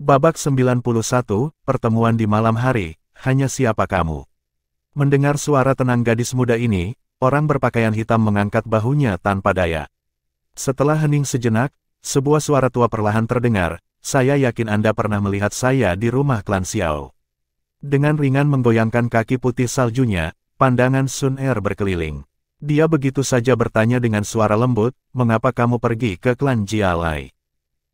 Babak 91, pertemuan di malam hari, hanya siapa kamu? Mendengar suara tenang gadis muda ini, orang berpakaian hitam mengangkat bahunya tanpa daya. Setelah hening sejenak, sebuah suara tua perlahan terdengar, saya yakin Anda pernah melihat saya di rumah klan Xiao. Dengan ringan menggoyangkan kaki putih saljunya, pandangan Sun Er berkeliling. Dia begitu saja bertanya dengan suara lembut, mengapa kamu pergi ke klan Jialai?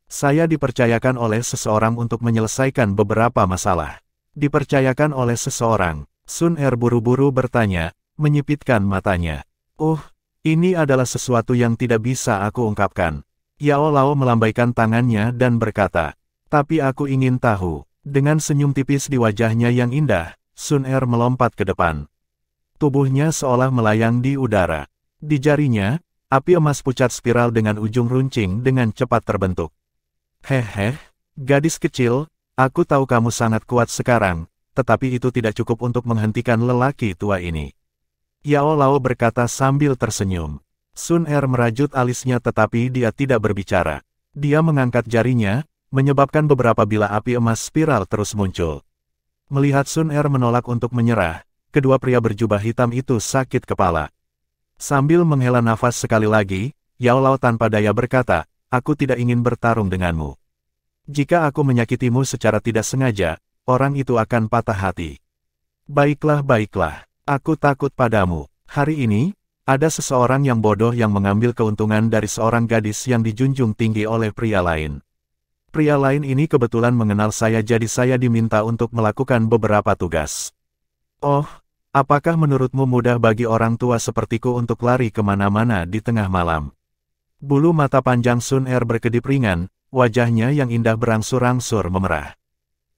Saya dipercayakan oleh seseorang untuk menyelesaikan beberapa masalah. Dipercayakan oleh seseorang, Sun Er buru-buru bertanya, menyipitkan matanya. Ini adalah sesuatu yang tidak bisa aku ungkapkan. Yao Lao melambaikan tangannya dan berkata, tapi aku ingin tahu. Dengan senyum tipis di wajahnya yang indah, Sun Er melompat ke depan. Tubuhnya seolah melayang di udara. Di jarinya, api emas pucat spiral dengan ujung runcing dengan cepat terbentuk. Hehe, gadis kecil, aku tahu kamu sangat kuat sekarang, tetapi itu tidak cukup untuk menghentikan lelaki tua ini. Yao Lao berkata sambil tersenyum. Sun Er merajut alisnya tetapi dia tidak berbicara. Dia mengangkat jarinya, menyebabkan beberapa bilah api emas spiral terus muncul. Melihat Sun Er menolak untuk menyerah, kedua pria berjubah hitam itu sakit kepala. Sambil menghela nafas sekali lagi, Yao Lao tanpa daya berkata, aku tidak ingin bertarung denganmu. Jika aku menyakitimu secara tidak sengaja, orang itu akan patah hati. Baiklah, aku takut padamu. Hari ini, ada seseorang yang bodoh yang mengambil keuntungan dari seorang gadis yang dijunjung tinggi oleh pria lain. Pria lain ini kebetulan mengenal saya jadi saya diminta untuk melakukan beberapa tugas. Apakah menurutmu mudah bagi orang tua sepertiku untuk lari kemana-mana di tengah malam? Bulu mata panjang Sun Er berkedip ringan, wajahnya yang indah berangsur-angsur memerah.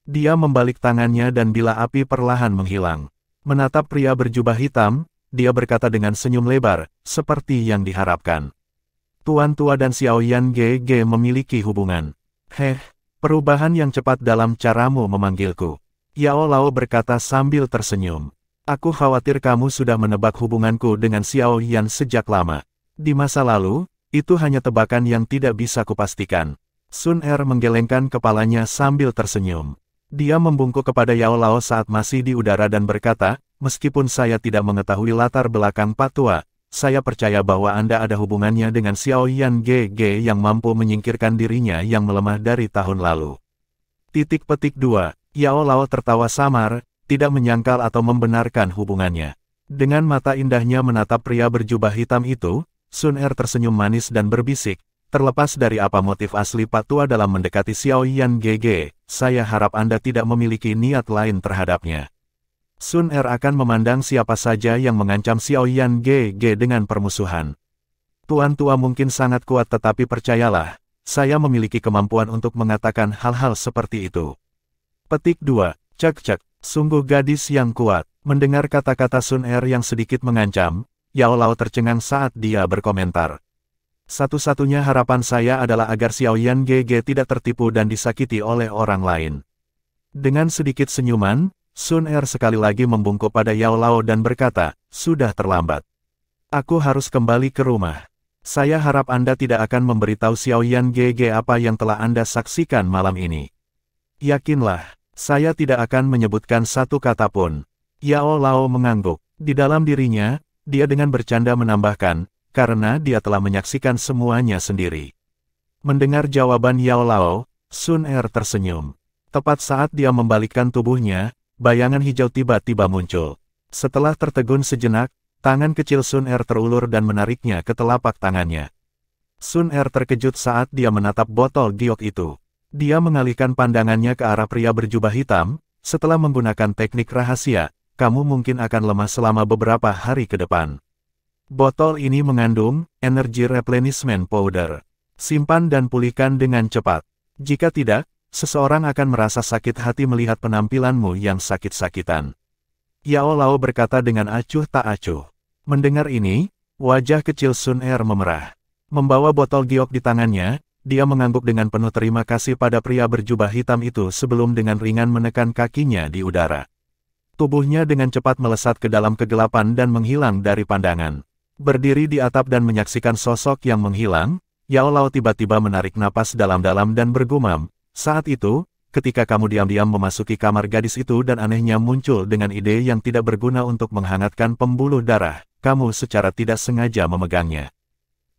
Dia membalik tangannya dan bila api perlahan menghilang. Menatap pria berjubah hitam, dia berkata dengan senyum lebar, seperti yang diharapkan. Tuan tua dan Xiao Yan GG memiliki hubungan. Perubahan yang cepat dalam caramu memanggilku. Yao Lao berkata sambil tersenyum. Aku khawatir kamu sudah menebak hubunganku dengan Xiao Yan sejak lama. Di masa lalu, itu hanya tebakan yang tidak bisa kupastikan. Sun Er menggelengkan kepalanya sambil tersenyum. Dia membungkuk kepada Yao Lao saat masih di udara dan berkata, meskipun saya tidak mengetahui latar belakang Pak Tua, saya percaya bahwa Anda ada hubungannya dengan Xiao Yan GG yang mampu menyingkirkan dirinya yang melemah dari tahun lalu. _2 Yao Lao tertawa samar, tidak menyangkal atau membenarkan hubungannya. Dengan mata indahnya menatap pria berjubah hitam itu, Sun Er tersenyum manis dan berbisik, terlepas dari apa motif asli Pak Tua dalam mendekati Xiao Yan GG, saya harap Anda tidak memiliki niat lain terhadapnya. Sun Er akan memandang siapa saja yang mengancam Xiao Yan GG dengan permusuhan. Tuan tua mungkin sangat kuat tetapi percayalah, saya memiliki kemampuan untuk mengatakan hal-hal seperti itu. _2 Cek, sungguh gadis yang kuat. Mendengar kata-kata Sun Er yang sedikit mengancam, Yao Lao tercengang saat dia berkomentar. Satu-satunya harapan saya adalah agar Xiao Yan GG tidak tertipu dan disakiti oleh orang lain. Dengan sedikit senyuman, Sun Er sekali lagi membungkuk pada Yao Lao dan berkata, sudah terlambat. Aku harus kembali ke rumah. Saya harap Anda tidak akan memberitahu Xiao Yan GG apa yang telah Anda saksikan malam ini. Yakinlah. Saya tidak akan menyebutkan satu kata pun. Yao Lao mengangguk. Di dalam dirinya, dia dengan bercanda menambahkan, karena dia telah menyaksikan semuanya sendiri. Mendengar jawaban Yao Lao, Sun Er tersenyum. Tepat saat dia membalikkan tubuhnya, bayangan hijau tiba-tiba muncul. Setelah tertegun sejenak, tangan kecil Sun Er terulur dan menariknya ke telapak tangannya. Sun Er terkejut saat dia menatap botol giok itu. Dia mengalihkan pandangannya ke arah pria berjubah hitam, setelah menggunakan teknik rahasia, kamu mungkin akan lemah selama beberapa hari ke depan. Botol ini mengandung energi replenishment powder. Simpan dan pulihkan dengan cepat. Jika tidak, seseorang akan merasa sakit hati melihat penampilanmu yang sakit-sakitan. Yao Lao berkata dengan acuh tak acuh. Mendengar ini, wajah kecil Sun Er memerah. Membawa botol giok di tangannya, dia mengangguk dengan penuh terima kasih pada pria berjubah hitam itu sebelum dengan ringan menekan kakinya di udara. Tubuhnya dengan cepat melesat ke dalam kegelapan dan menghilang dari pandangan. Berdiri di atap dan menyaksikan sosok yang menghilang, Yao Lao tiba-tiba menarik napas dalam-dalam dan bergumam. Saat itu, ketika kamu diam-diam memasuki kamar gadis itu dan anehnya muncul dengan ide yang tidak berguna untuk menghangatkan pembuluh darah, kamu secara tidak sengaja memegangnya.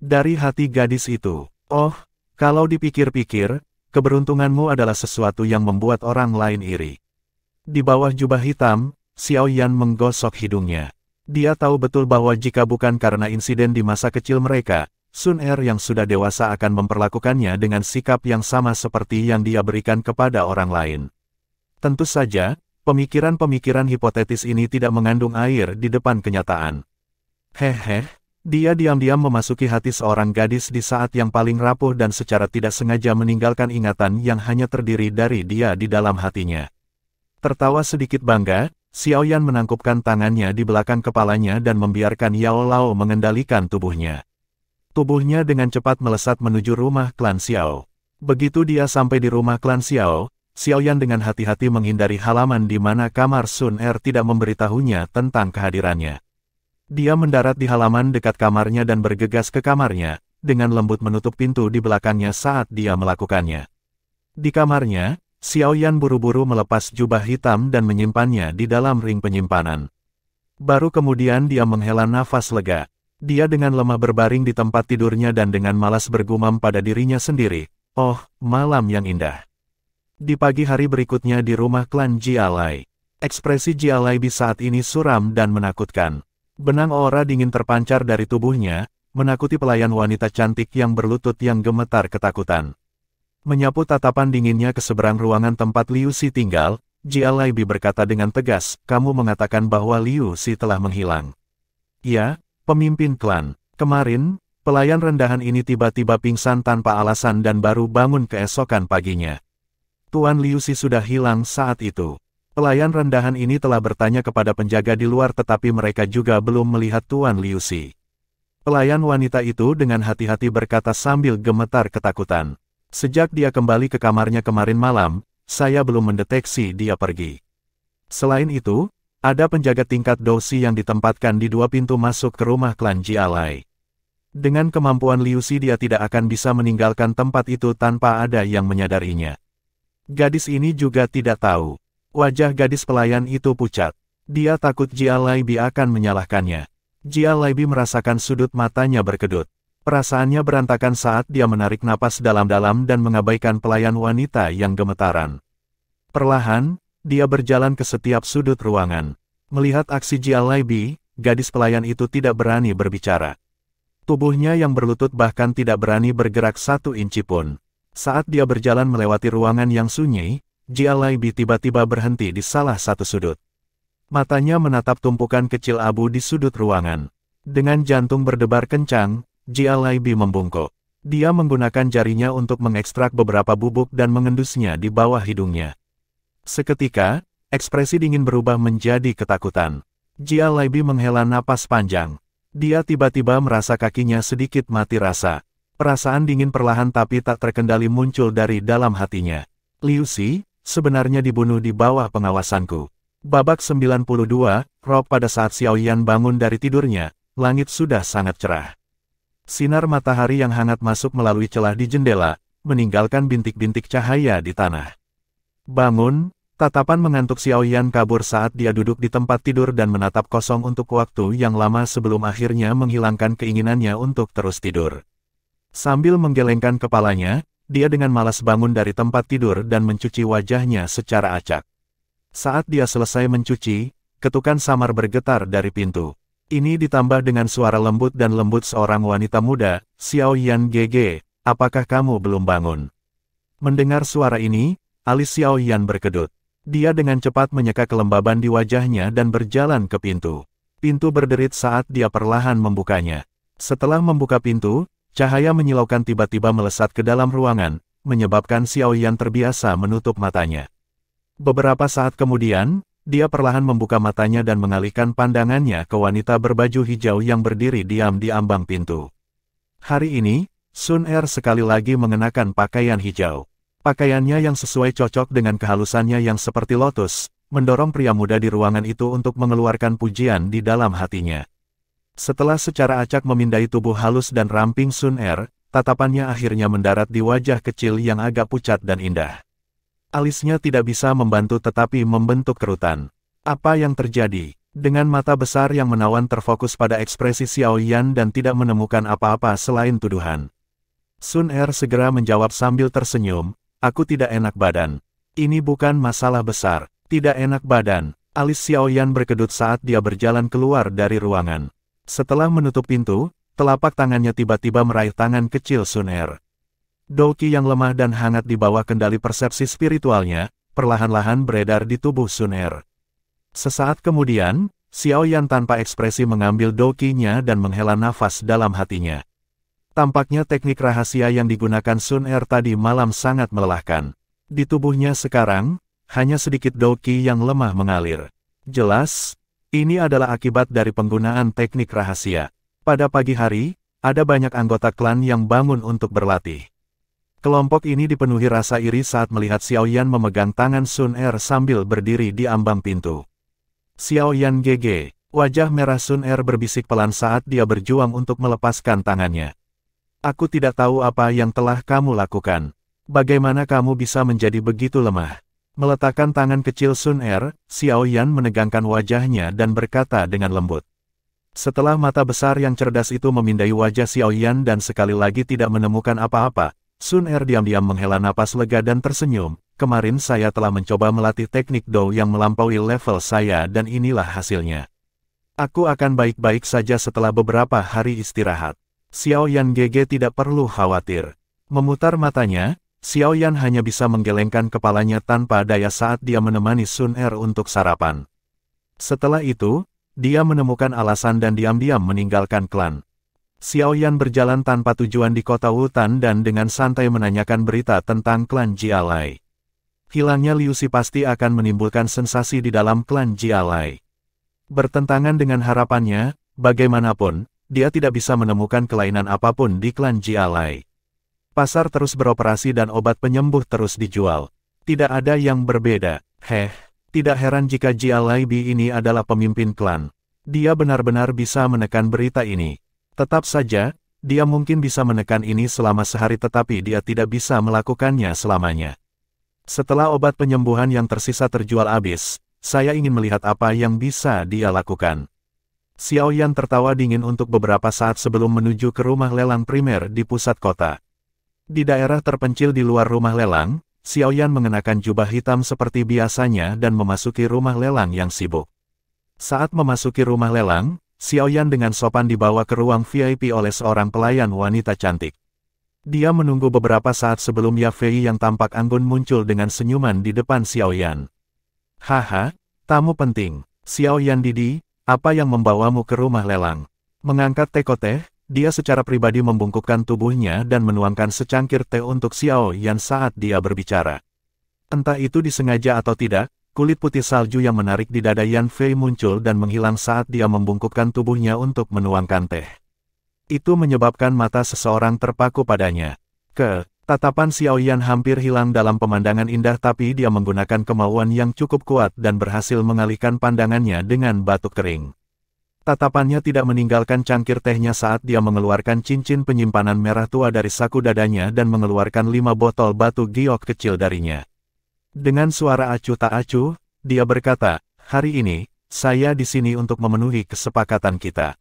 Dari hati gadis itu, oh, kalau dipikir-pikir, keberuntunganmu adalah sesuatu yang membuat orang lain iri. Di bawah jubah hitam, Xiao Yan menggosok hidungnya. Dia tahu betul bahwa jika bukan karena insiden di masa kecil mereka, Sun Er yang sudah dewasa akan memperlakukannya dengan sikap yang sama seperti yang dia berikan kepada orang lain. Tentu saja, pemikiran-pemikiran hipotetis ini tidak mengandung air di depan kenyataan. Hehe, dia diam-diam memasuki hati seorang gadis di saat yang paling rapuh dan secara tidak sengaja meninggalkan ingatan yang hanya terdiri dari dia di dalam hatinya. Tertawa sedikit bangga, Xiao Yan menangkupkan tangannya di belakang kepalanya dan membiarkan Yao Lao mengendalikan tubuhnya. Tubuhnya dengan cepat melesat menuju rumah klan Xiao. Begitu dia sampai di rumah klan Xiao, Xiao Yan dengan hati-hati menghindari halaman di mana kamar Sun Er tidak memberitahunya tentang kehadirannya. Dia mendarat di halaman dekat kamarnya dan bergegas ke kamarnya, dengan lembut menutup pintu di belakangnya saat dia melakukannya. Di kamarnya, Xiao Yan buru-buru melepas jubah hitam dan menyimpannya di dalam ring penyimpanan. Baru kemudian dia menghela nafas lega. Dia dengan lemah berbaring di tempat tidurnya dan dengan malas bergumam pada dirinya sendiri, "Oh, malam yang indah." Di pagi hari berikutnya di rumah klan Jialai, ekspresi Jialai Bi saat ini suram dan menakutkan. Benang aura dingin terpancar dari tubuhnya, menakuti pelayan wanita cantik yang berlutut yang gemetar ketakutan. Menyapu tatapan dinginnya ke seberang ruangan tempat Liu Xi tinggal, Jialai Bi berkata dengan tegas, "Kamu mengatakan bahwa Liu Xi telah menghilang." "Ya, pemimpin klan. Kemarin, pelayan rendahan ini tiba-tiba pingsan tanpa alasan dan baru bangun keesokan paginya. Tuan Liu Xi sudah hilang saat itu." Pelayan rendahan ini telah bertanya kepada penjaga di luar tetapi mereka juga belum melihat Tuan Liu Xi. Pelayan wanita itu dengan hati-hati berkata sambil gemetar ketakutan. "Sejak dia kembali ke kamarnya kemarin malam, saya belum mendeteksi dia pergi." Selain itu, ada penjaga tingkat Dousi yang ditempatkan di dua pintu masuk ke rumah klan Jialai. Dengan kemampuan Liu Xi dia tidak akan bisa meninggalkan tempat itu tanpa ada yang menyadarinya. Gadis ini juga tidak tahu. Wajah gadis pelayan itu pucat. Dia takut Jialai Bi akan menyalahkannya. Jialai Bi merasakan sudut matanya berkedut. Perasaannya berantakan saat dia menarik napas dalam-dalam dan mengabaikan pelayan wanita yang gemetaran. Perlahan, dia berjalan ke setiap sudut ruangan. Melihat aksi Jialai Bi, gadis pelayan itu tidak berani berbicara. Tubuhnya yang berlutut bahkan tidak berani bergerak 1 inci pun. Saat dia berjalan melewati ruangan yang sunyi, Jialai Bi tiba-tiba berhenti di salah satu sudut. Matanya menatap tumpukan kecil abu di sudut ruangan. Dengan jantung berdebar kencang, Jialai Bi membungkuk. Dia menggunakan jarinya untuk mengekstrak beberapa bubuk dan mengendusnya di bawah hidungnya. Seketika, ekspresi dingin berubah menjadi ketakutan. Jialai Bi menghela napas panjang. Dia tiba-tiba merasa kakinya sedikit mati rasa. Perasaan dingin perlahan tapi tak terkendali muncul dari dalam hatinya. "Liu Xi, sebenarnya dibunuh di bawah pengawasanku." Babak 92, Rob pada saat Xiao Yan bangun dari tidurnya, langit sudah sangat cerah. Sinar matahari yang hangat masuk melalui celah di jendela, meninggalkan bintik-bintik cahaya di tanah. "Bangun," tatapan mengantuk Xiao Yan kabur saat dia duduk di tempat tidur dan menatap kosong untuk waktu yang lama sebelum akhirnya menghilangkan keinginannya untuk terus tidur. Sambil menggelengkan kepalanya, dia dengan malas bangun dari tempat tidur dan mencuci wajahnya secara acak. Saat dia selesai mencuci, ketukan samar bergetar dari pintu. Ini ditambah dengan suara lembut dan lembut seorang wanita muda, "Xiao Yan Gege, apakah kamu belum bangun?" Mendengar suara ini, alis Xiao Yan berkedut. Dia dengan cepat menyeka kelembaban di wajahnya dan berjalan ke pintu. Pintu berderit saat dia perlahan membukanya. Setelah membuka pintu, cahaya menyilaukan tiba-tiba melesat ke dalam ruangan, menyebabkan Xiao Yan terbiasa menutup matanya. Beberapa saat kemudian, dia perlahan membuka matanya dan mengalihkan pandangannya ke wanita berbaju hijau yang berdiri diam di ambang pintu. Hari ini, Sun Er sekali lagi mengenakan pakaian hijau. Pakaiannya yang sesuai cocok dengan kehalusannya yang seperti lotus, mendorong pria muda di ruangan itu untuk mengeluarkan pujian di dalam hatinya. Setelah secara acak memindai tubuh halus dan ramping Sun Er, tatapannya akhirnya mendarat di wajah kecil yang agak pucat dan indah. Alisnya tidak bisa membantu tetapi membentuk kerutan. Apa yang terjadi? Dengan mata besar yang menawan terfokus pada ekspresi Xiao Yan dan tidak menemukan apa-apa selain tuduhan. Sun Er segera menjawab sambil tersenyum, aku tidak enak badan. Ini bukan masalah besar. Tidak enak badan. Alis Xiao Yan berkedut saat dia berjalan keluar dari ruangan. Setelah menutup pintu, telapak tangannya tiba-tiba meraih tangan kecil Sun Er. Doqi yang lemah dan hangat di bawah kendali persepsi spiritualnya, perlahan-lahan beredar di tubuh Sun Er. Sesaat kemudian, Xiao Yan tanpa ekspresi mengambil doqi-nya dan menghela nafas dalam hatinya. Tampaknya teknik rahasia yang digunakan Sun Er tadi malam sangat melelahkan. Di tubuhnya sekarang, hanya sedikit doqi yang lemah mengalir. Jelas, ini adalah akibat dari penggunaan teknik rahasia. Pada pagi hari, ada banyak anggota klan yang bangun untuk berlatih. Kelompok ini dipenuhi rasa iri saat melihat Xiao Yan memegang tangan Sun Er sambil berdiri di ambang pintu. Xiao Yan GG, wajah merah Sun Er berbisik pelan saat dia berjuang untuk melepaskan tangannya. Aku tidak tahu apa yang telah kamu lakukan. Bagaimana kamu bisa menjadi begitu lemah? Meletakkan tangan kecil Sun Er, Xiao Yan menegangkan wajahnya dan berkata dengan lembut. Setelah mata besar yang cerdas itu memindai wajah Xiao Yan dan sekali lagi tidak menemukan apa-apa, Sun Er diam-diam menghela napas lega dan tersenyum. Kemarin saya telah mencoba melatih teknik Do yang melampaui level saya dan inilah hasilnya. Aku akan baik-baik saja setelah beberapa hari istirahat. Xiao Yan GG tidak perlu khawatir. Memutar matanya, Xiao Yan hanya bisa menggelengkan kepalanya tanpa daya saat dia menemani Sun Er untuk sarapan. Setelah itu, dia menemukan alasan dan diam-diam meninggalkan klan. Xiao Yan berjalan tanpa tujuan di kota Wutan dan dengan santai menanyakan berita tentang klan Jialai. Hilangnya Liu Xi pasti akan menimbulkan sensasi di dalam klan Jialai. Bertentangan dengan harapannya, bagaimanapun, dia tidak bisa menemukan kelainan apapun di klan Jialai. Pasar terus beroperasi dan obat penyembuh terus dijual. Tidak ada yang berbeda. Tidak heran jika Jialai Bi ini adalah pemimpin klan. Dia benar-benar bisa menekan berita ini. Tetap saja, dia mungkin bisa menekan ini selama sehari tetapi dia tidak bisa melakukannya selamanya. Setelah obat penyembuhan yang tersisa terjual habis, saya ingin melihat apa yang bisa dia lakukan. Xiao Yan tertawa dingin untuk beberapa saat sebelum menuju ke rumah lelang primer di pusat kota. Di daerah terpencil di luar rumah lelang, Xiao Yan mengenakan jubah hitam seperti biasanya dan memasuki rumah lelang yang sibuk. Saat memasuki rumah lelang, Xiao Yan dengan sopan dibawa ke ruang VIP oleh seorang pelayan wanita cantik. Dia menunggu beberapa saat sebelum Ya Fei yang tampak anggun muncul dengan senyuman di depan Xiao Yan. Haha, tamu penting. Xiao Yan Didi, apa yang membawamu ke rumah lelang? Mengangkat teko-teh, dia secara pribadi membungkukkan tubuhnya dan menuangkan secangkir teh untuk Xiao Yan saat dia berbicara. Entah itu disengaja atau tidak, kulit putih salju yang menarik di dada Yan Fei muncul dan menghilang saat dia membungkukkan tubuhnya untuk menuangkan teh. Itu menyebabkan mata seseorang terpaku padanya. Tatapan Xiao Yan hampir hilang dalam pemandangan indah tapi dia menggunakan kemauan yang cukup kuat dan berhasil mengalihkan pandangannya dengan batuk kering. Tatapannya tidak meninggalkan cangkir tehnya saat dia mengeluarkan cincin penyimpanan merah tua dari saku dadanya dan mengeluarkan 5 botol batu giok kecil darinya. Dengan suara acuh tak acuh, dia berkata, hari ini, saya di sini untuk memenuhi kesepakatan kita.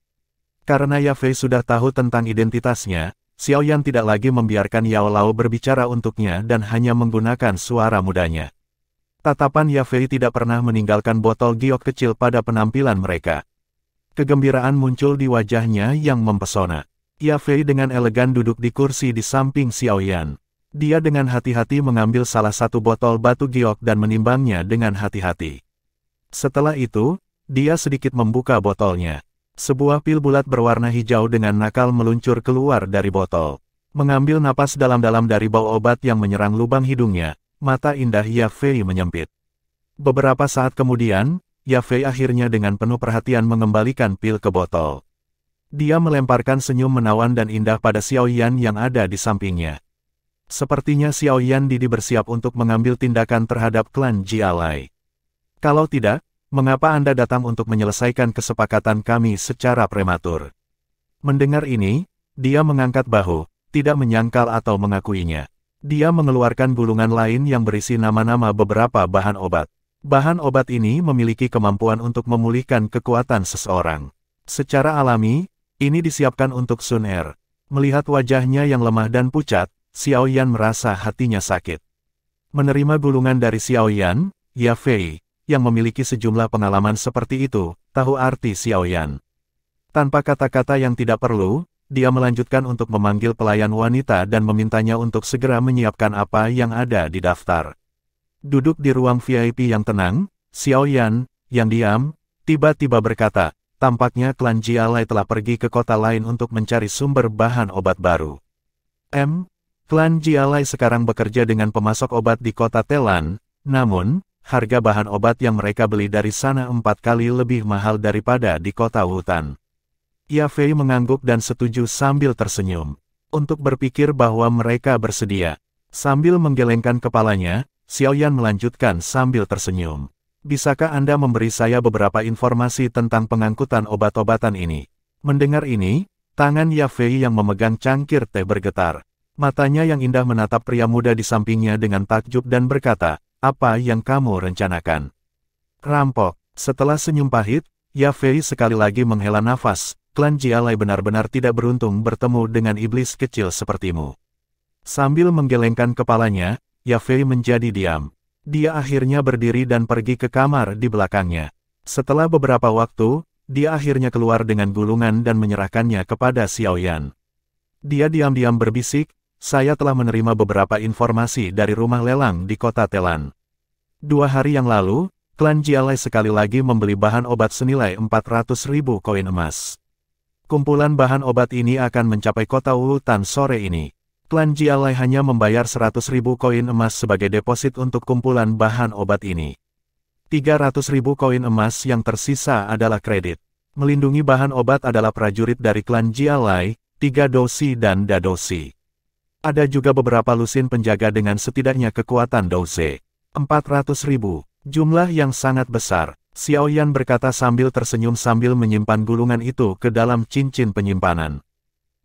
Karena Ya Fei sudah tahu tentang identitasnya, Xiao Yan tidak lagi membiarkan Yao Lao berbicara untuknya dan hanya menggunakan suara mudanya. Tatapan Ya Fei tidak pernah meninggalkan botol giok kecil pada penampilan mereka. Kegembiraan muncul di wajahnya yang mempesona. Ya Fei dengan elegan duduk di kursi di samping Xiao Yan. Dia dengan hati-hati mengambil salah satu botol batu giok dan menimbangnya dengan hati-hati. Setelah itu, dia sedikit membuka botolnya. Sebuah pil bulat berwarna hijau dengan nakal meluncur keluar dari botol. Mengambil napas dalam-dalam dari bau obat yang menyerang lubang hidungnya, mata indah Ya Fei menyempit. Beberapa saat kemudian, Ya Fei akhirnya dengan penuh perhatian mengembalikan pil ke botol. Dia melemparkan senyum menawan dan indah pada Xiao Yan yang ada di sampingnya. Sepertinya Xiao Yan Didi bersiap untuk mengambil tindakan terhadap klan Jialai. Kalau tidak, mengapa Anda datang untuk menyelesaikan kesepakatan kami secara prematur? Mendengar ini, dia mengangkat bahu, tidak menyangkal atau mengakuinya. Dia mengeluarkan gulungan lain yang berisi nama-nama beberapa bahan obat. Bahan obat ini memiliki kemampuan untuk memulihkan kekuatan seseorang. Secara alami, ini disiapkan untuk Sun Er. Melihat wajahnya yang lemah dan pucat, Xiao Yan merasa hatinya sakit. Menerima gulungan dari Xiao Yan, Ya Fei, yang memiliki sejumlah pengalaman seperti itu, tahu arti Xiao Yan. Tanpa kata-kata yang tidak perlu, dia melanjutkan untuk memanggil pelayan wanita dan memintanya untuk segera menyiapkan apa yang ada di daftar. Duduk di ruang VIP yang tenang, Xiao Yan, yang diam, tiba-tiba berkata, tampaknya klan Jialai telah pergi ke kota lain untuk mencari sumber bahan obat baru. Klan Jialai sekarang bekerja dengan pemasok obat di kota Telan, namun, harga bahan obat yang mereka beli dari sana 4 kali lebih mahal daripada di kota Wutan. Ya Fei mengangguk dan setuju sambil tersenyum. Untuk berpikir bahwa mereka bersedia. Sambil menggelengkan kepalanya, Xiao Yan melanjutkan sambil tersenyum. Bisakah Anda memberi saya beberapa informasi tentang pengangkutan obat-obatan ini? Mendengar ini, tangan Ya Fei yang memegang cangkir teh bergetar. Matanya yang indah menatap pria muda di sampingnya dengan takjub dan berkata, apa yang kamu rencanakan? Rampok. Setelah senyum pahit, Ya Fei sekali lagi menghela nafas. Klan Jialai benar-benar tidak beruntung bertemu dengan iblis kecil sepertimu. Sambil menggelengkan kepalanya, Ya Fei menjadi diam. Dia akhirnya berdiri dan pergi ke kamar di belakangnya. Setelah beberapa waktu, dia akhirnya keluar dengan gulungan dan menyerahkannya kepada Xiao Yan. Dia diam-diam berbisik, saya telah menerima beberapa informasi dari rumah lelang di kota Telan. 2 hari yang lalu, klan Jialai sekali lagi membeli bahan obat senilai 400.000 koin emas. Kumpulan bahan obat ini akan mencapai kota Wutan sore ini. Klan Jialai hanya membayar 100.000 koin emas sebagai deposit untuk kumpulan bahan obat ini. 300.000 koin emas yang tersisa adalah kredit. Melindungi bahan obat adalah prajurit dari klan Jialai, 3 dosi dan dadosi. Ada juga beberapa lusin penjaga dengan setidaknya kekuatan doze. 400.000, jumlah yang sangat besar. Xiao Yan berkata sambil tersenyum sambil menyimpan gulungan itu ke dalam cincin penyimpanan.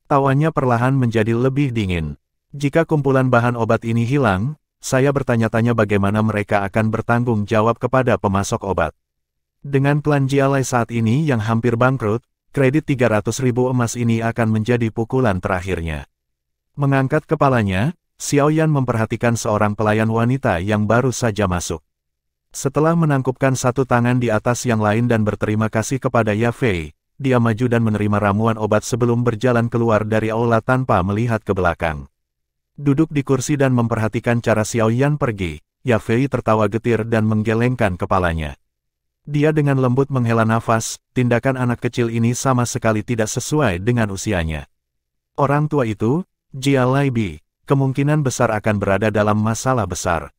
Tawanya perlahan menjadi lebih dingin. Jika kumpulan bahan obat ini hilang, saya bertanya-tanya bagaimana mereka akan bertanggung jawab kepada pemasok obat. Dengan klan Jialai saat ini yang hampir bangkrut, kredit 300.000 emas ini akan menjadi pukulan terakhirnya. Mengangkat kepalanya, Xiao Yan memperhatikan seorang pelayan wanita yang baru saja masuk. Setelah menangkupkan satu tangan di atas yang lain dan berterima kasih kepada Ya Fei, dia maju dan menerima ramuan obat sebelum berjalan keluar dari aula tanpa melihat ke belakang. Duduk di kursi dan memperhatikan cara Xiao Yan pergi, Ya Fei tertawa getir dan menggelengkan kepalanya. Dia dengan lembut menghela nafas, tindakan anak kecil ini sama sekali tidak sesuai dengan usianya. Orang tua itu, Jialai Bi, kemungkinan besar akan berada dalam masalah besar.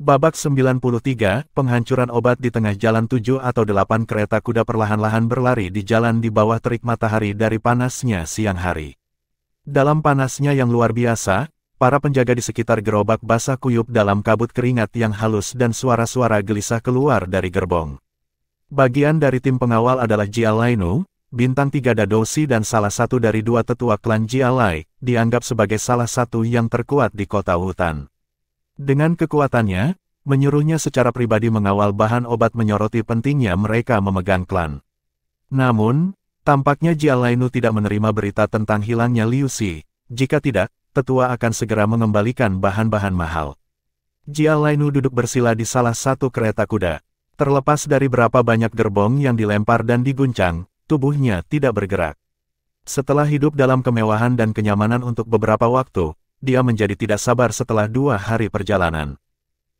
Babak 93, penghancuran obat di tengah jalan 7 atau 8 kereta kuda perlahan-lahan berlari di jalan di bawah terik matahari dari panasnya siang hari. Dalam panasnya yang luar biasa, para penjaga di sekitar gerobak basah kuyup dalam kabut keringat yang halus dan suara-suara gelisah keluar dari gerbong. Bagian dari tim pengawal adalah Jialai Nu, bintang 3 dadosi dan salah satu dari 2 tetua klan Jialai, dianggap sebagai salah satu yang terkuat di kota Wutan. Dengan kekuatannya, menyuruhnya secara pribadi mengawal bahan obat menyoroti pentingnya mereka memegang klan. Namun, tampaknya Jialai Nu tidak menerima berita tentang hilangnya Liu Xi. Jika tidak, tetua akan segera mengembalikan bahan-bahan mahal. Jialai Nu duduk bersila di salah satu kereta kuda. Terlepas dari berapa banyak gerbong yang dilempar dan diguncang, tubuhnya tidak bergerak. Setelah hidup dalam kemewahan dan kenyamanan untuk beberapa waktu, dia menjadi tidak sabar setelah 2 hari perjalanan.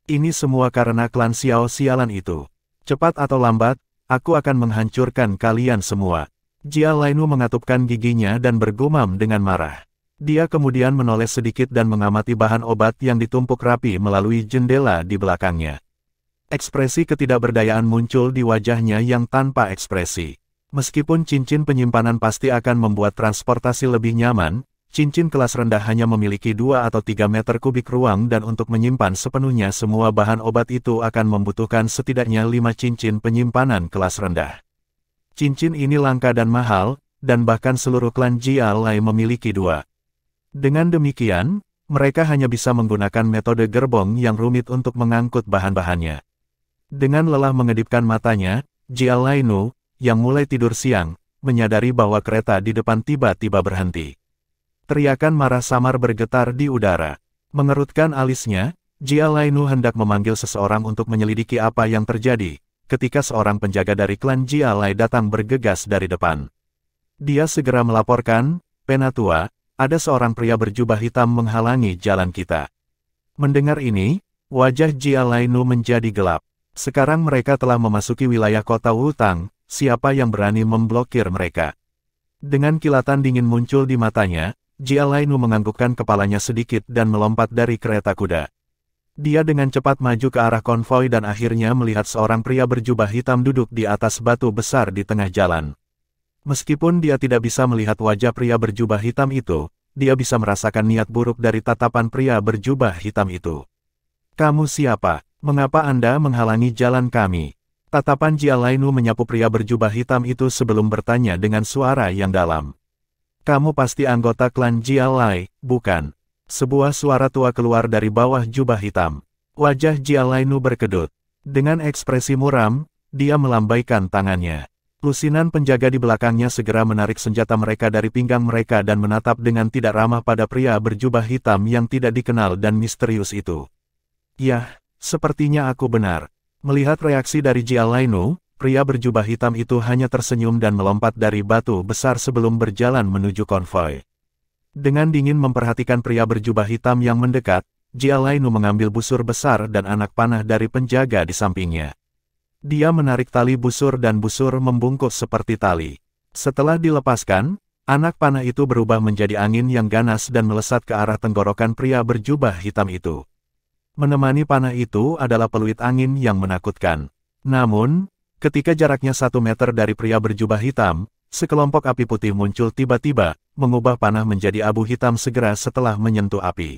Ini semua karena klan Xiao sialan itu. Cepat atau lambat, aku akan menghancurkan kalian semua. Jialai Nu mengatupkan giginya dan bergumam dengan marah. Dia kemudian menoleh sedikit dan mengamati bahan obat yang ditumpuk rapi melalui jendela di belakangnya. Ekspresi ketidakberdayaan muncul di wajahnya yang tanpa ekspresi. Meskipun cincin penyimpanan pasti akan membuat transportasi lebih nyaman, cincin kelas rendah hanya memiliki 2 atau 3 meter kubik ruang dan untuk menyimpan sepenuhnya semua bahan obat itu akan membutuhkan setidaknya 5 cincin penyimpanan kelas rendah. Cincin ini langka dan mahal, dan bahkan seluruh klan Jialai memiliki 2. Dengan demikian, Mereka hanya bisa menggunakan metode gerbong yang rumit untuk mengangkut bahan-bahannya. Dengan lelah mengedipkan matanya, Jia Lainu, yang mulai tidur siang, menyadari bahwa kereta di depan tiba-tiba berhenti. Teriakan marah samar bergetar di udara. Mengerutkan alisnya, Jia Lainu hendak memanggil seseorang untuk menyelidiki apa yang terjadi, ketika seorang penjaga dari klan Jia Lai datang bergegas dari depan. Dia segera melaporkan, "Penatua, ada seorang pria berjubah hitam menghalangi jalan kita." Mendengar ini, wajah Jia Lainu menjadi gelap. Sekarang mereka telah memasuki wilayah kota Wutang, siapa yang berani memblokir mereka? Dengan kilatan dingin muncul di matanya, Jia Lainu menganggukkan kepalanya sedikit dan melompat dari kereta kuda. Dia dengan cepat maju ke arah konvoi dan akhirnya melihat seorang pria berjubah hitam duduk di atas batu besar di tengah jalan. Meskipun dia tidak bisa melihat wajah pria berjubah hitam itu, dia bisa merasakan niat buruk dari tatapan pria berjubah hitam itu. "Kamu siapa? Mengapa Anda menghalangi jalan kami?" Tatapan Jia Lainu menyapu pria berjubah hitam itu sebelum bertanya dengan suara yang dalam. "Kamu pasti anggota klan Jia Lai, bukan?" Sebuah suara tua keluar dari bawah jubah hitam. Wajah Jia Lainu berkedut. Dengan ekspresi muram, dia melambaikan tangannya. Lusinan penjaga di belakangnya segera menarik senjata mereka dari pinggang mereka dan menatap dengan tidak ramah pada pria berjubah hitam yang tidak dikenal dan misterius itu. "Yah, sepertinya aku benar." Melihat reaksi dari Jia Lainu, pria berjubah hitam itu hanya tersenyum dan melompat dari batu besar sebelum berjalan menuju konvoi. Dengan dingin memperhatikan pria berjubah hitam yang mendekat, Jia Lainu mengambil busur besar dan anak panah dari penjaga di sampingnya. Dia menarik tali busur dan busur membungkus seperti tali. Setelah dilepaskan, anak panah itu berubah menjadi angin yang ganas dan melesat ke arah tenggorokan pria berjubah hitam itu. Menemani panah itu adalah peluit angin yang menakutkan. Namun, ketika jaraknya 1 meter dari pria berjubah hitam, sekelompok api putih muncul tiba-tiba, mengubah panah menjadi abu hitam segera setelah menyentuh api.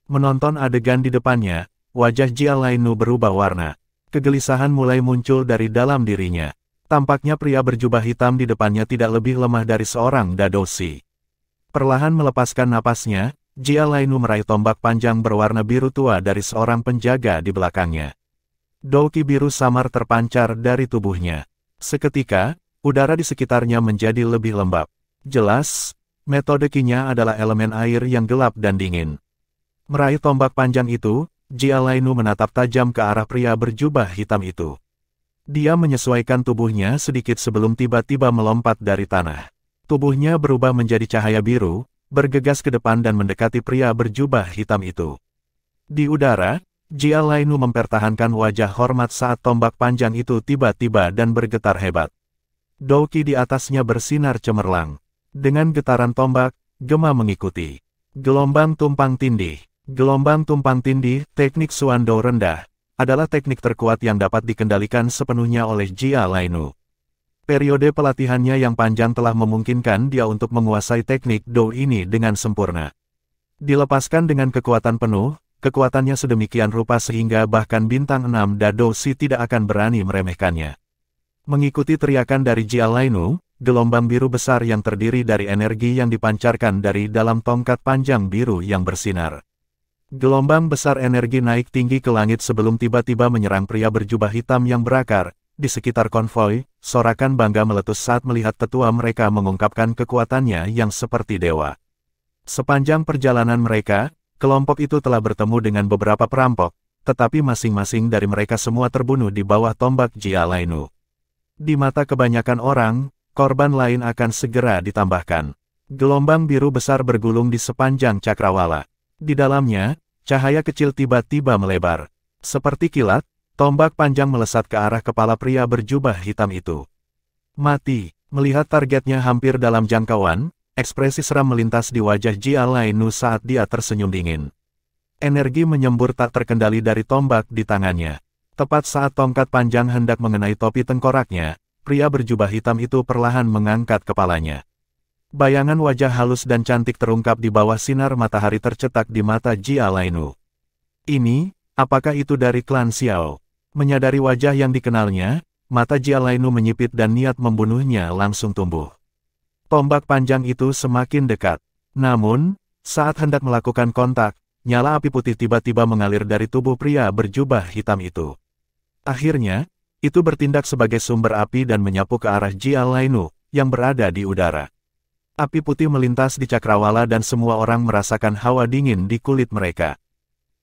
Menonton adegan di depannya, wajah Jia Lainu berubah warna. Kegelisahan mulai muncul dari dalam dirinya. Tampaknya pria berjubah hitam di depannya tidak lebih lemah dari seorang dadoshi. Perlahan melepaskan napasnya, Jia Lainu meraih tombak panjang berwarna biru tua dari seorang penjaga di belakangnya. Douki biru samar terpancar dari tubuhnya. Seketika, udara di sekitarnya menjadi lebih lembab. Jelas, metode kinya adalah elemen air yang gelap dan dingin. Meraih tombak panjang itu, Jia Lainu menatap tajam ke arah pria berjubah hitam itu. Dia menyesuaikan tubuhnya sedikit sebelum tiba-tiba melompat dari tanah. Tubuhnya berubah menjadi cahaya biru, bergegas ke depan dan mendekati pria berjubah hitam itu. Di udara, Jia Lainu mempertahankan wajah hormat saat tombak panjang itu tiba-tiba dan bergetar hebat. Douki di atasnya bersinar cemerlang. Dengan getaran tombak, gema mengikuti. Gelombang tumpang tindih. Gelombang tumpang tindih, teknik Suandou rendah, adalah teknik terkuat yang dapat dikendalikan sepenuhnya oleh Jia Lainu. Periode pelatihannya yang panjang telah memungkinkan dia untuk menguasai teknik Dou ini dengan sempurna. Dilepaskan dengan kekuatan penuh, kekuatannya sedemikian rupa sehingga bahkan bintang 6 dadoshi tidak akan berani meremehkannya. Mengikuti teriakan dari Jia Lainu, gelombang biru besar yang terdiri dari energi yang dipancarkan dari dalam tongkat panjang biru yang bersinar. Gelombang besar energi naik tinggi ke langit sebelum tiba-tiba menyerang pria berjubah hitam yang berakar. Di sekitar konvoi, sorakan bangga meletus saat melihat tetua mereka mengungkapkan kekuatannya yang seperti dewa. Sepanjang perjalanan mereka, kelompok itu telah bertemu dengan beberapa perampok, tetapi masing-masing dari mereka semua terbunuh di bawah tombak Jia Lainu. Di mata kebanyakan orang, korban lain akan segera ditambahkan. Gelombang biru besar bergulung di sepanjang cakrawala. Di dalamnya, cahaya kecil tiba-tiba melebar. Seperti kilat, tombak panjang melesat ke arah kepala pria berjubah hitam itu. Mati. Melihat targetnya hampir dalam jangkauan, ekspresi seram melintas di wajah Jia Lainu saat dia tersenyum dingin. Energi menyembur tak terkendali dari tombak di tangannya. Tepat saat tongkat panjang hendak mengenai topi tengkoraknya, pria berjubah hitam itu perlahan mengangkat kepalanya. Bayangan wajah halus dan cantik terungkap di bawah sinar matahari tercetak di mata Jia Lainu. Ini, apakah itu dari klan Xiao? Menyadari wajah yang dikenalnya, mata Jia Lainu menyipit dan niat membunuhnya langsung tumbuh. Tombak panjang itu semakin dekat. Namun, Saat hendak melakukan kontak, nyala api putih tiba-tiba mengalir dari tubuh pria berjubah hitam itu. Akhirnya, itu bertindak sebagai sumber api dan menyapu ke arah Jia Lainu, yang berada di udara. Api putih melintas di cakrawala dan semua orang merasakan hawa dingin di kulit mereka.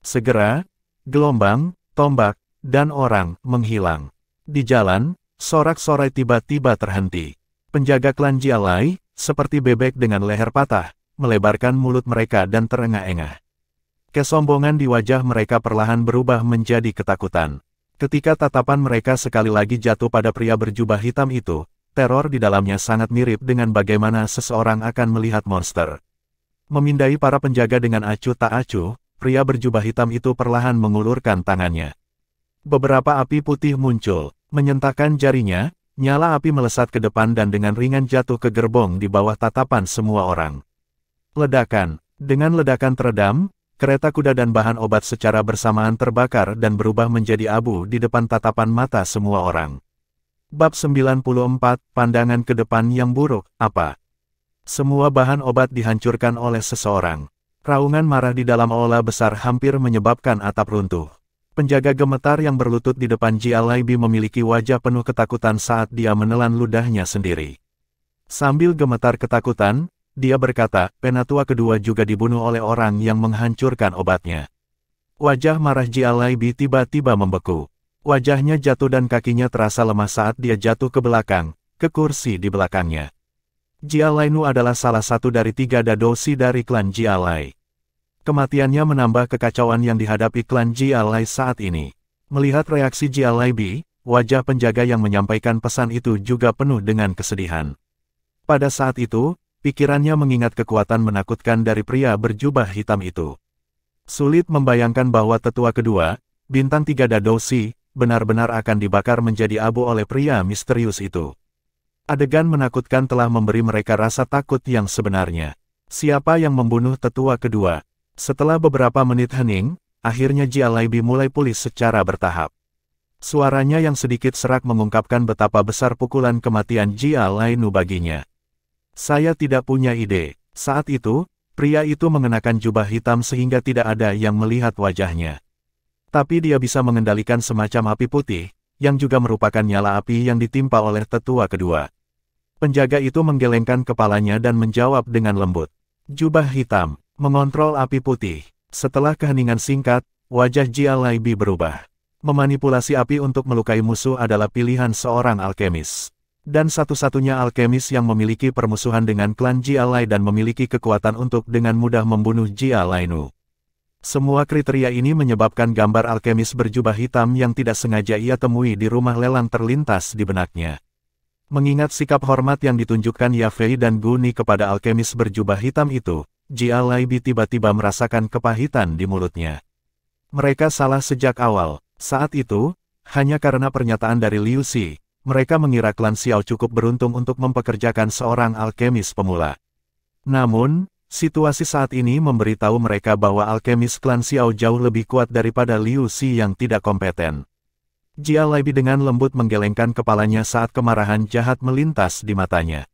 Segera, gelombang, tombak, dan orang menghilang. Di jalan, sorak-sorai tiba-tiba terhenti. Penjaga klan Jia Lai, seperti bebek dengan leher patah, melebarkan mulut mereka dan terengah-engah. Kesombongan di wajah mereka perlahan berubah menjadi ketakutan. Ketika tatapan mereka sekali lagi jatuh pada pria berjubah hitam itu, teror di dalamnya sangat mirip dengan bagaimana seseorang akan melihat monster. Memindai para penjaga dengan acuh tak acuh, pria berjubah hitam itu perlahan mengulurkan tangannya. Beberapa api putih muncul, menyentakkan jarinya, nyala api melesat ke depan dan dengan ringan jatuh ke gerbong di bawah tatapan semua orang. Ledakan. Dengan ledakan teredam, kereta kuda dan bahan obat secara bersamaan terbakar dan berubah menjadi abu di depan tatapan mata semua orang. Bab 94, Pandangan ke depan yang buruk, apa? Semua bahan obat dihancurkan oleh seseorang. Raungan marah di dalam aula besar hampir menyebabkan atap runtuh. Penjaga gemetar yang berlutut di depan Jia Laibi memiliki wajah penuh ketakutan saat dia menelan ludahnya sendiri. Sambil gemetar ketakutan, dia berkata, penatua kedua juga dibunuh oleh orang yang menghancurkan obatnya. Wajah marah Jia Laibi tiba-tiba membeku. Wajahnya jatuh dan kakinya terasa lemah saat dia jatuh ke belakang, ke kursi di belakangnya. Jia Lainu adalah salah satu dari 3 dadosi dari klan Jia Lai. Kematiannya menambah kekacauan yang dihadapi klan Jia Lai saat ini. Melihat reaksi Jia Laibi, wajah penjaga yang menyampaikan pesan itu juga penuh dengan kesedihan. Pada saat itu, pikirannya mengingat kekuatan menakutkan dari pria berjubah hitam itu. Sulit membayangkan bahwa tetua kedua, bintang 3 dadosi, benar-benar akan dibakar menjadi abu oleh pria misterius itu. Adegan menakutkan telah memberi mereka rasa takut yang sebenarnya. Siapa yang membunuh tetua kedua? Setelah beberapa menit hening, akhirnya Jia Laibi mulai pulih secara bertahap. Suaranya yang sedikit serak mengungkapkan betapa besar pukulan kematian Jia Lainu baginya. Saya tidak punya ide. Saat itu, pria itu mengenakan jubah hitam sehingga tidak ada yang melihat wajahnya. Tapi dia bisa mengendalikan semacam api putih, yang juga merupakan nyala api yang ditimpa oleh tetua kedua. Penjaga itu menggelengkan kepalanya dan menjawab dengan lembut. Jubah hitam, mengontrol api putih. Setelah keheningan singkat, wajah Jia Laibi berubah. Memanipulasi api untuk melukai musuh adalah pilihan seorang alkemis. Dan satu-satunya alkemis yang memiliki permusuhan dengan klan Jia Lai dan memiliki kekuatan untuk dengan mudah membunuh Jia Lainu. Semua kriteria ini menyebabkan gambar alkemis berjubah hitam yang tidak sengaja ia temui di rumah lelang terlintas di benaknya. Mengingat sikap hormat yang ditunjukkan Yafei dan Guni kepada alkemis berjubah hitam itu, Jia Laibi tiba-tiba merasakan kepahitan di mulutnya. Mereka salah sejak awal. Saat itu, hanya karena pernyataan dari Liu Xi, mereka mengira klan Xiao cukup beruntung untuk mempekerjakan seorang alkemis pemula. Namun, situasi saat ini memberitahu mereka bahwa alkemis klan Xiao jauh lebih kuat daripada Liu Xi yang tidak kompeten. Jia Laibi dengan lembut menggelengkan kepalanya saat kemarahan jahat melintas di matanya.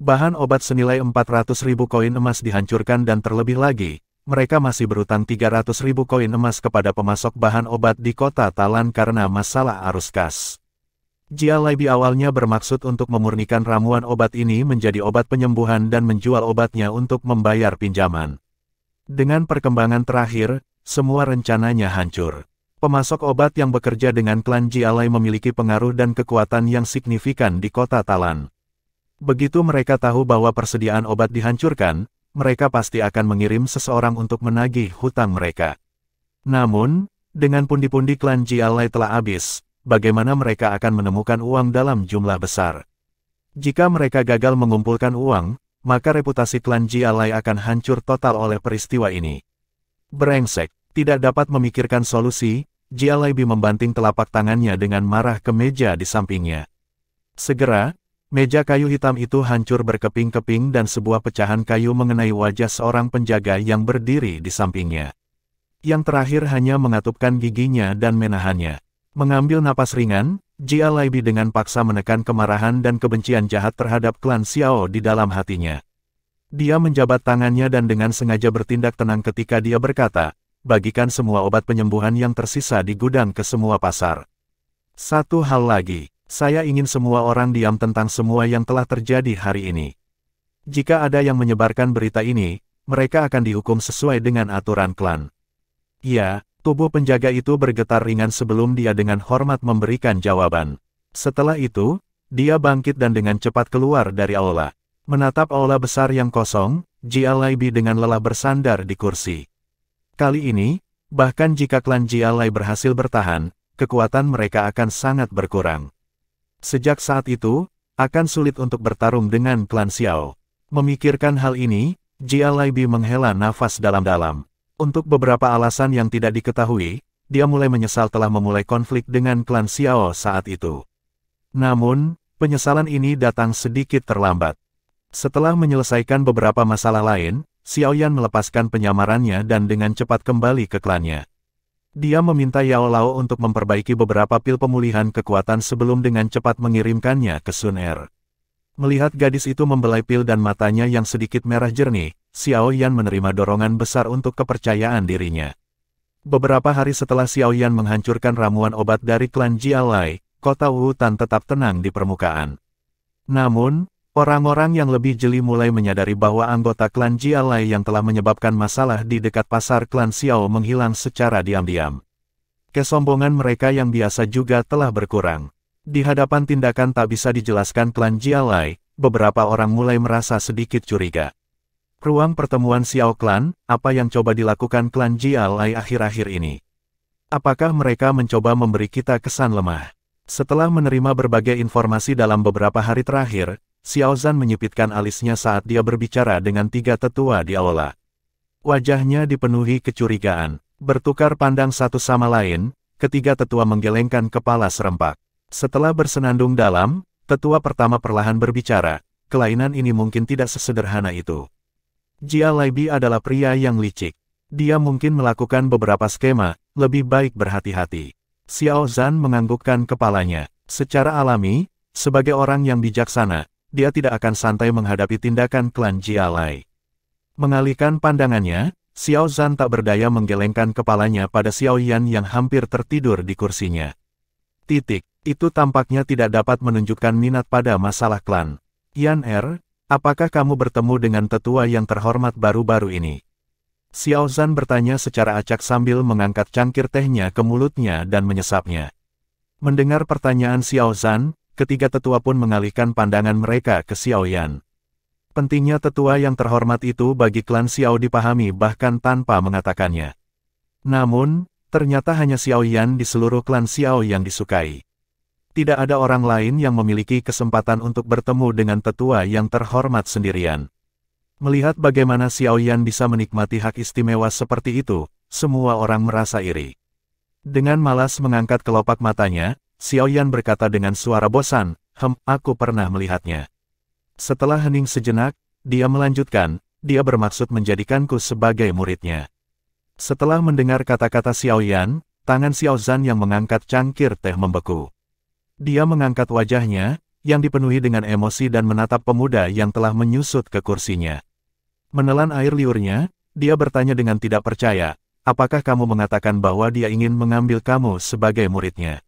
Bahan obat senilai 400.000 koin emas dihancurkan dan terlebih lagi, mereka masih berutang 300.000 koin emas kepada pemasok bahan obat di kota Talan karena masalah arus kas. Jia Laibi awalnya bermaksud untuk memurnikan ramuan obat ini menjadi obat penyembuhan dan menjual obatnya untuk membayar pinjaman. Dengan perkembangan terakhir, semua rencananya hancur. Pemasok obat yang bekerja dengan klan Jia Lai memiliki pengaruh dan kekuatan yang signifikan di kota Talan. Begitu mereka tahu bahwa persediaan obat dihancurkan, mereka pasti akan mengirim seseorang untuk menagih hutang mereka. Namun, dengan pundi-pundi klan Jia Lai telah habis, bagaimana mereka akan menemukan uang dalam jumlah besar? Jika mereka gagal mengumpulkan uang, maka reputasi klan Jia Lai akan hancur total oleh peristiwa ini. Brengsek, tidak dapat memikirkan solusi, Jia Laibi membanting telapak tangannya dengan marah ke meja di sampingnya. Segera, meja kayu hitam itu hancur berkeping-keping dan sebuah pecahan kayu mengenai wajah seorang penjaga yang berdiri di sampingnya. Yang terakhir hanya mengatupkan giginya dan menahannya. Mengambil napas ringan, Jia Laibi dengan paksa menekan kemarahan dan kebencian jahat terhadap klan Xiao di dalam hatinya. Dia menjabat tangannya dan dengan sengaja bertindak tenang ketika dia berkata, bagikan semua obat penyembuhan yang tersisa di gudang ke semua pasar. Satu hal lagi, saya ingin semua orang diam tentang semua yang telah terjadi hari ini. Jika ada yang menyebarkan berita ini, mereka akan dihukum sesuai dengan aturan klan. Ya, tubuh penjaga itu bergetar ringan sebelum dia dengan hormat memberikan jawaban. Setelah itu, dia bangkit dan dengan cepat keluar dari aula. Menatap aula besar yang kosong, Jia Lai Bi dengan lelah bersandar di kursi. Kali ini, bahkan jika klan Jia Lai berhasil bertahan, kekuatan mereka akan sangat berkurang. Sejak saat itu, akan sulit untuk bertarung dengan klan Xiao. Memikirkan hal ini, Jia Lai Bi menghela nafas dalam-dalam. Untuk beberapa alasan yang tidak diketahui, dia mulai menyesal telah memulai konflik dengan klan Xiao saat itu. Namun, penyesalan ini datang sedikit terlambat. Setelah menyelesaikan beberapa masalah lain, Xiao Yan melepaskan penyamarannya dan dengan cepat kembali ke klannya. Dia meminta Yao Lao untuk memperbaiki beberapa pil pemulihan kekuatan sebelum dengan cepat mengirimkannya ke Sun Er. Melihat gadis itu membelai pil dan matanya yang sedikit merah jernih, Xiao Yan menerima dorongan besar untuk kepercayaan dirinya. Beberapa hari setelah Xiao Yan menghancurkan ramuan obat dari klan Jia Lai, kota Wutan tetap tenang di permukaan. Namun, orang-orang yang lebih jeli mulai menyadari bahwa anggota klan Jia Lai yang telah menyebabkan masalah di dekat pasar klan Xiao menghilang secara diam-diam. Kesombongan mereka yang biasa juga telah berkurang. Di hadapan tindakan tak bisa dijelaskan klan Jia Lai, beberapa orang mulai merasa sedikit curiga. Ruang pertemuan Xiao Clan, apa yang coba dilakukan klan Jia Lai akhir-akhir ini? Apakah mereka mencoba memberi kita kesan lemah? Setelah menerima berbagai informasi dalam beberapa hari terakhir, Xiao Zhan menyipitkan alisnya saat dia berbicara dengan tiga tetua di aula. Wajahnya dipenuhi kecurigaan. Bertukar pandang satu sama lain, ketiga tetua menggelengkan kepala serempak. Setelah bersenandung dalam, tetua pertama perlahan berbicara, kelainan ini mungkin tidak sesederhana itu. Jia Lai Bi adalah pria yang licik. Dia mungkin melakukan beberapa skema, lebih baik berhati-hati. Xiao Zhan menganggukkan kepalanya. Secara alami, sebagai orang yang bijaksana, dia tidak akan santai menghadapi tindakan klan Jia Lai. Mengalihkan pandangannya, Xiao Zhan tak berdaya menggelengkan kepalanya pada Xiao Yan yang hampir tertidur di kursinya. Itu tampaknya tidak dapat menunjukkan minat pada masalah klan. Yan apakah kamu bertemu dengan tetua yang terhormat baru-baru ini? Xiao Zhan bertanya secara acak sambil mengangkat cangkir tehnya ke mulutnya dan menyesapnya. Mendengar pertanyaan Xiao Zhan, ketiga tetua pun mengalihkan pandangan mereka ke Xiao Yan. Pentingnya tetua yang terhormat itu bagi klan Xiao dipahami bahkan tanpa mengatakannya. Namun, ternyata hanya Xiao Yan di seluruh klan Xiao yang disukai. Tidak ada orang lain yang memiliki kesempatan untuk bertemu dengan tetua yang terhormat sendirian. Melihat bagaimana Xiao Yan bisa menikmati hak istimewa seperti itu, semua orang merasa iri. Dengan malas mengangkat kelopak matanya, Xiao Yan berkata dengan suara bosan, aku pernah melihatnya. Setelah hening sejenak, dia melanjutkan, dia bermaksud menjadikanku sebagai muridnya. Setelah mendengar kata-kata Xiao Yan, tangan Xiao Zhan yang mengangkat cangkir teh membeku. Dia mengangkat wajahnya, yang dipenuhi dengan emosi dan menatap pemuda yang telah menyusut ke kursinya. Menelan air liurnya, dia bertanya dengan tidak percaya, apakah kamu mengatakan bahwa dia ingin mengambil kamu sebagai muridnya?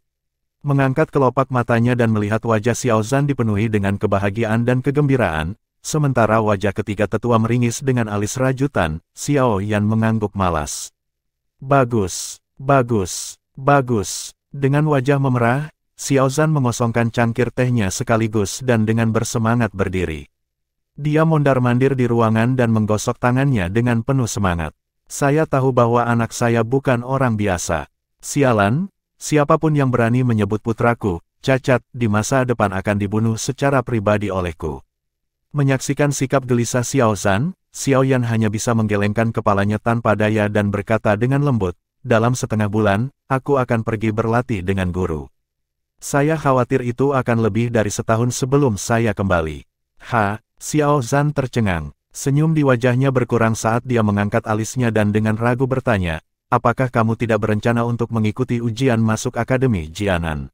Mengangkat kelopak matanya dan melihat wajah Xiao Zhan dipenuhi dengan kebahagiaan dan kegembiraan, sementara wajah ketiga tetua meringis dengan alis rajutan, Xiao Yan mengangguk malas. Bagus, bagus, bagus. Dengan wajah memerah, Xiao Zhan mengosongkan cangkir tehnya sekaligus dan dengan bersemangat berdiri. Dia mondar-mandir di ruangan dan menggosok tangannya dengan penuh semangat. Saya tahu bahwa anak saya bukan orang biasa. Sialan, siapapun yang berani menyebut putraku, cacat, di masa depan akan dibunuh secara pribadi olehku. Menyaksikan sikap gelisah Xiao Zhan, Xiao Yan hanya bisa menggelengkan kepalanya tanpa daya dan berkata dengan lembut, dalam setengah bulan, aku akan pergi berlatih dengan guru. Saya khawatir itu akan lebih dari setahun sebelum saya kembali. Xiao Zhan tercengang. Senyum di wajahnya berkurang saat dia mengangkat alisnya dan dengan ragu bertanya, apakah kamu tidak berencana untuk mengikuti ujian masuk Akademi Jianan?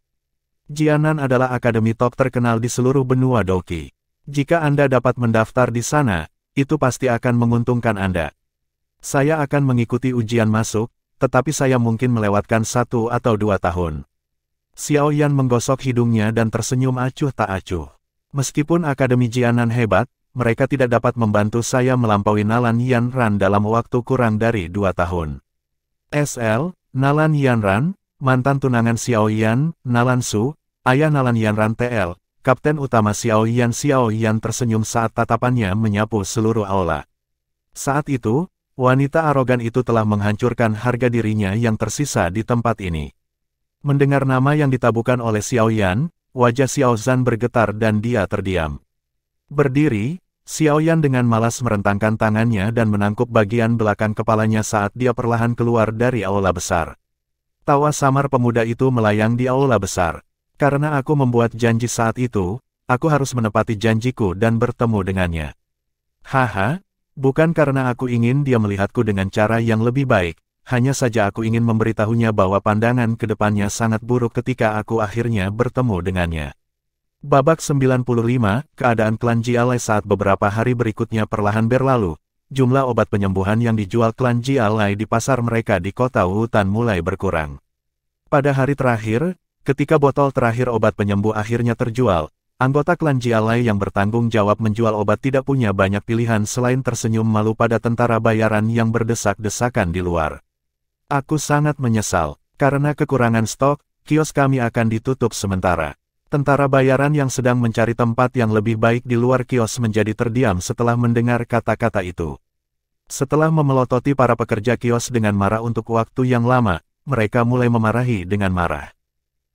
Jianan adalah akademi top terkenal di seluruh benua Doqi. Jika Anda dapat mendaftar di sana, itu pasti akan menguntungkan Anda. Saya akan mengikuti ujian masuk, tetapi saya mungkin melewatkan 1 atau 2 tahun. Xiao Yan menggosok hidungnya dan tersenyum acuh tak acuh. Meskipun Akademi Jianan hebat, mereka tidak dapat membantu saya melampaui Nalan Yanran dalam waktu kurang dari 2 tahun. SL, Nalan Yanran, mantan tunangan Xiao Yan, Nalan Su, ayah Nalan Yanran TL, Kapten Utama Xiao Yan tersenyum saat tatapannya menyapu seluruh aula. Saat itu, wanita arogan itu telah menghancurkan harga dirinya yang tersisa di tempat ini. Mendengar nama yang ditabukan oleh Xiao Yan, wajah Xiao Zhan bergetar dan dia terdiam. Berdiri, Xiao Yan dengan malas merentangkan tangannya dan menangkup bagian belakang kepalanya saat dia perlahan keluar dari aula besar. Tawa samar pemuda itu melayang di aula besar. Karena aku membuat janji saat itu, aku harus menepati janjiku dan bertemu dengannya. Haha, bukan karena aku ingin dia melihatku dengan cara yang lebih baik, hanya saja aku ingin memberitahunya bahwa pandangan ke depannya sangat buruk ketika aku akhirnya bertemu dengannya. Babak 95, keadaan klan Jialai saat beberapa hari berikutnya perlahan berlalu, jumlah obat penyembuhan yang dijual klan Jialai di pasar mereka di kota Wutan mulai berkurang. Pada hari terakhir, ketika botol terakhir obat penyembuh akhirnya terjual, anggota klan Jialai yang bertanggung jawab menjual obat tidak punya banyak pilihan selain tersenyum malu pada tentara bayaran yang berdesak-desakan di luar. Aku sangat menyesal, karena kekurangan stok, kios kami akan ditutup sementara. Tentara bayaran yang sedang mencari tempat yang lebih baik di luar kios menjadi terdiam setelah mendengar kata-kata itu. Setelah memelototi para pekerja kios dengan marah untuk waktu yang lama, mereka mulai memarahi dengan marah.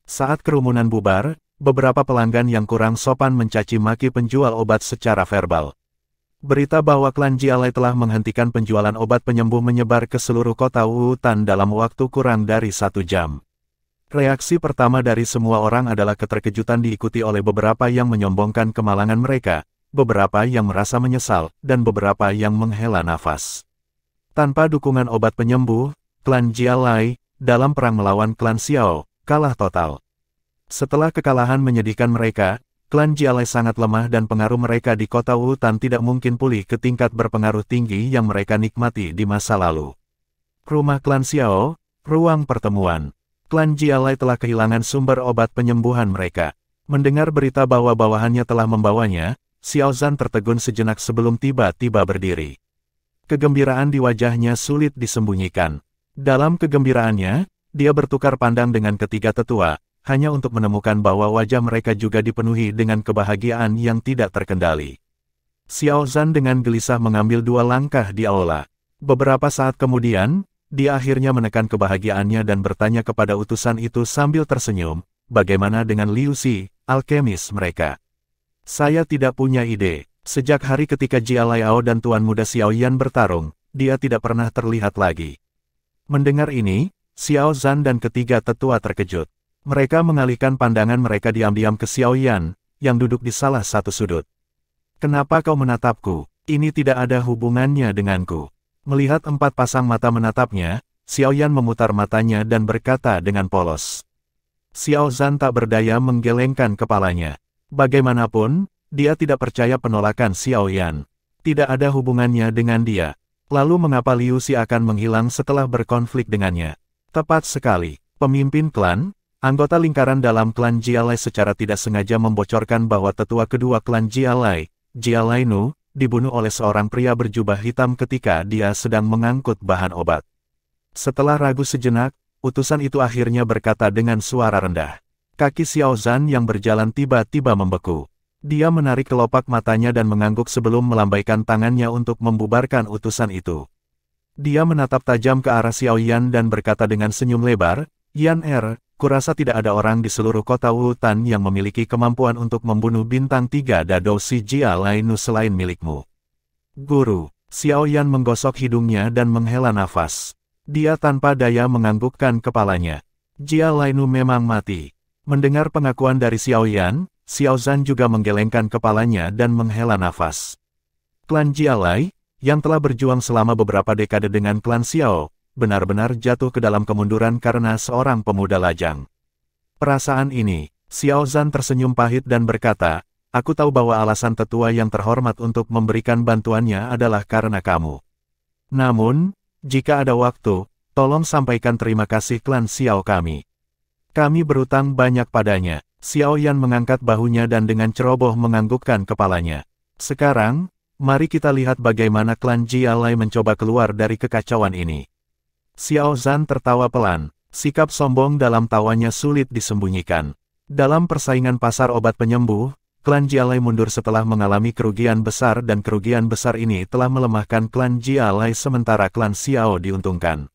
Saat kerumunan bubar, beberapa pelanggan yang kurang sopan mencaci maki penjual obat secara verbal. Berita bahwa klan Jialai telah menghentikan penjualan obat penyembuh menyebar ke seluruh kota Wutan dalam waktu kurang dari 1 jam. Reaksi pertama dari semua orang adalah keterkejutan diikuti oleh beberapa yang menyombongkan kemalangan mereka, beberapa yang merasa menyesal, dan beberapa yang menghela nafas. Tanpa dukungan obat penyembuh, klan Jialai, dalam perang melawan klan Xiao, kalah total. Setelah kekalahan menyedihkan mereka, klan Jialai sangat lemah dan pengaruh mereka di kota Wutan tidak mungkin pulih ke tingkat berpengaruh tinggi yang mereka nikmati di masa lalu. Rumah klan Xiao, ruang pertemuan. Klan Jialai telah kehilangan sumber obat penyembuhan mereka. Mendengar berita bahwa bawahannya telah membawanya, Xiao Zhan tertegun sejenak sebelum tiba-tiba berdiri. Kegembiraan di wajahnya sulit disembunyikan. Dalam kegembiraannya, dia bertukar pandang dengan ketiga tetua, hanya untuk menemukan bahwa wajah mereka juga dipenuhi dengan kebahagiaan yang tidak terkendali. Xiao Zhan dengan gelisah mengambil 2 langkah di aula. Beberapa saat kemudian, dia akhirnya menekan kebahagiaannya dan bertanya kepada utusan itu sambil tersenyum, bagaimana dengan Liu Xi, alkemis mereka? Saya tidak punya ide. Sejak hari ketika Jia Laiao dan Tuan Muda Xiao Yan bertarung, dia tidak pernah terlihat lagi. Mendengar ini, Xiao Zhan dan ketiga tetua terkejut. Mereka mengalihkan pandangan mereka diam-diam ke Xiao Yan, yang duduk di salah satu sudut. Kenapa kau menatapku? Ini tidak ada hubungannya denganku. Melihat 4 pasang mata menatapnya, Xiao Yan memutar matanya dan berkata dengan polos. Xiao Zhan tak berdaya menggelengkan kepalanya. Bagaimanapun, dia tidak percaya penolakan Xiao Yan. Tidak ada hubungannya dengan dia. Lalu mengapa Liu Xi akan menghilang setelah berkonflik dengannya? Tepat sekali, pemimpin klan, anggota lingkaran dalam klan Jialai secara tidak sengaja membocorkan bahwa tetua kedua klan Jialai, Jia Lainu, dibunuh oleh seorang pria berjubah hitam ketika dia sedang mengangkut bahan obat. Setelah ragu sejenak, utusan itu akhirnya berkata dengan suara rendah. Kaki Xiao Zhan yang berjalan tiba-tiba membeku. Dia menarik kelopak matanya dan mengangguk sebelum melambaikan tangannya untuk membubarkan utusan itu. Dia menatap tajam ke arah Xiao Yan dan berkata dengan senyum lebar, Yan kurasa tidak ada orang di seluruh kota Wutan yang memiliki kemampuan untuk membunuh bintang 3 Dadou Si Jia Lainu selain milikmu. Guru, Xiao Yan menggosok hidungnya dan menghela nafas. Dia tanpa daya menganggukkan kepalanya. Jia Lainu memang mati. Mendengar pengakuan dari Xiao Yan, Xiao Zhan juga menggelengkan kepalanya dan menghela nafas. Klan Jialai, yang telah berjuang selama beberapa dekade dengan klan Xiao, benar-benar jatuh ke dalam kemunduran karena seorang pemuda lajang. Perasaan ini, Xiao Zhan tersenyum pahit dan berkata, aku tahu bahwa alasan tetua yang terhormat untuk memberikan bantuannya adalah karena kamu. Namun, jika ada waktu, tolong sampaikan terima kasih klan Xiao kami. Kami berutang banyak padanya. Xiao Yan mengangkat bahunya dan dengan ceroboh menganggukkan kepalanya. Sekarang, mari kita lihat bagaimana klan Jia Lai mencoba keluar dari kekacauan ini. Xiao Zhan tertawa pelan. Sikap sombong dalam tawanya sulit disembunyikan. Dalam persaingan pasar obat penyembuh, klan Jia Lai mundur setelah mengalami kerugian besar dan kerugian besar ini telah melemahkan klan Jia Lai sementara klan Xiao diuntungkan.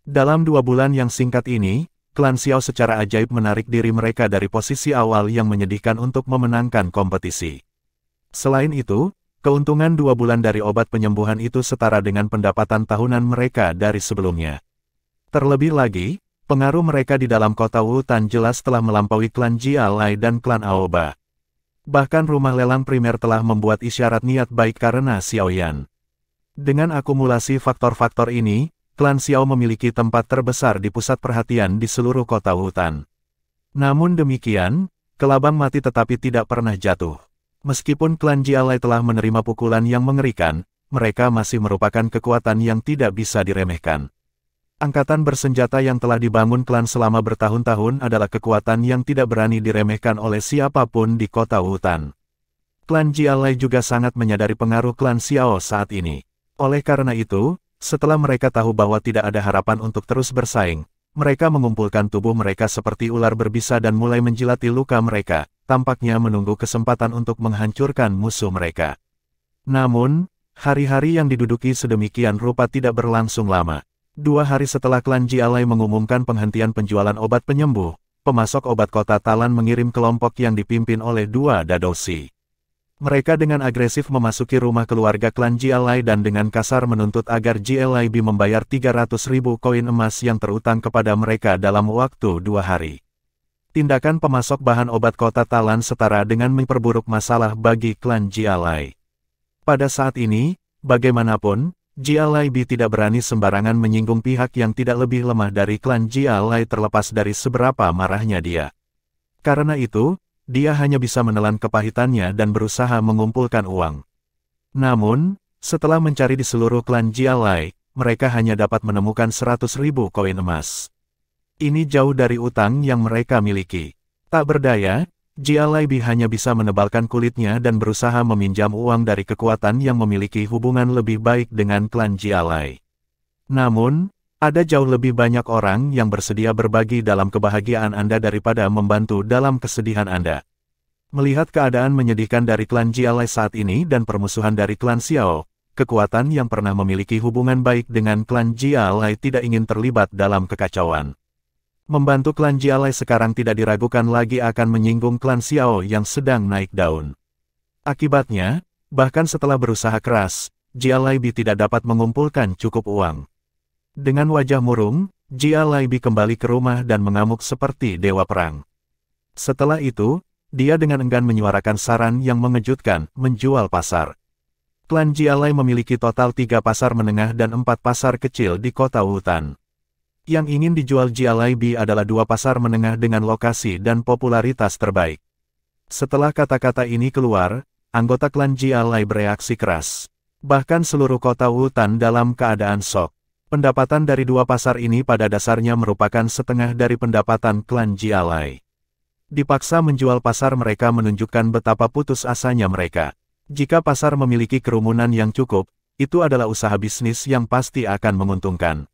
Dalam 2 bulan yang singkat ini, klan Xiao secara ajaib menarik diri mereka dari posisi awal yang menyedihkan untuk memenangkan kompetisi. Selain itu, keuntungan 2 bulan dari obat penyembuhan itu setara dengan pendapatan tahunan mereka dari sebelumnya. Terlebih lagi, pengaruh mereka di dalam kota Wutan jelas telah melampaui klan Jia Lai dan klan Aoba. Bahkan rumah lelang primer telah membuat isyarat niat baik karena Xiao Yan. Dengan akumulasi faktor-faktor ini, klan Xiao memiliki tempat terbesar di pusat perhatian di seluruh kota Wutan. Namun demikian, kelabang mati tetapi tidak pernah jatuh. Meskipun klan Jia Lai telah menerima pukulan yang mengerikan, mereka masih merupakan kekuatan yang tidak bisa diremehkan. Angkatan bersenjata yang telah dibangun klan selama bertahun-tahun adalah kekuatan yang tidak berani diremehkan oleh siapapun di kota Wutan. Klan Jia Lai juga sangat menyadari pengaruh klan Xiao saat ini. Oleh karena itu, setelah mereka tahu bahwa tidak ada harapan untuk terus bersaing, mereka mengumpulkan tubuh mereka seperti ular berbisa dan mulai menjilati luka mereka, tampaknya menunggu kesempatan untuk menghancurkan musuh mereka. Namun, hari-hari yang diduduki sedemikian rupa tidak berlangsung lama. 2 hari setelah klan Jia Lai mengumumkan penghentian penjualan obat penyembuh, pemasok obat kota Talan mengirim kelompok yang dipimpin oleh 2 dadosi. Mereka dengan agresif memasuki rumah keluarga klan Jia Lai dan dengan kasar menuntut agar Jia Lai membayar 300.000 koin emas yang terutang kepada mereka dalam waktu 2 hari. Tindakan pemasok bahan obat kota Talan setara dengan memperburuk masalah bagi klan Jia Lai. Pada saat ini, bagaimanapun, Jia Lai tidak berani sembarangan menyinggung pihak yang tidak lebih lemah dari klan Jia Lai terlepas dari seberapa marahnya dia. Karena itu, dia hanya bisa menelan kepahitannya dan berusaha mengumpulkan uang. Namun, setelah mencari di seluruh klan Jia Lai, mereka hanya dapat menemukan 100.000 koin emas. Ini jauh dari utang yang mereka miliki. Tak berdaya, Jia Lai hanya bisa menebalkan kulitnya dan berusaha meminjam uang dari kekuatan yang memiliki hubungan lebih baik dengan klan Jia Lai. Namun, ada jauh lebih banyak orang yang bersedia berbagi dalam kebahagiaan Anda daripada membantu dalam kesedihan Anda. Melihat keadaan menyedihkan dari klan Jia Lai saat ini dan permusuhan dari klan Xiao, kekuatan yang pernah memiliki hubungan baik dengan klan Jia Lai tidak ingin terlibat dalam kekacauan. Membantu klan Jia Lai sekarang tidak diragukan lagi akan menyinggung klan Xiao yang sedang naik daun. Akibatnya, bahkan setelah berusaha keras, Jia Lai tidak dapat mengumpulkan cukup uang. Dengan wajah murung, Jia Lai kembali ke rumah dan mengamuk seperti dewa perang. Setelah itu, dia dengan enggan menyuarakan saran yang mengejutkan, menjual pasar. Klan Jia Lai memiliki total 3 pasar menengah dan 4 pasar kecil di kota Wutan. Yang ingin dijual Jia Lai adalah 2 pasar menengah dengan lokasi dan popularitas terbaik. Setelah kata-kata ini keluar, anggota klan Jia Lai bereaksi keras. Bahkan seluruh kota Wutan dalam keadaan shock. Pendapatan dari 2 pasar ini pada dasarnya merupakan setengah dari pendapatan klan Jia Lai. Dipaksa menjual pasar mereka menunjukkan betapa putus asanya mereka. Jika pasar memiliki kerumunan yang cukup, itu adalah usaha bisnis yang pasti akan menguntungkan.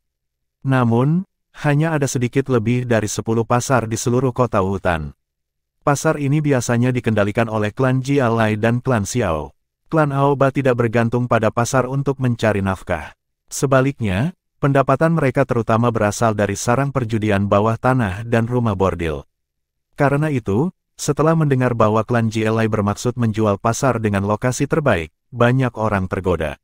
Namun, hanya ada sedikit lebih dari 10 pasar di seluruh kota Wutan. Pasar ini biasanya dikendalikan oleh klan Jia Lai dan klan Xiao. Klan Aoba tidak bergantung pada pasar untuk mencari nafkah. Sebaliknya, pendapatan mereka terutama berasal dari sarang perjudian bawah tanah dan rumah bordil. Karena itu, setelah mendengar bahwa klan Jia Lai bermaksud menjual pasar dengan lokasi terbaik, banyak orang tergoda.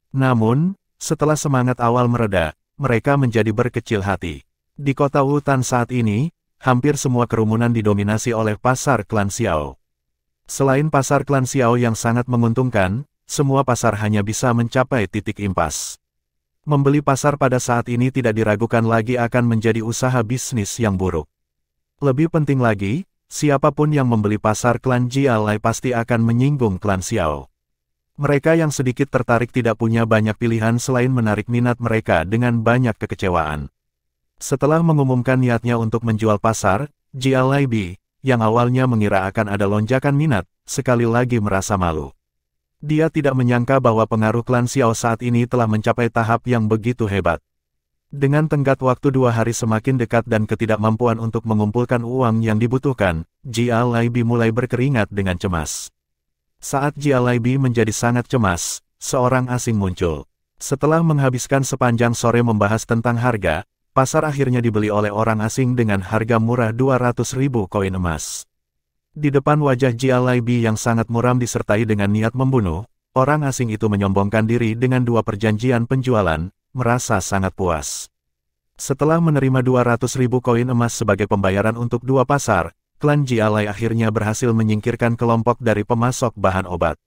Namun, setelah semangat awal mereda, mereka menjadi berkecil hati. Di kota Wutan saat ini, hampir semua kerumunan didominasi oleh pasar klan Xiao. Selain pasar klan Xiao yang sangat menguntungkan, semua pasar hanya bisa mencapai titik impas. Membeli pasar pada saat ini tidak diragukan lagi akan menjadi usaha bisnis yang buruk. Lebih penting lagi, siapapun yang membeli pasar klan Jialai pasti akan menyinggung klan Xiao. Mereka yang sedikit tertarik tidak punya banyak pilihan selain menarik minat mereka dengan banyak kekecewaan. Setelah mengumumkan niatnya untuk menjual pasar, Jialai Bi, yang awalnya mengira akan ada lonjakan minat, sekali lagi merasa malu. Dia tidak menyangka bahwa pengaruh klan Xiao saat ini telah mencapai tahap yang begitu hebat. Dengan tenggat waktu 2 hari semakin dekat dan ketidakmampuan untuk mengumpulkan uang yang dibutuhkan, Jialai Bi mulai berkeringat dengan cemas. Saat Jialai Bi menjadi sangat cemas, seorang asing muncul. Setelah menghabiskan sepanjang sore membahas tentang harga, pasar akhirnya dibeli oleh orang asing dengan harga murah 200.000 koin emas. Di depan wajah Jialai Bi yang sangat muram disertai dengan niat membunuh, orang asing itu menyombongkan diri dengan 2 perjanjian penjualan, merasa sangat puas. Setelah menerima 200.000 koin emas sebagai pembayaran untuk 2 pasar, klan Jialai akhirnya berhasil menyingkirkan kelompok dari pemasok bahan obat.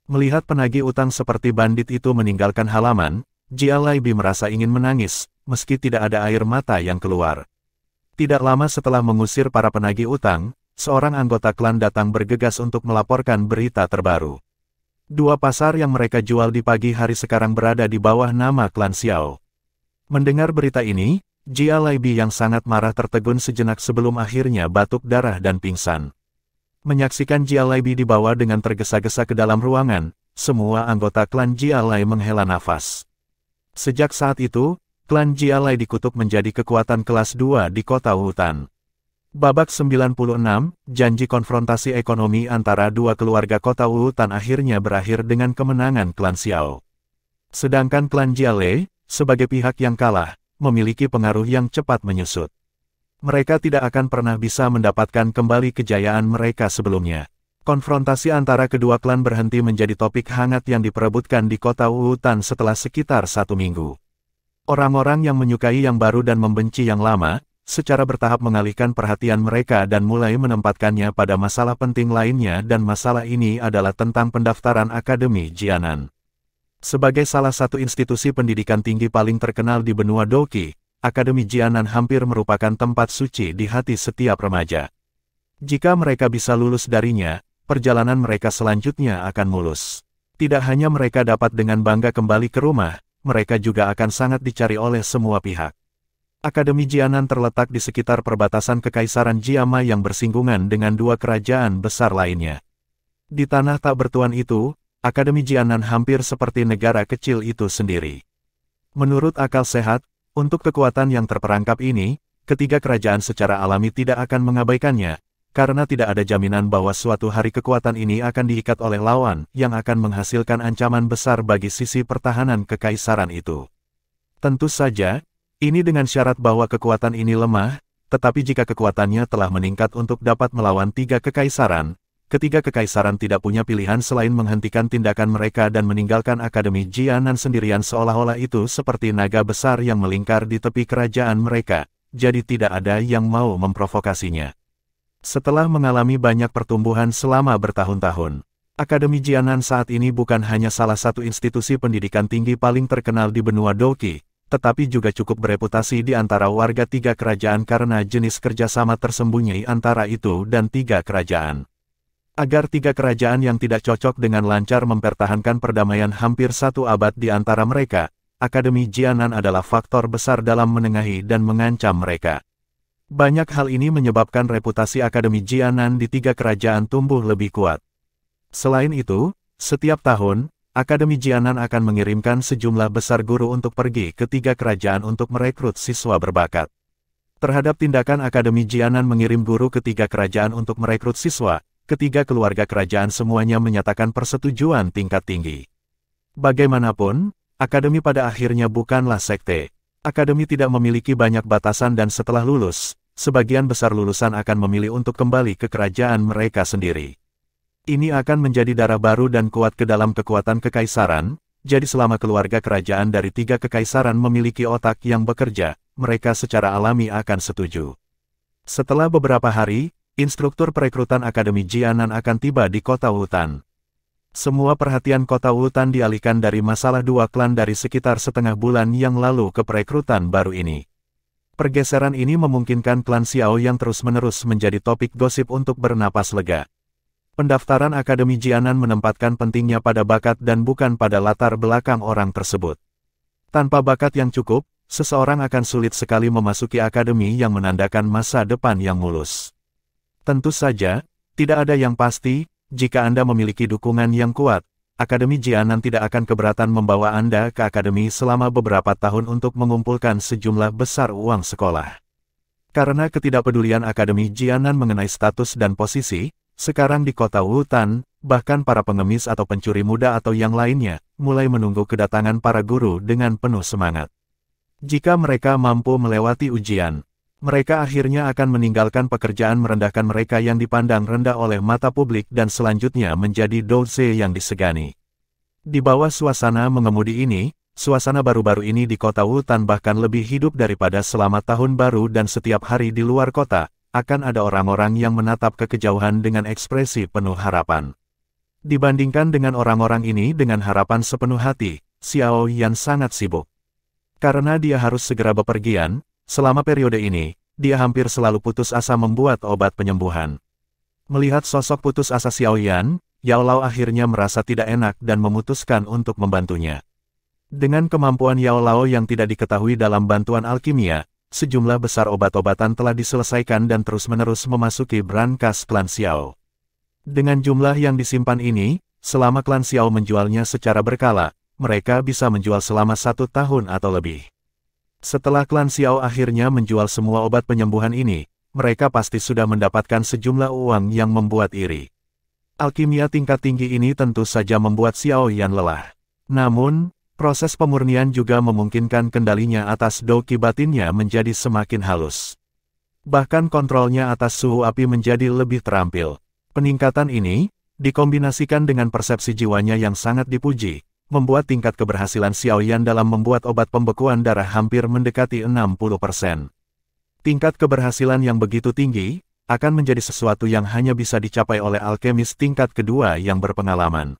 Melihat penagih utang seperti bandit itu meninggalkan halaman, Jialai Bi merasa ingin menangis, meski tidak ada air mata yang keluar. Tidak lama setelah mengusir para penagih utang, seorang anggota klan datang bergegas untuk melaporkan berita terbaru. 2 pasar yang mereka jual di pagi hari sekarang berada di bawah nama klan Xiao. Mendengar berita ini, Jialai Bi yang sangat marah tertegun sejenak sebelum akhirnya batuk darah dan pingsan. Menyaksikan Jialai Bi dibawa dengan tergesa-gesa ke dalam ruangan, semua anggota klan Jialai menghela nafas. Sejak saat itu, klan Jialai dikutuk menjadi kekuatan kelas 2 di kota Wutan. Babak 96, janji konfrontasi ekonomi antara 2 keluarga kota Wutan akhirnya berakhir dengan kemenangan klan Xiao. Sedangkan klan Jialai, sebagai pihak yang kalah, memiliki pengaruh yang cepat menyusut. Mereka tidak akan pernah bisa mendapatkan kembali kejayaan mereka sebelumnya. Konfrontasi antara kedua klan berhenti menjadi topik hangat yang diperebutkan di kota Wutan setelah sekitar 1 minggu. Orang-orang yang menyukai yang baru dan membenci yang lama, secara bertahap mengalihkan perhatian mereka dan mulai menempatkannya pada masalah penting lainnya dan masalah ini adalah tentang pendaftaran Akademi Jianan. Sebagai salah satu institusi pendidikan tinggi paling terkenal di benua Doqi, Akademi Jianan hampir merupakan tempat suci di hati setiap remaja. Jika mereka bisa lulus darinya, perjalanan mereka selanjutnya akan mulus. Tidak hanya mereka dapat dengan bangga kembali ke rumah, mereka juga akan sangat dicari oleh semua pihak. Akademi Jianan terletak di sekitar perbatasan Kekaisaran Jiama yang bersinggungan dengan 2 kerajaan besar lainnya. Di tanah tak bertuan itu, Akademi Jianan hampir seperti negara kecil itu sendiri. Menurut akal sehat, untuk kekuatan yang terperangkap ini, ketiga kerajaan secara alami tidak akan mengabaikannya, karena tidak ada jaminan bahwa suatu hari kekuatan ini akan diikat oleh lawan yang akan menghasilkan ancaman besar bagi sisi pertahanan kekaisaran itu. Tentu saja, ini dengan syarat bahwa kekuatan ini lemah, tetapi jika kekuatannya telah meningkat untuk dapat melawan 3 kekaisaran, ketiga kekaisaran tidak punya pilihan selain menghentikan tindakan mereka dan meninggalkan Akademi Jianan sendirian seolah-olah itu seperti naga besar yang melingkar di tepi kerajaan mereka, jadi tidak ada yang mau memprovokasinya. Setelah mengalami banyak pertumbuhan selama bertahun-tahun, Akademi Jianan saat ini bukan hanya salah satu institusi pendidikan tinggi paling terkenal di benua Doqi, tetapi juga cukup bereputasi di antara warga 3 kerajaan karena jenis kerjasama tersembunyi antara itu dan 3 kerajaan. Agar 3 kerajaan yang tidak cocok dengan lancar mempertahankan perdamaian hampir 1 abad di antara mereka, Akademi Jianan adalah faktor besar dalam menengahi dan mengancam mereka. Banyak hal ini menyebabkan reputasi Akademi Jianan di 3 kerajaan tumbuh lebih kuat. Selain itu, setiap tahun, Akademi Jianan akan mengirimkan sejumlah besar guru untuk pergi ke 3 kerajaan untuk merekrut siswa berbakat. Terhadap tindakan Akademi Jianan mengirim guru ke 3 kerajaan untuk merekrut siswa, ketiga keluarga kerajaan semuanya menyatakan persetujuan tingkat tinggi. Bagaimanapun, Akademi pada akhirnya bukanlah sekte. Akademi tidak memiliki banyak batasan dan setelah lulus, sebagian besar lulusan akan memilih untuk kembali ke kerajaan mereka sendiri. Ini akan menjadi darah baru dan kuat ke dalam kekuatan kekaisaran, jadi selama keluarga kerajaan dari 3 kekaisaran memiliki otak yang bekerja, mereka secara alami akan setuju. Setelah beberapa hari, instruktur perekrutan Akademi Jianan akan tiba di kota Wutan. Semua perhatian kota Wutan dialihkan dari masalah 2 klan dari sekitar setengah bulan yang lalu ke perekrutan baru ini. Pergeseran ini memungkinkan klan Xiao yang terus-menerus menjadi topik gosip untuk bernapas lega. Pendaftaran Akademi Jianan menempatkan pentingnya pada bakat dan bukan pada latar belakang orang tersebut. Tanpa bakat yang cukup, seseorang akan sulit sekali memasuki akademi yang menandakan masa depan yang mulus. Tentu saja, tidak ada yang pasti, jika Anda memiliki dukungan yang kuat, Akademi Jianan tidak akan keberatan membawa Anda ke akademi selama beberapa tahun untuk mengumpulkan sejumlah besar uang sekolah. Karena ketidakpedulian Akademi Jianan mengenai status dan posisi, sekarang di kota Wutan, bahkan para pengemis atau pencuri muda atau yang lainnya, mulai menunggu kedatangan para guru dengan penuh semangat. Jika mereka mampu melewati ujian, mereka akhirnya akan meninggalkan pekerjaan merendahkan mereka yang dipandang rendah oleh mata publik dan selanjutnya menjadi doce yang disegani. Di bawah suasana mengemudi ini, suasana baru-baru ini di kota Wutan bahkan lebih hidup daripada selama tahun baru dan setiap hari di luar kota, akan ada orang-orang yang menatap ke kejauhan dengan ekspresi penuh harapan. Dibandingkan dengan orang-orang ini dengan harapan sepenuh hati, Xiao Yan sangat sibuk. Karena dia harus segera bepergian, selama periode ini, dia hampir selalu putus asa membuat obat penyembuhan. Melihat sosok putus asa Xiao Yan, Yao Lao akhirnya merasa tidak enak dan memutuskan untuk membantunya. Dengan kemampuan Yao Lao yang tidak diketahui dalam bantuan alkimia, sejumlah besar obat-obatan telah diselesaikan dan terus-menerus memasuki brankas klan Xiao. Dengan jumlah yang disimpan ini, selama klan Xiao menjualnya secara berkala, mereka bisa menjual selama 1 tahun atau lebih. Setelah klan Xiao akhirnya menjual semua obat penyembuhan ini, mereka pasti sudah mendapatkan sejumlah uang yang membuat iri. Alkimia tingkat tinggi ini tentu saja membuat Xiao Yan lelah. Namun, proses pemurnian juga memungkinkan kendalinya atas doki batinnya menjadi semakin halus. Bahkan kontrolnya atas suhu api menjadi lebih terampil. Peningkatan ini, dikombinasikan dengan persepsi jiwanya yang sangat dipuji, membuat tingkat keberhasilan Xiao Yan dalam membuat obat pembekuan darah hampir mendekati 60%. Tingkat keberhasilan yang begitu tinggi, akan menjadi sesuatu yang hanya bisa dicapai oleh alkemis tingkat kedua yang berpengalaman.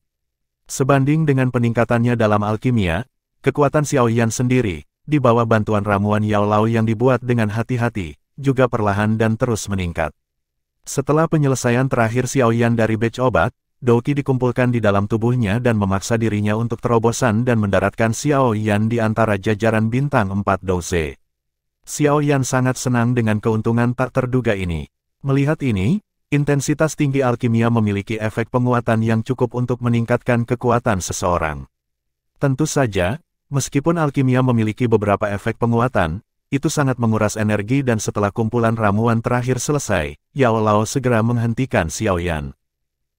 Sebanding dengan peningkatannya dalam alkimia, kekuatan Xiao Yan sendiri, di bawah bantuan ramuan Yao Lao yang dibuat dengan hati-hati, juga perlahan dan terus meningkat. Setelah penyelesaian terakhir Xiao Yan dari batch obat, Doki dikumpulkan di dalam tubuhnya dan memaksa dirinya untuk terobosan dan mendaratkan Xiao Yan di antara jajaran bintang 4 doce. Xiao Yan sangat senang dengan keuntungan tak terduga ini. Melihat ini, intensitas tinggi alkimia memiliki efek penguatan yang cukup untuk meningkatkan kekuatan seseorang. Tentu saja, meskipun alkimia memiliki beberapa efek penguatan, itu sangat menguras energi dan setelah kumpulan ramuan terakhir selesai, Yao Lao segera menghentikan Xiao Yan.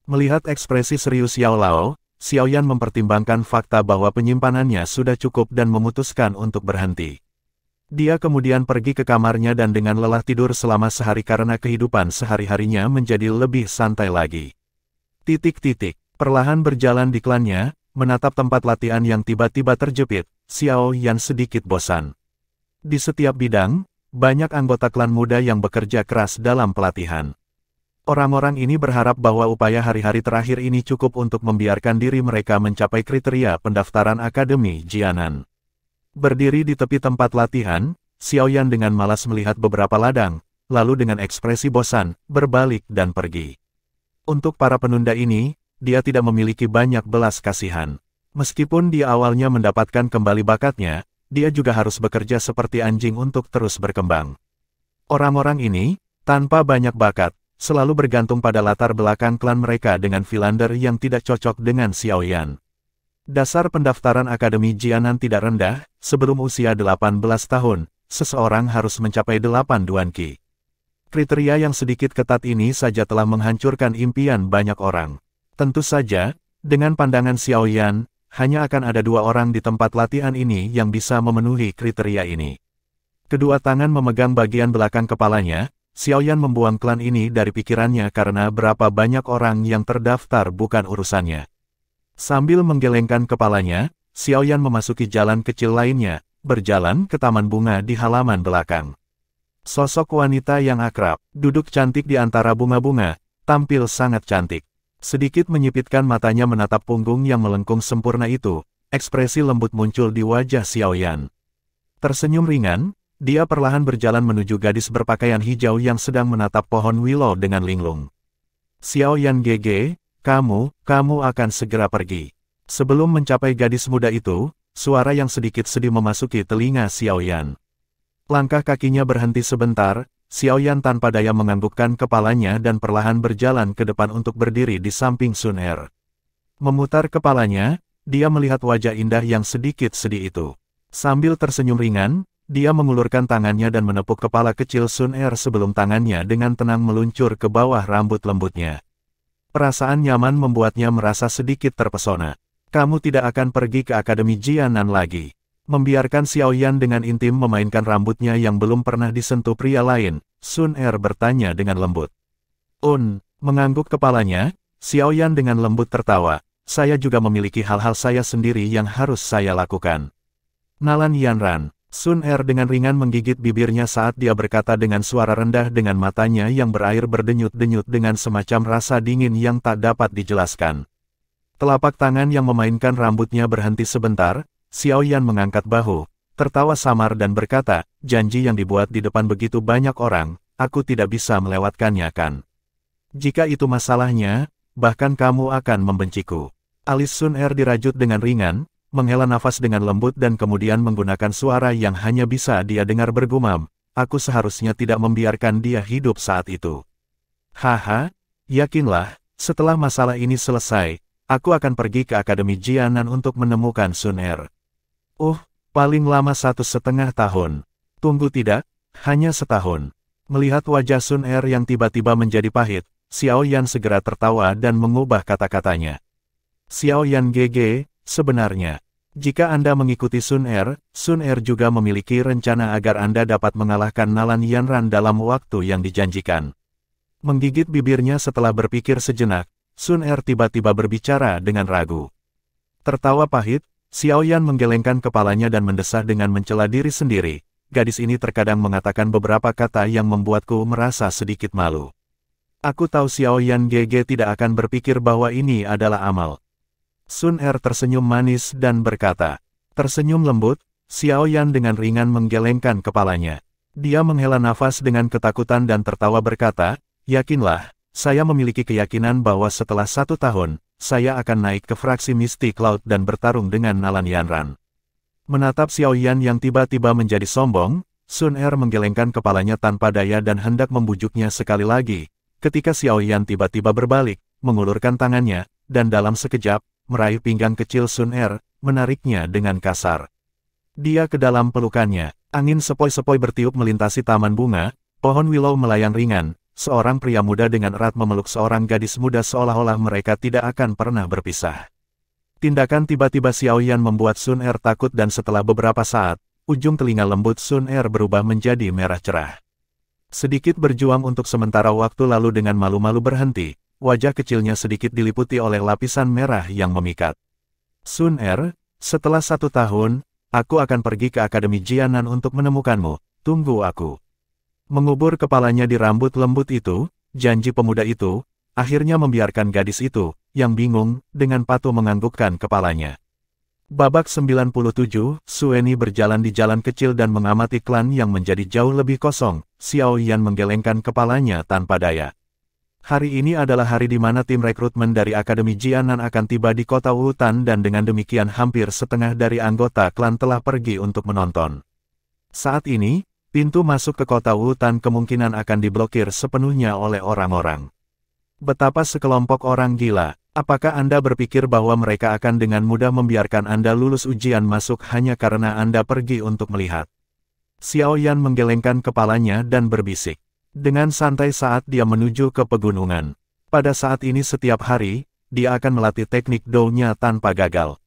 Melihat ekspresi serius Yao Lao, Xiao Yan mempertimbangkan fakta bahwa penyimpanannya sudah cukup dan memutuskan untuk berhenti. Dia kemudian pergi ke kamarnya dan dengan lelah tidur selama sehari karena kehidupan sehari-harinya menjadi lebih santai lagi. Perlahan berjalan di klannya, menatap tempat latihan yang tiba-tiba terjepit, Xiao Yan sedikit bosan. Di setiap bidang, banyak anggota klan muda yang bekerja keras dalam pelatihan. Orang-orang ini berharap bahwa upaya hari-hari terakhir ini cukup untuk membiarkan diri mereka mencapai kriteria pendaftaran Akademi Jianan. Berdiri di tepi tempat latihan, Xiao Yan dengan malas melihat beberapa ladang, lalu dengan ekspresi bosan, berbalik dan pergi. Untuk para penunda ini, dia tidak memiliki banyak belas kasihan. Meskipun dia awalnya mendapatkan kembali bakatnya, dia juga harus bekerja seperti anjing untuk terus berkembang. Orang-orang ini, tanpa banyak bakat, selalu bergantung pada latar belakang klan mereka dengan Philander yang tidak cocok dengan Xiao Yan. Dasar pendaftaran Akademi Jianan tidak rendah, sebelum usia 18 tahun, seseorang harus mencapai 8 duanqi. Kriteria yang sedikit ketat ini saja telah menghancurkan impian banyak orang. Tentu saja, dengan pandangan Xiao Yan, hanya akan ada 2 orang di tempat latihan ini yang bisa memenuhi kriteria ini. Kedua tangan memegang bagian belakang kepalanya, Xiao Yan membuang klan ini dari pikirannya karena berapa banyak orang yang terdaftar bukan urusannya. Sambil menggelengkan kepalanya, Xiao Yan memasuki jalan kecil lainnya, berjalan ke taman bunga di halaman belakang. Sosok wanita yang akrab, duduk cantik di antara bunga-bunga, tampil sangat cantik. Sedikit menyipitkan matanya menatap punggung yang melengkung sempurna itu, ekspresi lembut muncul di wajah Xiao Yan. Tersenyum ringan, Dia perlahan berjalan menuju gadis berpakaian hijau yang sedang menatap pohon willow dengan linglung. Xiaoyan Gege, kamu akan segera pergi. Sebelum mencapai gadis muda itu, suara yang sedikit sedih memasuki telinga Xiaoyan. Langkah kakinya berhenti sebentar, Xiaoyan tanpa daya menganggukkan kepalanya dan perlahan berjalan ke depan untuk berdiri di samping Sun Er. Memutar kepalanya, dia melihat wajah indah yang sedikit sedih itu. Sambil tersenyum ringan, dia mengulurkan tangannya dan menepuk kepala kecil Sun Er sebelum tangannya dengan tenang meluncur ke bawah rambut lembutnya. Perasaan nyaman membuatnya merasa sedikit terpesona. Kamu tidak akan pergi ke Akademi Jianan lagi. Membiarkan Xiaoyan dengan intim memainkan rambutnya yang belum pernah disentuh pria lain, Sun Er bertanya dengan lembut. Mengangguk kepalanya, Xiaoyan dengan lembut tertawa. Saya juga memiliki hal-hal saya sendiri yang harus saya lakukan. Nalan Yanran. Sun Er dengan ringan menggigit bibirnya saat dia berkata dengan suara rendah dengan matanya yang berair berdenyut-denyut dengan semacam rasa dingin yang tak dapat dijelaskan. Telapak tangan yang memainkan rambutnya berhenti sebentar, Xiaoyan mengangkat bahu, tertawa samar dan berkata, janji yang dibuat di depan begitu banyak orang, aku tidak bisa melewatkannya kan. Jika itu masalahnya, bahkan kamu akan membenciku. Alis Sun Er dirajut dengan ringan, menghela nafas dengan lembut dan kemudian menggunakan suara yang hanya bisa dia dengar bergumam, aku seharusnya tidak membiarkan dia hidup saat itu. Haha, yakinlah, setelah masalah ini selesai, aku akan pergi ke Akademi Jianan untuk menemukan Sun Er. Paling lama 1,5 tahun. Tunggu tidak, hanya setahun. Melihat wajah Sun Er yang tiba-tiba menjadi pahit, Xiaoyan segera tertawa dan mengubah kata-katanya. Xiaoyan Gege, sebenarnya, jika Anda mengikuti Sun Er juga memiliki rencana agar Anda dapat mengalahkan Nalan Yanran dalam waktu yang dijanjikan. Menggigit bibirnya setelah berpikir sejenak, Sun Er tiba-tiba berbicara dengan ragu. Tertawa pahit, Xiaoyan menggelengkan kepalanya dan mendesah dengan mencela diri sendiri. Gadis ini terkadang mengatakan beberapa kata yang membuatku merasa sedikit malu. Aku tahu Xiaoyan Gege tidak akan berpikir bahwa ini adalah amal. Sun Er tersenyum manis dan berkata. Tersenyum lembut, Xiaoyan dengan ringan menggelengkan kepalanya. Dia menghela nafas dengan ketakutan dan tertawa berkata, yakinlah, saya memiliki keyakinan bahwa setelah 1 tahun, saya akan naik ke fraksi Mystic Cloud dan bertarung dengan Nalan Yanran. Menatap Xiaoyan yang tiba-tiba menjadi sombong, Sun Er menggelengkan kepalanya tanpa daya dan hendak membujuknya sekali lagi, ketika Xiaoyan tiba-tiba berbalik, mengulurkan tangannya, dan dalam sekejap, meraih pinggang kecil Sun Er, menariknya dengan kasar. Dia ke dalam pelukannya, angin sepoi-sepoi bertiup melintasi taman bunga, pohon willow melayang ringan, seorang pria muda dengan erat memeluk seorang gadis muda seolah-olah mereka tidak akan pernah berpisah. Tindakan tiba-tiba Xiaoyan membuat Sun Er takut dan setelah beberapa saat, ujung telinga lembut Sun Er berubah menjadi merah cerah. Sedikit berjuang untuk sementara waktu lalu dengan malu-malu berhenti, wajah kecilnya sedikit diliputi oleh lapisan merah yang memikat. Sun Er, setelah 1 tahun, aku akan pergi ke Akademi Jianan untuk menemukanmu, tunggu aku. Mengubur kepalanya di rambut lembut itu, janji pemuda itu, akhirnya membiarkan gadis itu, yang bingung, dengan patuh menganggukkan kepalanya. Babak 97, Sueni berjalan di jalan kecil dan mengamati klan yang menjadi jauh lebih kosong, Xiaoyan menggelengkan kepalanya tanpa daya. Hari ini adalah hari di mana tim rekrutmen dari Akademi Jianan akan tiba di kota Wutan dan dengan demikian hampir setengah dari anggota klan telah pergi untuk menonton. Saat ini, pintu masuk ke kota Wutan kemungkinan akan diblokir sepenuhnya oleh orang-orang. Betapa sekelompok orang gila, apakah Anda berpikir bahwa mereka akan dengan mudah membiarkan Anda lulus ujian masuk hanya karena Anda pergi untuk melihat? Xiaoyan menggelengkan kepalanya dan berbisik. Dengan santai saat dia menuju ke pegunungan. Pada saat ini setiap hari, dia akan melatih teknik Dou-nya tanpa gagal.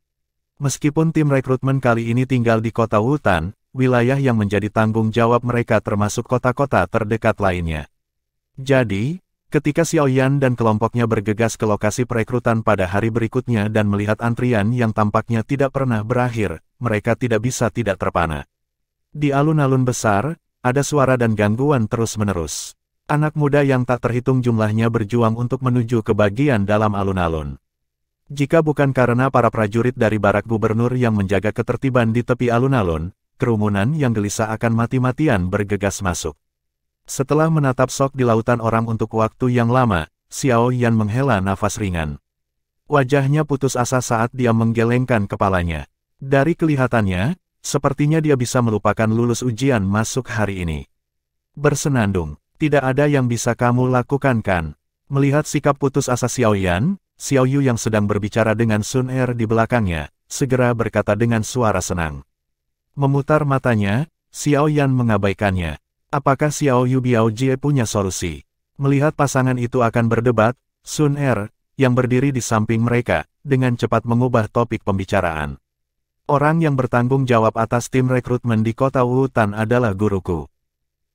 Meskipun tim rekrutmen kali ini tinggal di kota Wutan, wilayah yang menjadi tanggung jawab mereka termasuk kota-kota terdekat lainnya. Jadi, ketika Xiaoyan dan kelompoknya bergegas ke lokasi perekrutan pada hari berikutnya dan melihat antrian yang tampaknya tidak pernah berakhir, mereka tidak bisa tidak terpana. Di alun-alun besar, ada suara dan gangguan terus-menerus. Anak muda yang tak terhitung jumlahnya berjuang untuk menuju ke bagian dalam alun-alun. Jika bukan karena para prajurit dari barak gubernur yang menjaga ketertiban di tepi alun-alun, kerumunan yang gelisah akan mati-matian bergegas masuk. Setelah menatap Sok di lautan orang untuk waktu yang lama, Xiao Yan menghela nafas ringan. Wajahnya putus asa saat dia menggelengkan kepalanya. Dari kelihatannya, sepertinya dia bisa melupakan lulus ujian masuk hari ini. Bersenandung, tidak ada yang bisa kamu lakukan kan? Melihat sikap putus asa Xiao Yan, Xiao Yu yang sedang berbicara dengan Sun Er di belakangnya, segera berkata dengan suara senang. Memutar matanya, Xiao Yan mengabaikannya. Apakah Xiao Yu Biaojie punya solusi? Melihat pasangan itu akan berdebat, Sun Er, yang berdiri di samping mereka, dengan cepat mengubah topik pembicaraan. Orang yang bertanggung jawab atas tim rekrutmen di kota Wutan adalah guruku.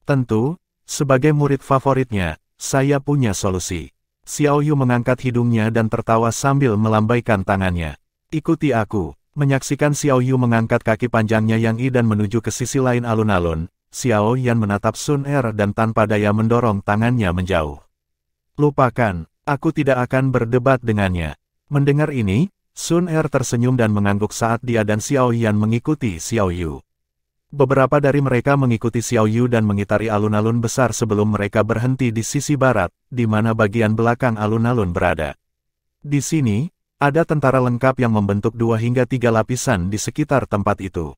Tentu, sebagai murid favoritnya, saya punya solusi. Xiao Yu mengangkat hidungnya dan tertawa sambil melambaikan tangannya. Ikuti aku. Menyaksikan Xiao Yu mengangkat kaki panjangnya yang dan menuju ke sisi lain alun-alun, Xiao Yan menatap Sun Er dan tanpa daya mendorong tangannya menjauh. Lupakan, aku tidak akan berdebat dengannya. Mendengar ini, Sun Er tersenyum dan mengangguk saat dia dan Xiao Yan mengikuti Xiao Yu. Beberapa dari mereka mengikuti Xiao Yu dan mengitari alun-alun besar sebelum mereka berhenti di sisi barat, di mana bagian belakang alun-alun berada. Di sini, ada tentara lengkap yang membentuk 2 hingga 3 lapisan di sekitar tempat itu.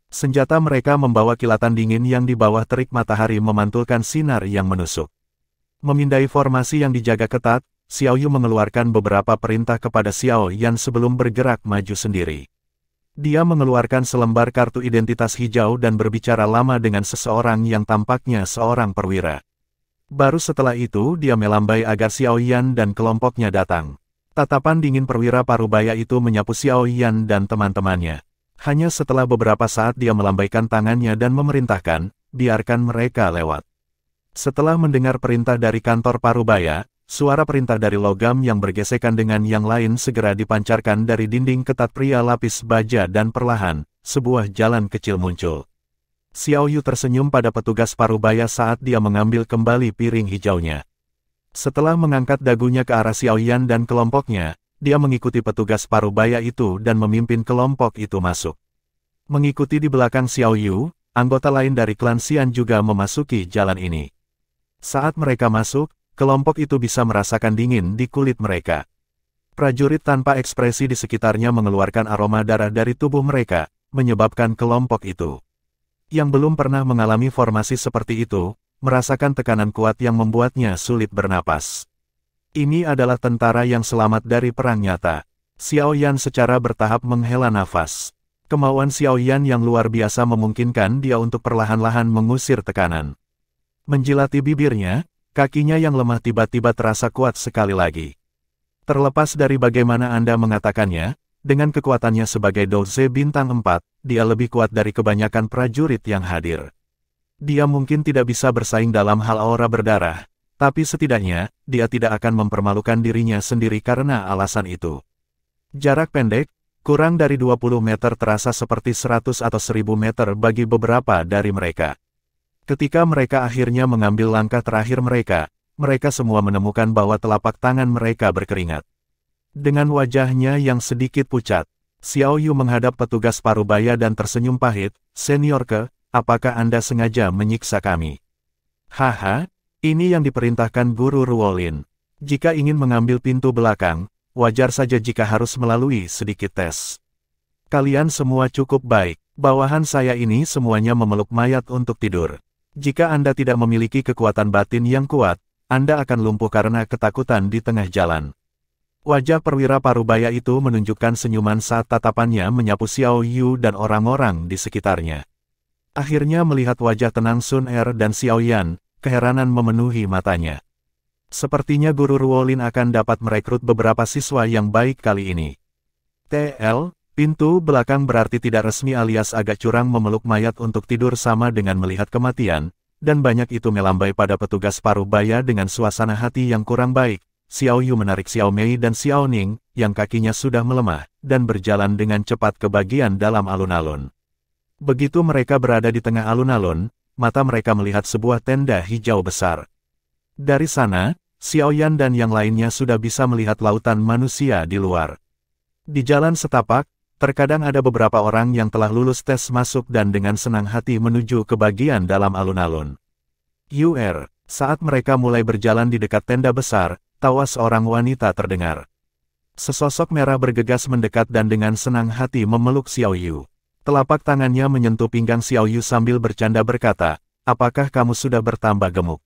Senjata mereka membawa kilatan dingin yang di bawah terik matahari memantulkan sinar yang menusuk. Memindai formasi yang dijaga ketat, Xiao Yu mengeluarkan beberapa perintah kepada Xiao Yan sebelum bergerak maju sendiri. Dia mengeluarkan selembar kartu identitas hijau dan berbicara lama dengan seseorang yang tampaknya seorang perwira. Baru setelah itu dia melambai agar Xiao Yan dan kelompoknya datang. Tatapan dingin perwira parubaya itu menyapu Xiao Yan dan teman-temannya. Hanya setelah beberapa saat dia melambaikan tangannya dan memerintahkan, biarkan mereka lewat. Setelah mendengar perintah dari kantor parubaya, suara perintah dari logam yang bergesekan dengan yang lain segera dipancarkan dari dinding ketat pria lapis baja dan perlahan, sebuah jalan kecil muncul. Xiao Yu tersenyum pada petugas parubaya saat dia mengambil kembali piring hijaunya. Setelah mengangkat dagunya ke arah Xiao Yan dan kelompoknya, dia mengikuti petugas parubaya itu dan memimpin kelompok itu masuk. Mengikuti di belakang Xiao Yu, anggota lain dari klan Xian juga memasuki jalan ini. Saat mereka masuk, kelompok itu bisa merasakan dingin di kulit mereka. Prajurit tanpa ekspresi di sekitarnya mengeluarkan aroma darah dari tubuh mereka, menyebabkan kelompok itu, yang belum pernah mengalami formasi seperti itu, merasakan tekanan kuat yang membuatnya sulit bernapas. Ini adalah tentara yang selamat dari perang nyata. Xiao Yan secara bertahap menghela nafas. Kemauan Xiao Yan yang luar biasa memungkinkan dia untuk perlahan-lahan mengusir tekanan. Menjilati bibirnya, kakinya yang lemah tiba-tiba terasa kuat sekali lagi. Terlepas dari bagaimana Anda mengatakannya, dengan kekuatannya sebagai Doze bintang 4, dia lebih kuat dari kebanyakan prajurit yang hadir. Dia mungkin tidak bisa bersaing dalam hal aura berdarah, tapi setidaknya, dia tidak akan mempermalukan dirinya sendiri karena alasan itu. Jarak pendek, kurang dari 20 meter terasa seperti 100 atau 1000 meter bagi beberapa dari mereka. Ketika mereka akhirnya mengambil langkah terakhir mereka semua menemukan bahwa telapak tangan mereka berkeringat. Dengan wajahnya yang sedikit pucat, Xiao Yu menghadap petugas parubaya dan tersenyum pahit, "Seniorke, apakah Anda sengaja menyiksa kami?" "Haha. Ini yang diperintahkan Guru Ruolin. Jika ingin mengambil pintu belakang, wajar saja jika harus melalui sedikit tes. Kalian semua cukup baik. Bawahan saya ini semuanya memeluk mayat untuk tidur. Jika Anda tidak memiliki kekuatan batin yang kuat, Anda akan lumpuh karena ketakutan di tengah jalan." Wajah perwira parubaya itu menunjukkan senyuman saat tatapannya menyapu Xiao Yu dan orang-orang di sekitarnya. Akhirnya melihat wajah tenang Sun Er dan Xiao Yan, keheranan memenuhi matanya. Sepertinya Guru Ruolin akan dapat merekrut beberapa siswa yang baik kali ini. TL, pintu belakang berarti tidak resmi alias agak curang memeluk mayat untuk tidur sama dengan melihat kematian, dan banyak itu melambai pada petugas parubaya dengan suasana hati yang kurang baik. Xiao Yu menarik Xiao Mei dan Xiao Ning, yang kakinya sudah melemah, dan berjalan dengan cepat ke bagian dalam alun-alun. Begitu mereka berada di tengah alun-alun, mata mereka melihat sebuah tenda hijau besar. Dari sana, Xiao Yan dan yang lainnya sudah bisa melihat lautan manusia di luar. Di jalan setapak, Terkadang ada beberapa orang yang telah lulus tes masuk dan dengan senang hati menuju ke bagian dalam alun-alun. Saat mereka mulai berjalan di dekat tenda besar, tawa seorang wanita terdengar. Sesosok merah bergegas mendekat dan dengan senang hati memeluk Xiao Yu. Telapak tangannya menyentuh pinggang Xiao Yu sambil bercanda berkata, apakah kamu sudah bertambah gemuk?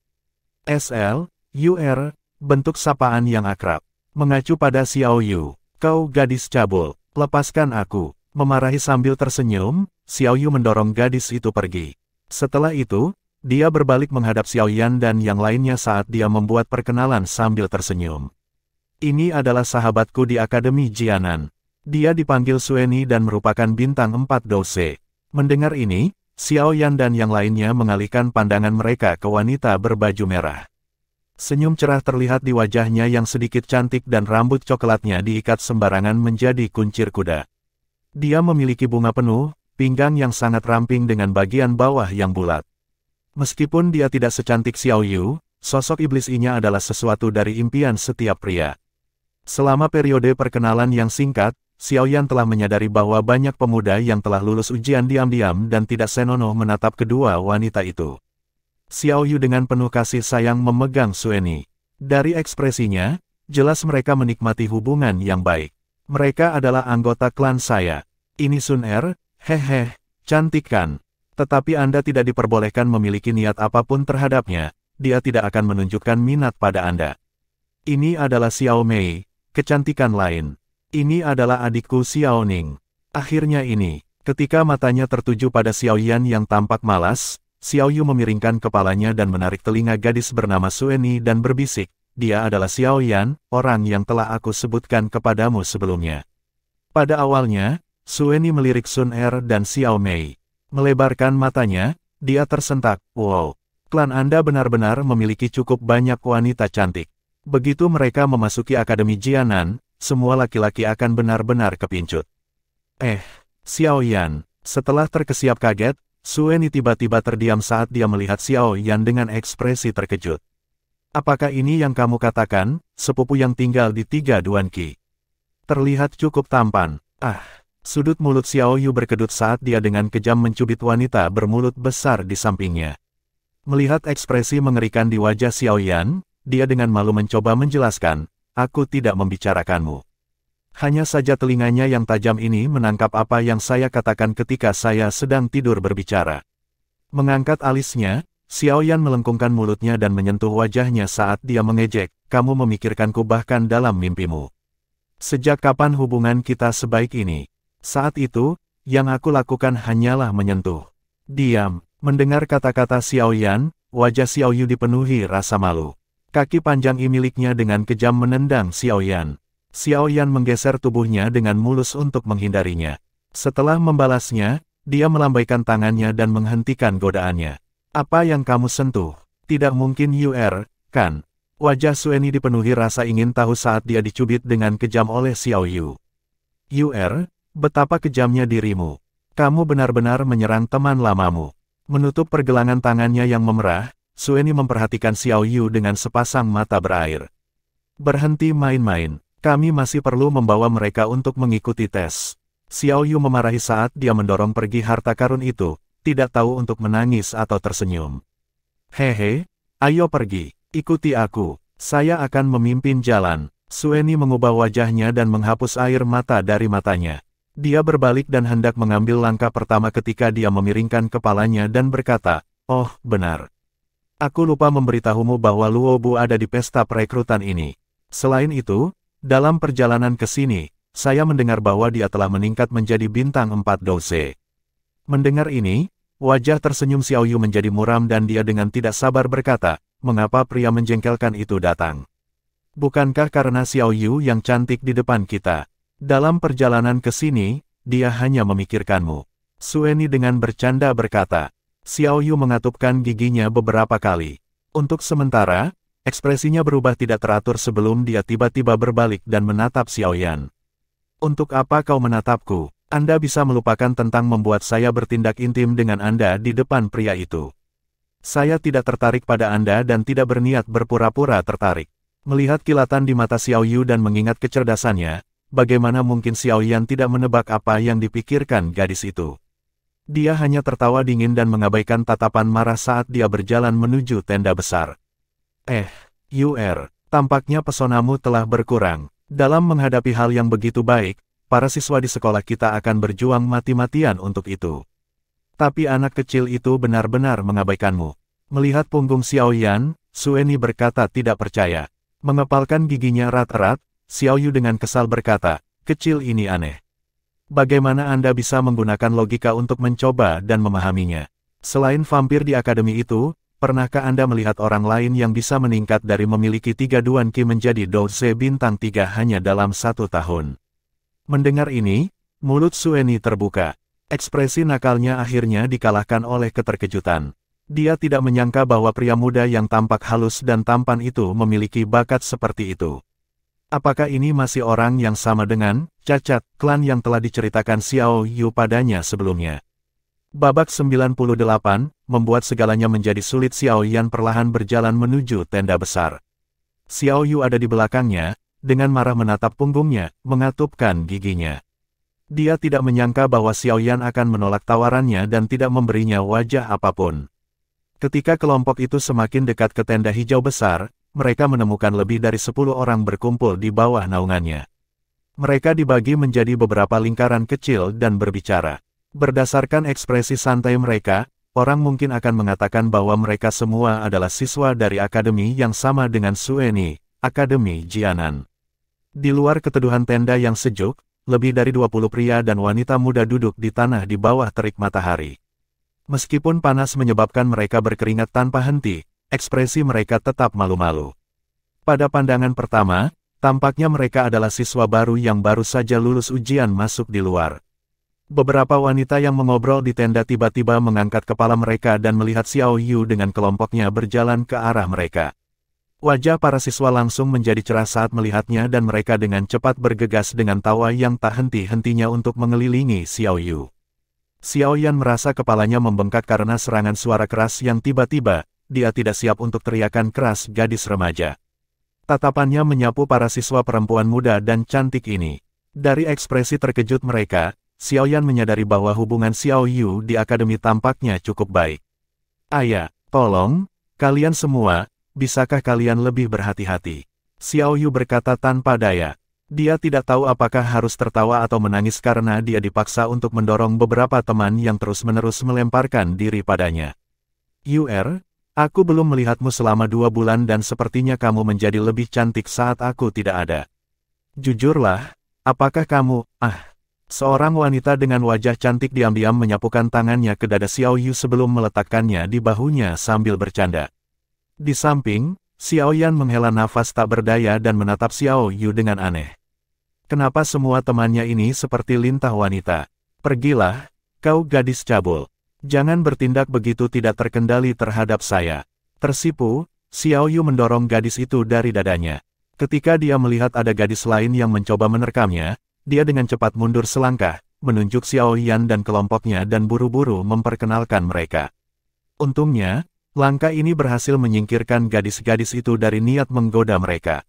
Bentuk sapaan yang akrab. Mengacu pada Xiao Yu. Kau gadis cabul, lepaskan aku. Memarahi sambil tersenyum, Xiao Yu mendorong gadis itu pergi. Setelah itu, dia berbalik menghadap Xiao Yan dan yang lainnya saat dia membuat perkenalan sambil tersenyum. Ini adalah sahabatku di Akademi Jianan. Dia dipanggil Sueni dan merupakan bintang 4 Douse. Mendengar ini, Xiao Yan dan yang lainnya mengalihkan pandangan mereka ke wanita berbaju merah. Senyum cerah terlihat di wajahnya yang sedikit cantik dan rambut coklatnya diikat sembarangan menjadi kuncir kuda. Dia memiliki bunga penuh, pinggang yang sangat ramping dengan bagian bawah yang bulat. Meskipun dia tidak secantik Xiao Yu, sosok iblis ini adalah sesuatu dari impian setiap pria. Selama periode perkenalan yang singkat, Xiao Yan telah menyadari bahwa banyak pemuda yang telah lulus ujian diam-diam dan tidak senonoh menatap kedua wanita itu. Xiao Yu dengan penuh kasih sayang memegang Sueni. Dari ekspresinya, jelas mereka menikmati hubungan yang baik. Mereka adalah anggota klan saya. Ini Sun Er, hehe, cantik kan? Tetapi Anda tidak diperbolehkan memiliki niat apapun terhadapnya, dia tidak akan menunjukkan minat pada Anda. Ini adalah Xiao Mei, kecantikan lain. Ini adalah adikku Xiao Ning. Akhirnya ini, ketika matanya tertuju pada Xiao Yan yang tampak malas, Xiao Yu memiringkan kepalanya dan menarik telinga gadis bernama Sueni dan berbisik, dia adalah Xiao Yan, orang yang telah aku sebutkan kepadamu sebelumnya. Pada awalnya, Sueni melirik Sun Er dan Xiao Mei. Melebarkan matanya, dia tersentak, wow, klan Anda benar-benar memiliki cukup banyak wanita cantik. Begitu mereka memasuki Akademi Jianan, semua laki-laki akan benar-benar kepincut. Xiao Yan, setelah terkesiap kaget, Sueni tiba-tiba terdiam saat dia melihat Xiao Yan dengan ekspresi terkejut. Apakah ini yang kamu katakan, sepupu yang tinggal di 3 Duan Qi? Terlihat cukup tampan. Sudut mulut Xiao Yu berkedut saat dia dengan kejam mencubit wanita bermulut besar di sampingnya. Melihat ekspresi mengerikan di wajah Xiao Yan, dia dengan malu mencoba menjelaskan, aku tidak membicarakanmu. Hanya saja telinganya yang tajam ini menangkap apa yang saya katakan ketika saya sedang tidur berbicara. Mengangkat alisnya, Xiao Yan melengkungkan mulutnya dan menyentuh wajahnya saat dia mengejek, kamu memikirkanku bahkan dalam mimpimu. Sejak kapan hubungan kita sebaik ini? Saat itu, yang aku lakukan hanyalah menyentuh. Diam. Mendengar kata-kata Xiao Yan, wajah Xiao Yu dipenuhi rasa malu. Kaki panjang miliknya dengan kejam menendang Xiao Yan. Xiao Yan menggeser tubuhnya dengan mulus untuk menghindarinya. Setelah membalasnya, dia melambaikan tangannya dan menghentikan godaannya. Apa yang kamu sentuh? Tidak mungkin kan? Wajah Sueni dipenuhi rasa ingin tahu saat dia dicubit dengan kejam oleh Xiao Yu. Betapa kejamnya dirimu. Kamu benar-benar menyerang teman lamamu. Menutup pergelangan tangannya yang memerah, Sueni memperhatikan Xiao Yu dengan sepasang mata berair. Berhenti main-main. Kami masih perlu membawa mereka untuk mengikuti tes. Xiao Yu memarahi saat dia mendorong pergi harta karun itu, tidak tahu untuk menangis atau tersenyum. Hehe, ayo pergi, ikuti aku, saya akan memimpin jalan. Sueni mengubah wajahnya dan menghapus air mata dari matanya. Dia berbalik dan hendak mengambil langkah pertama ketika dia memiringkan kepalanya dan berkata, oh, benar. Aku lupa memberitahumu bahwa Luo Bu ada di pesta perekrutan ini. Selain itu, dalam perjalanan ke sini, saya mendengar bahwa dia telah meningkat menjadi bintang 4 Douse. Mendengar ini, wajah tersenyum Xiao Yu menjadi muram dan dia dengan tidak sabar berkata, mengapa pria menjengkelkan itu datang? Bukankah karena Xiao Yu yang cantik di depan kita? Dalam perjalanan ke sini, dia hanya memikirkanmu. Sueni dengan bercanda berkata. Xiao Yu mengatupkan giginya beberapa kali. Untuk sementara, ekspresinya berubah tidak teratur sebelum dia tiba-tiba berbalik dan menatap Xiao Yan. Untuk apa kau menatapku? Anda bisa melupakan tentang membuat saya bertindak intim dengan Anda di depan pria itu. Saya tidak tertarik pada Anda dan tidak berniat berpura-pura tertarik. Melihat kilatan di mata Xiao Yu dan mengingat kecerdasannya, bagaimana mungkin Xiao Yan tidak menebak apa yang dipikirkan gadis itu. Dia hanya tertawa dingin dan mengabaikan tatapan marah saat dia berjalan menuju tenda besar. Yu'er, tampaknya pesonamu telah berkurang. Dalam menghadapi hal yang begitu baik, para siswa di sekolah kita akan berjuang mati-matian untuk itu. Tapi anak kecil itu benar-benar mengabaikanmu. Melihat punggung Xiao Yan, Sueni berkata tidak percaya. Mengepalkan giginya erat-erat, Xiao Yu dengan kesal berkata, kecil ini aneh. Bagaimana Anda bisa menggunakan logika untuk mencoba dan memahaminya? Selain vampir di akademi itu, pernahkah Anda melihat orang lain yang bisa meningkat dari memiliki 3 Duan Qi menjadi Doze bintang 3 hanya dalam 1 tahun? Mendengar ini, mulut Sueni terbuka. Ekspresi nakalnya akhirnya dikalahkan oleh keterkejutan. Dia tidak menyangka bahwa pria muda yang tampak halus dan tampan itu memiliki bakat seperti itu. Apakah ini masih orang yang sama dengan cacat klan yang telah diceritakan Xiao Yu padanya sebelumnya? Babak 98, membuat segalanya menjadi sulit. Xiao Yan perlahan berjalan menuju tenda besar. Xiao Yu ada di belakangnya, dengan marah menatap punggungnya, mengatupkan giginya. Dia tidak menyangka bahwa Xiao Yan akan menolak tawarannya dan tidak memberinya wajah apapun. Ketika kelompok itu semakin dekat ke tenda hijau besar, mereka menemukan lebih dari 10 orang berkumpul di bawah naungannya. Mereka dibagi menjadi beberapa lingkaran kecil dan berbicara. Berdasarkan ekspresi santai mereka, orang mungkin akan mengatakan bahwa mereka semua adalah siswa dari akademi yang sama dengan Sueni, Akademi Jianan. Di luar keteduhan tenda yang sejuk, lebih dari 20 pria dan wanita muda duduk di tanah di bawah terik matahari. Meskipun panas menyebabkan mereka berkeringat tanpa henti, ekspresi mereka tetap malu-malu. Pada pandangan pertama, tampaknya mereka adalah siswa baru yang baru saja lulus ujian masuk di luar. Beberapa wanita yang mengobrol di tenda tiba-tiba mengangkat kepala mereka dan melihat Xiao Yu dengan kelompoknya berjalan ke arah mereka. Wajah para siswa langsung menjadi cerah saat melihatnya dan mereka dengan cepat bergegas dengan tawa yang tak henti-hentinya untuk mengelilingi Xiao Yu. Xiao Yan merasa kepalanya membengkak karena serangan suara keras yang tiba-tiba, dia tidak siap untuk teriakan keras gadis remaja. Tatapannya menyapu para siswa perempuan muda dan cantik ini. Dari ekspresi terkejut mereka, Xiao Yan menyadari bahwa hubungan Xiao Yu di akademi tampaknya cukup baik. Ayah, tolong, kalian semua, bisakah kalian lebih berhati-hati? Xiao Yu berkata tanpa daya. Dia tidak tahu apakah harus tertawa atau menangis karena dia dipaksa untuk mendorong beberapa teman yang terus-menerus melemparkan diri padanya. Yu'er, aku belum melihatmu selama 2 bulan dan sepertinya kamu menjadi lebih cantik saat aku tidak ada. Jujurlah, apakah kamu, Seorang wanita dengan wajah cantik diam-diam menyapukan tangannya ke dada Xiao Yu sebelum meletakkannya di bahunya sambil bercanda. Di samping, Xiao Yan menghela nafas tak berdaya dan menatap Xiao Yu dengan aneh. Kenapa semua temannya ini seperti lintah wanita? Pergilah, kau gadis cabul. Jangan bertindak begitu tidak terkendali terhadap saya. Tersipu, Xiao Yu mendorong gadis itu dari dadanya. Ketika dia melihat ada gadis lain yang mencoba menerkamnya, dia dengan cepat mundur selangkah, menunjuk Xiao Yan dan kelompoknya dan buru-buru memperkenalkan mereka. Untungnya, langkah ini berhasil menyingkirkan gadis-gadis itu dari niat menggoda mereka.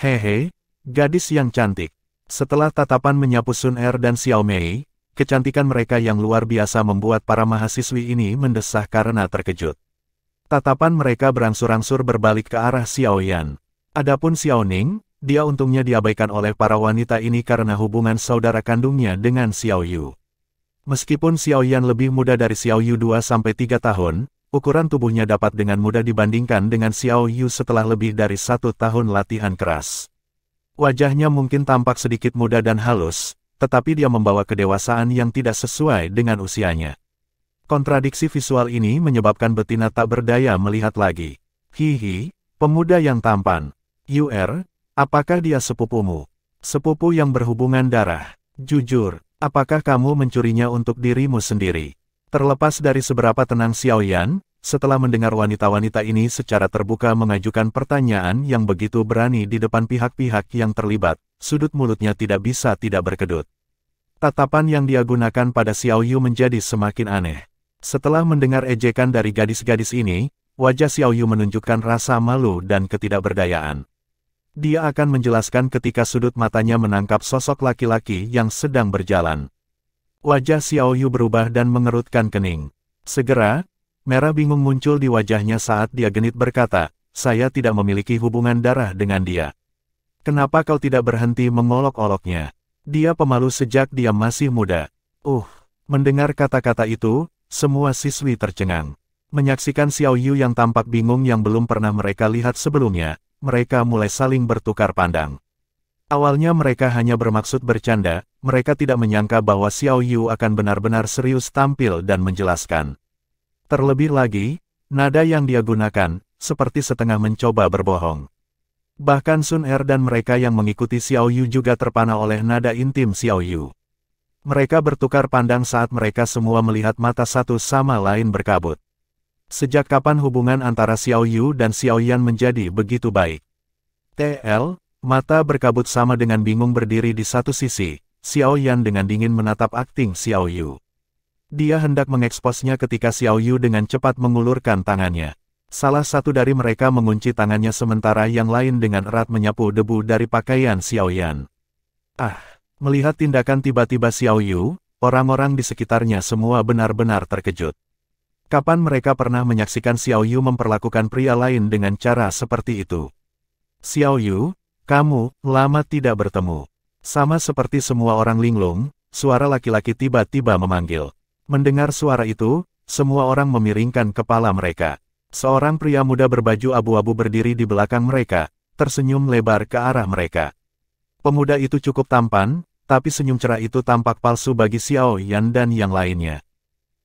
Hehe, gadis yang cantik. Setelah tatapan menyapu Sun Er dan Xiao Mei, kecantikan mereka yang luar biasa membuat para mahasiswi ini mendesah karena terkejut. Tatapan mereka berangsur-angsur berbalik ke arah Xiao Yan. Adapun Xiao Ning, dia untungnya diabaikan oleh para wanita ini karena hubungan saudara kandungnya dengan Xiao Yu. Meskipun Xiao Yan lebih muda dari Xiao Yu 2-3 tahun, ukuran tubuhnya dapat dengan mudah dibandingkan dengan Xiao Yu setelah lebih dari 1 tahun latihan keras. Wajahnya mungkin tampak sedikit muda dan halus, tetapi dia membawa kedewasaan yang tidak sesuai dengan usianya. Kontradiksi visual ini menyebabkan betina tak berdaya melihat lagi. Hihi, pemuda yang tampan. Yu'er, apakah dia sepupumu? Sepupu yang berhubungan darah. Jujur, apakah kamu mencurinya untuk dirimu sendiri? Terlepas dari seberapa tenang Xiao Yan, setelah mendengar wanita-wanita ini secara terbuka mengajukan pertanyaan yang begitu berani di depan pihak-pihak yang terlibat, sudut mulutnya tidak bisa tidak berkedut. Tatapan yang dia gunakan pada Xiao Yu menjadi semakin aneh. Setelah mendengar ejekan dari gadis-gadis ini, wajah Xiao Yu menunjukkan rasa malu dan ketidakberdayaan. Dia akan menjelaskan ketika sudut matanya menangkap sosok laki-laki yang sedang berjalan. Wajah Xiao Yu berubah dan mengerutkan kening. Segera, merah bingung muncul di wajahnya saat dia genit berkata, saya tidak memiliki hubungan darah dengan dia. Kenapa kau tidak berhenti mengolok-oloknya? Dia pemalu sejak dia masih muda. Mendengar kata-kata itu, semua siswi tercengang. Menyaksikan Xiao Yu yang tampak bingung yang belum pernah mereka lihat sebelumnya, mereka mulai saling bertukar pandang. Awalnya mereka hanya bermaksud bercanda, mereka tidak menyangka bahwa Xiao Yu akan benar-benar serius tampil dan menjelaskan. Terlebih lagi, nada yang dia gunakan, seperti setengah mencoba berbohong. Bahkan Sun Er dan mereka yang mengikuti Xiao Yu juga terpana oleh nada intim Xiao Yu. Mereka bertukar pandang saat mereka semua melihat mata satu sama lain berkabut. Sejak kapan hubungan antara Xiao Yu dan Xiao Yan menjadi begitu baik? TL, mata berkabut sama dengan bingung berdiri di satu sisi, Xiao Yan dengan dingin menatap akting Xiao Yu. Dia hendak mengeksposnya ketika Xiao Yu dengan cepat mengulurkan tangannya. Salah satu dari mereka mengunci tangannya sementara yang lain dengan erat menyapu debu dari pakaian Xiao Yan. Melihat tindakan tiba-tiba Xiao Yu, orang-orang di sekitarnya semua benar-benar terkejut. Kapan mereka pernah menyaksikan Xiao Yu memperlakukan pria lain dengan cara seperti itu? Xiao Yu, kamu, lama tidak bertemu. Sama seperti semua orang linglung, suara laki-laki tiba-tiba memanggil. Mendengar suara itu, semua orang memiringkan kepala mereka. Seorang pria muda berbaju abu-abu berdiri di belakang mereka, tersenyum lebar ke arah mereka. Pemuda itu cukup tampan, tapi senyum cerah itu tampak palsu bagi Xiao Yan dan yang lainnya.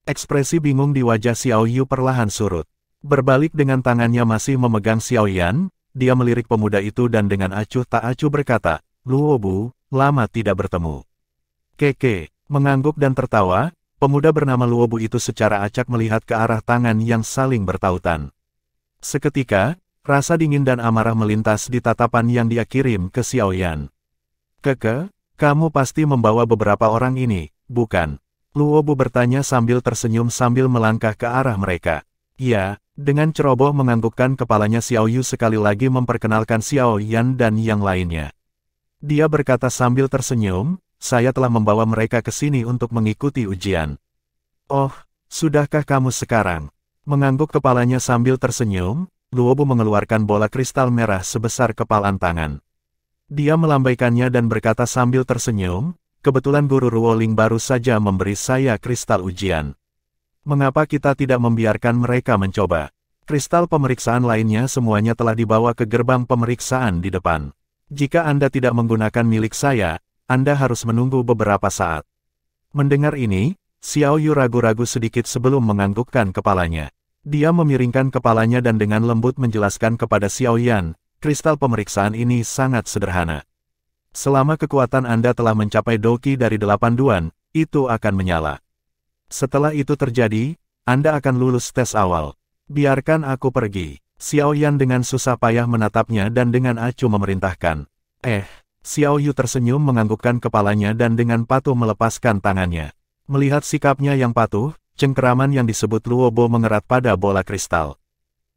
Ekspresi bingung di wajah Xiao Yu perlahan surut. Berbalik dengan tangannya masih memegang Xiao Yan, dia melirik pemuda itu dan dengan acuh tak acuh berkata, Luobu, lama tidak bertemu. Keke, mengangguk dan tertawa. Pemuda bernama Luobu itu secara acak melihat ke arah tangan yang saling bertautan. Seketika, rasa dingin dan amarah melintas di tatapan yang dia kirim ke Xiao Yan. Keke, kamu pasti membawa beberapa orang ini, bukan? Luobu bertanya sambil tersenyum sambil melangkah ke arah mereka. Ya, dengan ceroboh menganggukkan kepalanya Xiao Yu sekali lagi memperkenalkan Xiao Yan dan yang lainnya. Dia berkata sambil tersenyum, saya telah membawa mereka ke sini untuk mengikuti ujian. Oh, sudahkah kamu sekarang? Mengangguk kepalanya sambil tersenyum, Luobu mengeluarkan bola kristal merah sebesar kepalan tangan. Dia melambaikannya dan berkata sambil tersenyum, kebetulan guru Ruoling baru saja memberi saya kristal ujian. Mengapa kita tidak membiarkan mereka mencoba? Kristal pemeriksaan lainnya semuanya telah dibawa ke gerbang pemeriksaan di depan. Jika Anda tidak menggunakan milik saya, Anda harus menunggu beberapa saat. Mendengar ini, Xiao Yu ragu-ragu sedikit sebelum menganggukkan kepalanya. Dia memiringkan kepalanya dan dengan lembut menjelaskan kepada Xiao Yan, kristal pemeriksaan ini sangat sederhana. Selama kekuatan Anda telah mencapai Doqi dari 8 Duan, itu akan menyala. Setelah itu terjadi, Anda akan lulus tes awal. Biarkan aku pergi. Xiao Yan dengan susah payah menatapnya dan dengan acuh memerintahkan. Xiao Yu tersenyum menganggukkan kepalanya dan dengan patuh melepaskan tangannya. Melihat sikapnya yang patuh, cengkeraman yang disebut Luobo mengerat pada bola kristal.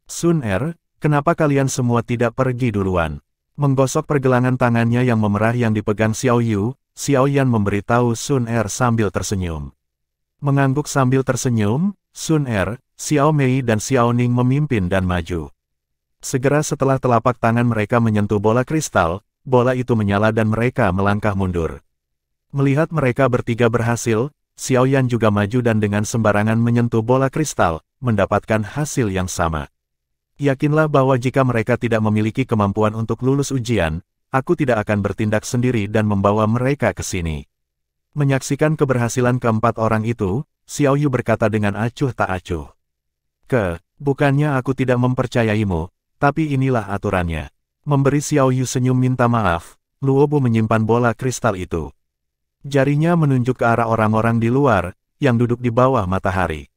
Sun Er, kenapa kalian semua tidak pergi duluan? Menggosok pergelangan tangannya yang memerah yang dipegang Xiao Yu, Xiao Yan memberitahu Sun Er sambil tersenyum. Mengangguk sambil tersenyum, Sun Er, Xiao Mei dan Xiao Ning memimpin dan maju. Segera setelah telapak tangan mereka menyentuh bola kristal, bola itu menyala dan mereka melangkah mundur. Melihat mereka bertiga berhasil, Xiao Yan juga maju dan dengan sembarangan menyentuh bola kristal, mendapatkan hasil yang sama. Yakinlah bahwa jika mereka tidak memiliki kemampuan untuk lulus ujian, aku tidak akan bertindak sendiri dan membawa mereka ke sini. Menyaksikan keberhasilan keempat orang itu, Xiao Yu berkata dengan acuh tak acuh. Bukannya aku tidak mempercayaimu, tapi inilah aturannya. Memberi Xiao Yu senyum minta maaf, Luobo menyimpan bola kristal itu. Jarinya menunjuk ke arah orang-orang di luar, yang duduk di bawah matahari.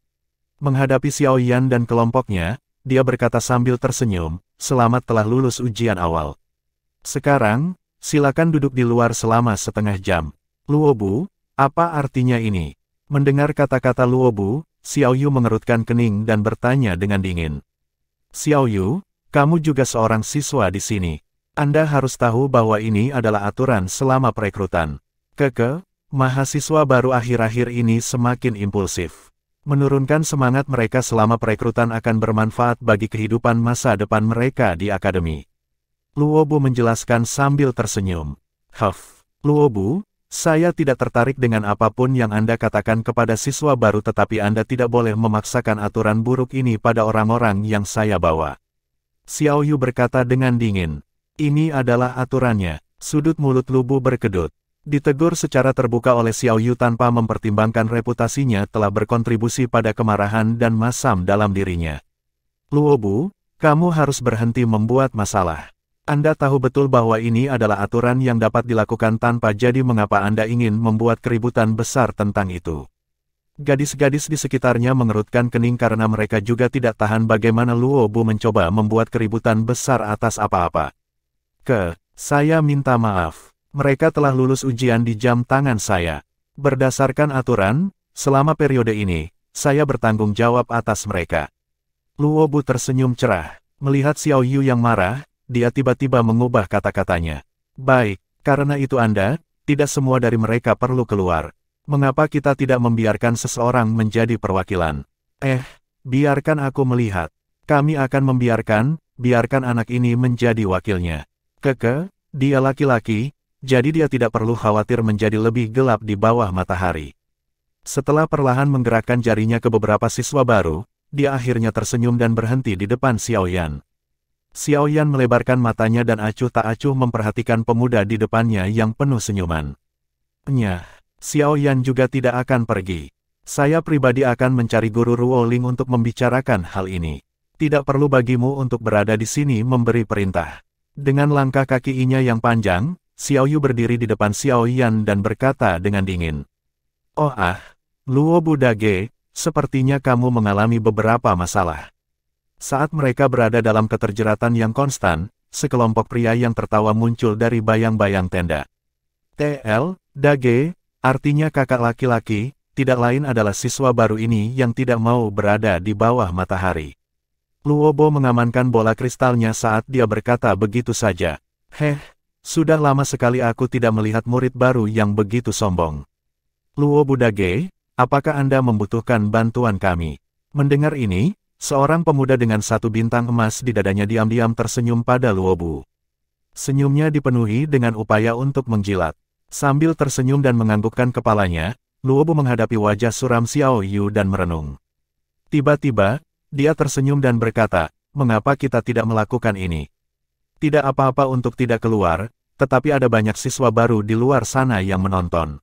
Menghadapi Xiao Yan dan kelompoknya, dia berkata sambil tersenyum, selamat telah lulus ujian awal. Sekarang, silakan duduk di luar selama setengah jam. Luobu, apa artinya ini? Mendengar kata-kata Luobu, Xiao Yu mengerutkan kening dan bertanya dengan dingin. Xiao Yu, kamu juga seorang siswa di sini. Anda harus tahu bahwa ini adalah aturan selama perekrutan. Mahasiswa baru akhir-akhir ini semakin impulsif. Menurunkan semangat mereka selama perekrutan akan bermanfaat bagi kehidupan masa depan mereka di akademi. Luobu menjelaskan sambil tersenyum. Luobu, saya tidak tertarik dengan apapun yang Anda katakan kepada siswa baru, tetapi Anda tidak boleh memaksakan aturan buruk ini pada orang-orang yang saya bawa. Xiao Yu berkata dengan dingin. Ini adalah aturannya. Sudut mulut Luobu berkedut. Ditegur secara terbuka oleh Xiao Yu tanpa mempertimbangkan reputasinya telah berkontribusi pada kemarahan dan masam dalam dirinya. Luobu, kamu harus berhenti membuat masalah. Anda tahu betul bahwa ini adalah aturan yang dapat dilakukan tanpa, jadi mengapa Anda ingin membuat keributan besar tentang itu? Gadis-gadis di sekitarnya mengerutkan kening karena mereka juga tidak tahan bagaimana Luobu mencoba membuat keributan besar atas apa-apa. Saya minta maaf. Mereka telah lulus ujian di jam tangan saya. Berdasarkan aturan, selama periode ini, saya bertanggung jawab atas mereka. Luobu tersenyum cerah. Melihat Xiao Yu yang marah, dia tiba-tiba mengubah kata-katanya. Baik, karena itu Anda, tidak semua dari mereka perlu keluar. Mengapa kita tidak membiarkan seseorang menjadi perwakilan? Biarkan aku melihat. Kami akan biarkan anak ini menjadi wakilnya. Dia laki-laki, jadi dia tidak perlu khawatir menjadi lebih gelap di bawah matahari. Setelah perlahan menggerakkan jarinya ke beberapa siswa baru, dia akhirnya tersenyum dan berhenti di depan Xiao Yan. Xiao Yan melebarkan matanya dan acuh tak acuh memperhatikan pemuda di depannya yang penuh senyuman. Xiao Yan juga tidak akan pergi. Saya pribadi akan mencari guru Ruoling untuk membicarakan hal ini. Tidak perlu bagimu untuk berada di sini memberi perintah. Dengan langkah kakinya yang panjang, Xiao Yu berdiri di depan Xiao Yan dan berkata dengan dingin. Luobu Dage, sepertinya kamu mengalami beberapa masalah. Saat mereka berada dalam keterjeratan yang konstan, sekelompok pria yang tertawa muncul dari bayang-bayang tenda. Dage, artinya kakak laki-laki, tidak lain adalah siswa baru ini yang tidak mau berada di bawah matahari. Luobo mengamankan bola kristalnya saat dia berkata begitu saja. Sudah lama sekali aku tidak melihat murid baru yang begitu sombong. Luobu Dage, apakah Anda membutuhkan bantuan kami? Mendengar ini, seorang pemuda dengan satu bintang emas di dadanya diam-diam tersenyum pada Luobu. Senyumnya dipenuhi dengan upaya untuk menjilat. Sambil tersenyum dan menganggukkan kepalanya, Luobu menghadapi wajah suram Xiao Yu dan merenung. Tiba-tiba, dia tersenyum dan berkata, mengapa kita tidak melakukan ini? Tidak apa-apa untuk tidak keluar, tetapi ada banyak siswa baru di luar sana yang menonton.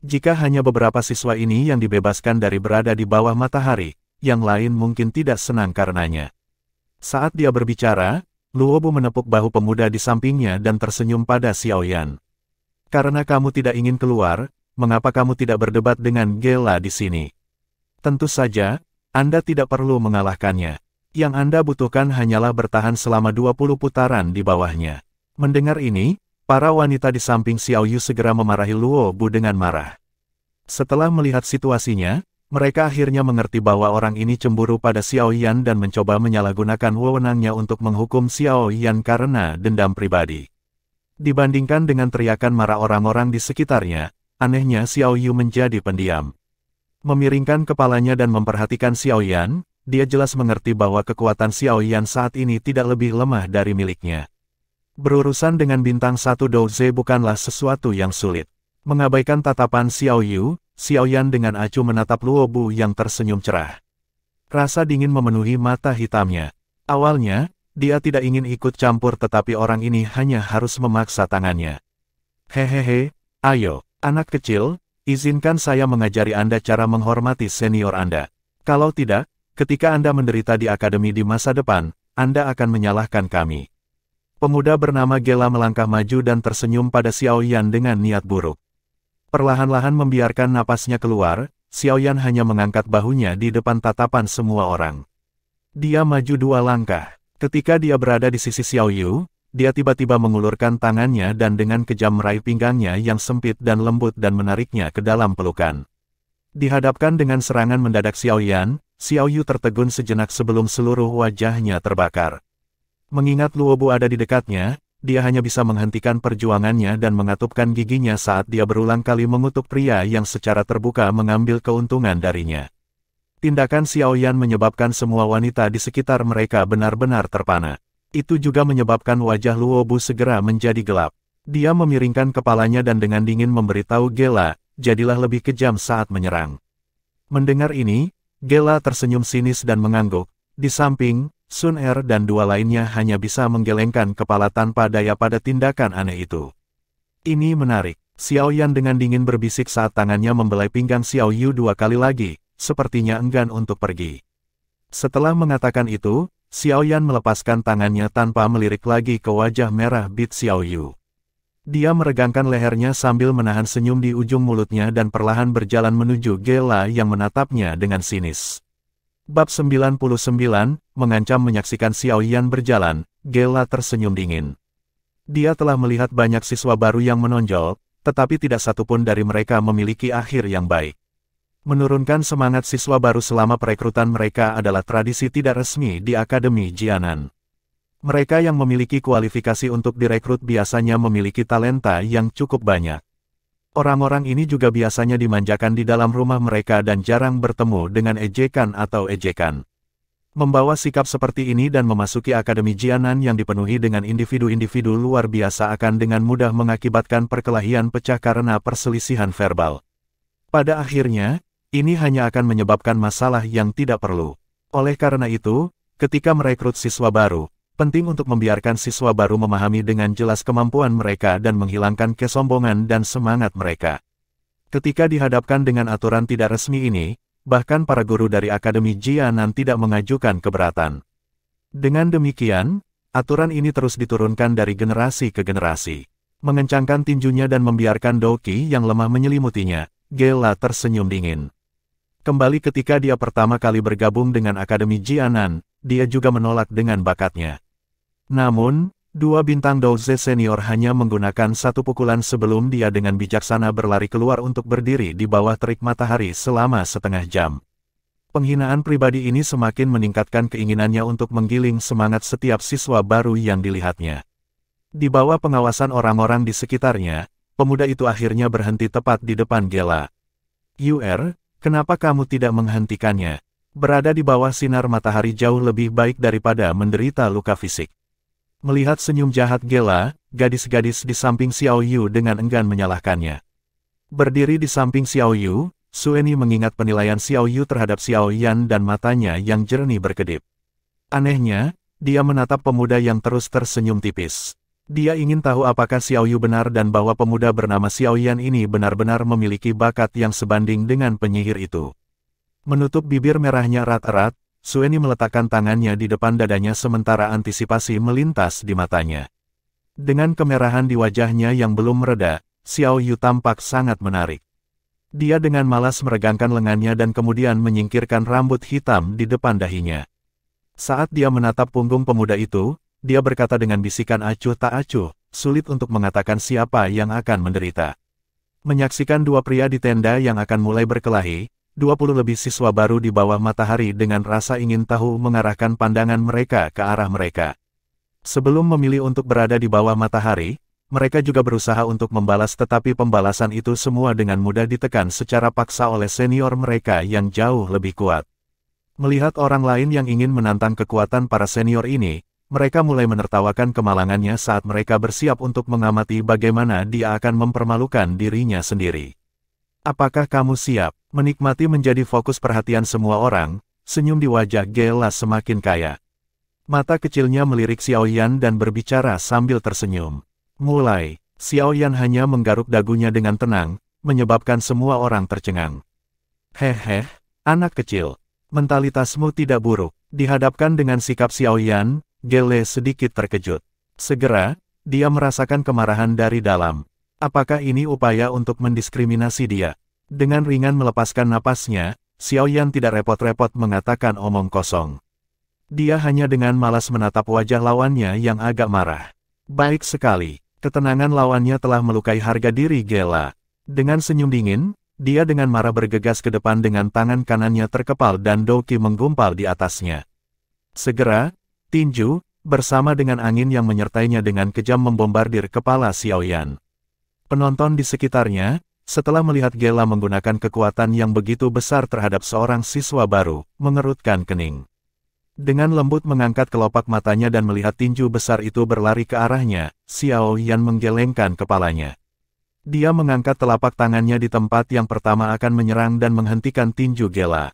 Jika hanya beberapa siswa ini yang dibebaskan dari berada di bawah matahari, yang lain mungkin tidak senang karenanya. Saat dia berbicara, Luobu menepuk bahu pemuda di sampingnya dan tersenyum pada Xiao Yan. Karena kamu tidak ingin keluar, mengapa kamu tidak berdebat dengan Gela di sini? Tentu saja, Anda tidak perlu mengalahkannya. Yang Anda butuhkan hanyalah bertahan selama 20 putaran di bawahnya. Mendengar ini, para wanita di samping Xiao Yu segera memarahi Luobu dengan marah. Setelah melihat situasinya, mereka akhirnya mengerti bahwa orang ini cemburu pada Xiao Yan dan mencoba menyalahgunakan wewenangnya untuk menghukum Xiao Yan karena dendam pribadi. Dibandingkan dengan teriakan marah orang-orang di sekitarnya, anehnya Xiao Yu menjadi pendiam. Memiringkan kepalanya dan memperhatikan Xiao Yan, dia jelas mengerti bahwa kekuatan Xiao Yan saat ini tidak lebih lemah dari miliknya. Berurusan dengan bintang 1 Douze bukanlah sesuatu yang sulit. Mengabaikan tatapan Xiao Yu, Xiao Yan dengan acuh menatap Luobu yang tersenyum cerah. Rasa dingin memenuhi mata hitamnya. Awalnya, dia tidak ingin ikut campur tetapi orang ini hanya harus memaksa tangannya. Hehehe, ayo, anak kecil, izinkan saya mengajari Anda cara menghormati senior Anda. Kalau tidak, ketika Anda menderita di akademi di masa depan, Anda akan menyalahkan kami. Pemuda bernama Gela melangkah maju dan tersenyum pada Xiao Yan dengan niat buruk. Perlahan-lahan membiarkan napasnya keluar, Xiao Yan hanya mengangkat bahunya di depan tatapan semua orang. Dia maju 2 langkah. Ketika dia berada di sisi Xiao Yu, dia tiba-tiba mengulurkan tangannya dan dengan kejam meraih pinggangnya yang sempit dan lembut dan menariknya ke dalam pelukan. Dihadapkan dengan serangan mendadak Xiao Yan, Xiao Yu tertegun sejenak sebelum seluruh wajahnya terbakar. Mengingat Luobu ada di dekatnya, dia hanya bisa menghentikan perjuangannya dan mengatupkan giginya saat dia berulang kali mengutuk pria yang secara terbuka mengambil keuntungan darinya. Tindakan Xiao Yan menyebabkan semua wanita di sekitar mereka benar-benar terpana. Itu juga menyebabkan wajah Luo Bu segera menjadi gelap. Dia memiringkan kepalanya dan dengan dingin memberitahu Gela, jadilah lebih kejam saat menyerang. Mendengar ini, Gela tersenyum sinis dan mengangguk. Di samping, Sun Er dan dua lainnya hanya bisa menggelengkan kepala tanpa daya pada tindakan aneh itu. Ini menarik. Xiao Yan dengan dingin berbisik saat tangannya membelai pinggang Xiao Yu 2 kali lagi, sepertinya enggan untuk pergi. Setelah mengatakan itu, Xiao Yan melepaskan tangannya tanpa melirik lagi ke wajah merah bit Xiao Yu. Dia meregangkan lehernya sambil menahan senyum di ujung mulutnya dan perlahan berjalan menuju Gela yang menatapnya dengan sinis. Bab 99, mengancam menyaksikan Xiao Yan berjalan, Gela tersenyum dingin. Dia telah melihat banyak siswa baru yang menonjol, tetapi tidak satupun dari mereka memiliki akhir yang baik. Menurunkan semangat siswa baru selama perekrutan mereka adalah tradisi tidak resmi di Akademi Jianan. Mereka yang memiliki kualifikasi untuk direkrut biasanya memiliki talenta yang cukup banyak. Orang-orang ini juga biasanya dimanjakan di dalam rumah mereka dan jarang bertemu dengan ejekan atau ejekan. Membawa sikap seperti ini dan memasuki Akademi Jianan yang dipenuhi dengan individu-individu luar biasa akan dengan mudah mengakibatkan perkelahian pecah karena perselisihan verbal. Pada akhirnya, ini hanya akan menyebabkan masalah yang tidak perlu. Oleh karena itu, ketika merekrut siswa baru, penting untuk membiarkan siswa baru memahami dengan jelas kemampuan mereka dan menghilangkan kesombongan dan semangat mereka. Ketika dihadapkan dengan aturan tidak resmi ini, bahkan para guru dari Akademi Jianan tidak mengajukan keberatan. Dengan demikian, aturan ini terus diturunkan dari generasi ke generasi. Mengencangkan tinjunya dan membiarkan Doki yang lemah menyelimutinya, Gela tersenyum dingin. Kembali ketika dia pertama kali bergabung dengan Akademi Jianan, dia juga menolak dengan bakatnya. Namun, dua bintang Douze senior hanya menggunakan satu pukulan sebelum dia dengan bijaksana berlari keluar untuk berdiri di bawah terik matahari selama setengah jam. Penghinaan pribadi ini semakin meningkatkan keinginannya untuk menggiling semangat setiap siswa baru yang dilihatnya. Di bawah pengawasan orang-orang di sekitarnya, pemuda itu akhirnya berhenti tepat di depan Gela. "Yuer, kenapa kamu tidak menghentikannya? Berada di bawah sinar matahari jauh lebih baik daripada menderita luka fisik." Melihat senyum jahat Gela, gadis-gadis di samping Xiao Yu dengan enggan menyalahkannya. Berdiri di samping Xiao Yu, Sueni mengingat penilaian Xiao Yu terhadap Xiao Yan dan matanya yang jernih berkedip. Anehnya, dia menatap pemuda yang terus tersenyum tipis. Dia ingin tahu apakah Xiao Yu benar dan bahwa pemuda bernama Xiao Yan ini benar-benar memiliki bakat yang sebanding dengan penyihir itu. Menutup bibir merahnya erat-erat, Sueni meletakkan tangannya di depan dadanya sementara antisipasi melintas di matanya. Dengan kemerahan di wajahnya yang belum mereda, Xiao Yu tampak sangat menarik. Dia dengan malas meregangkan lengannya dan kemudian menyingkirkan rambut hitam di depan dahinya. Saat dia menatap punggung pemuda itu, dia berkata dengan bisikan acuh tak acuh, sulit untuk mengatakan siapa yang akan menderita. Menyaksikan dua pria di tenda yang akan mulai berkelahi, 20 lebih siswa baru di bawah matahari dengan rasa ingin tahu mengarahkan pandangan mereka ke arah mereka. Sebelum memilih untuk berada di bawah matahari, mereka juga berusaha untuk membalas tetapi pembalasan itu semua dengan mudah ditekan secara paksa oleh senior mereka yang jauh lebih kuat. Melihat orang lain yang ingin menantang kekuatan para senior ini, mereka mulai menertawakan kemalangannya saat mereka bersiap untuk mengamati bagaimana dia akan mempermalukan dirinya sendiri. "Apakah kamu siap?" Menikmati menjadi fokus perhatian semua orang, senyum di wajah Gela semakin kaya. Mata kecilnya melirik Xiao Yan dan berbicara sambil tersenyum. "Mulai." Xiao Yan hanya menggaruk dagunya dengan tenang, menyebabkan semua orang tercengang. "Hehe, anak kecil. Mentalitasmu tidak buruk." Dihadapkan dengan sikap Xiao Yan, Gela sedikit terkejut. Segera, dia merasakan kemarahan dari dalam. Apakah ini upaya untuk mendiskriminasi dia? Dengan ringan melepaskan napasnya, Xiao Yan tidak repot-repot mengatakan omong kosong. Dia hanya dengan malas menatap wajah lawannya yang agak marah. Baik sekali, ketenangan lawannya telah melukai harga diri Gela. Dengan senyum dingin, dia dengan marah bergegas ke depan dengan tangan kanannya terkepal dan Doki menggumpal di atasnya. Segera, tinju, bersama dengan angin yang menyertainya dengan kejam membombardir kepala Xiaoyan. Penonton di sekitarnya, setelah melihat Gela menggunakan kekuatan yang begitu besar terhadap seorang siswa baru, mengerutkan kening. Dengan lembut mengangkat kelopak matanya dan melihat tinju besar itu berlari ke arahnya, Xiaoyan menggelengkan kepalanya. Dia mengangkat telapak tangannya di tempat yang pertama akan menyerang dan menghentikan tinju Gela.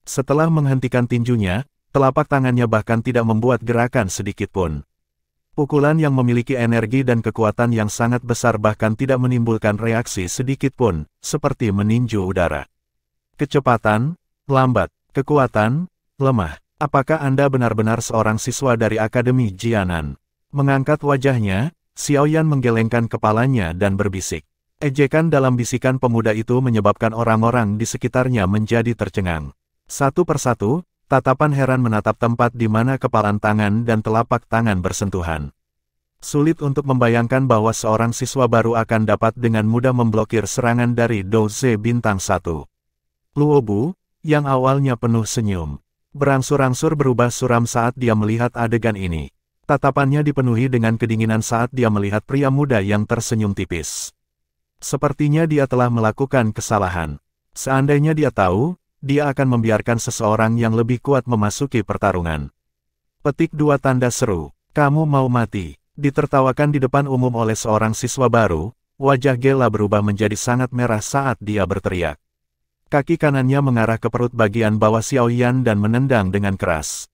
Setelah menghentikan tinjunya, telapak tangannya bahkan tidak membuat gerakan sedikit pun. Pukulan yang memiliki energi dan kekuatan yang sangat besar bahkan tidak menimbulkan reaksi sedikit pun, seperti meninju udara. Kecepatan, lambat, kekuatan, lemah. Apakah Anda benar-benar seorang siswa dari Akademi Jianan? Mengangkat wajahnya, Xiaoyan menggelengkan kepalanya dan berbisik. Ejekan dalam bisikan pemuda itu menyebabkan orang-orang di sekitarnya menjadi tercengang. Satu persatu, tatapan heran menatap tempat di mana kepalan tangan dan telapak tangan bersentuhan. Sulit untuk membayangkan bahwa seorang siswa baru akan dapat dengan mudah memblokir serangan dari Douze Bintang 1. Luobu, yang awalnya penuh senyum, berangsur-angsur berubah suram saat dia melihat adegan ini. Tatapannya dipenuhi dengan kedinginan saat dia melihat pria muda yang tersenyum tipis. Sepertinya dia telah melakukan kesalahan. Seandainya dia tahu, dia akan membiarkan seseorang yang lebih kuat memasuki pertarungan. Petik 2 tanda seru, kamu mau mati. Ditertawakan di depan umum oleh seorang siswa baru, wajah Gela berubah menjadi sangat merah saat dia berteriak. Kaki kanannya mengarah ke perut bagian bawah Xiaoyan dan menendang dengan keras.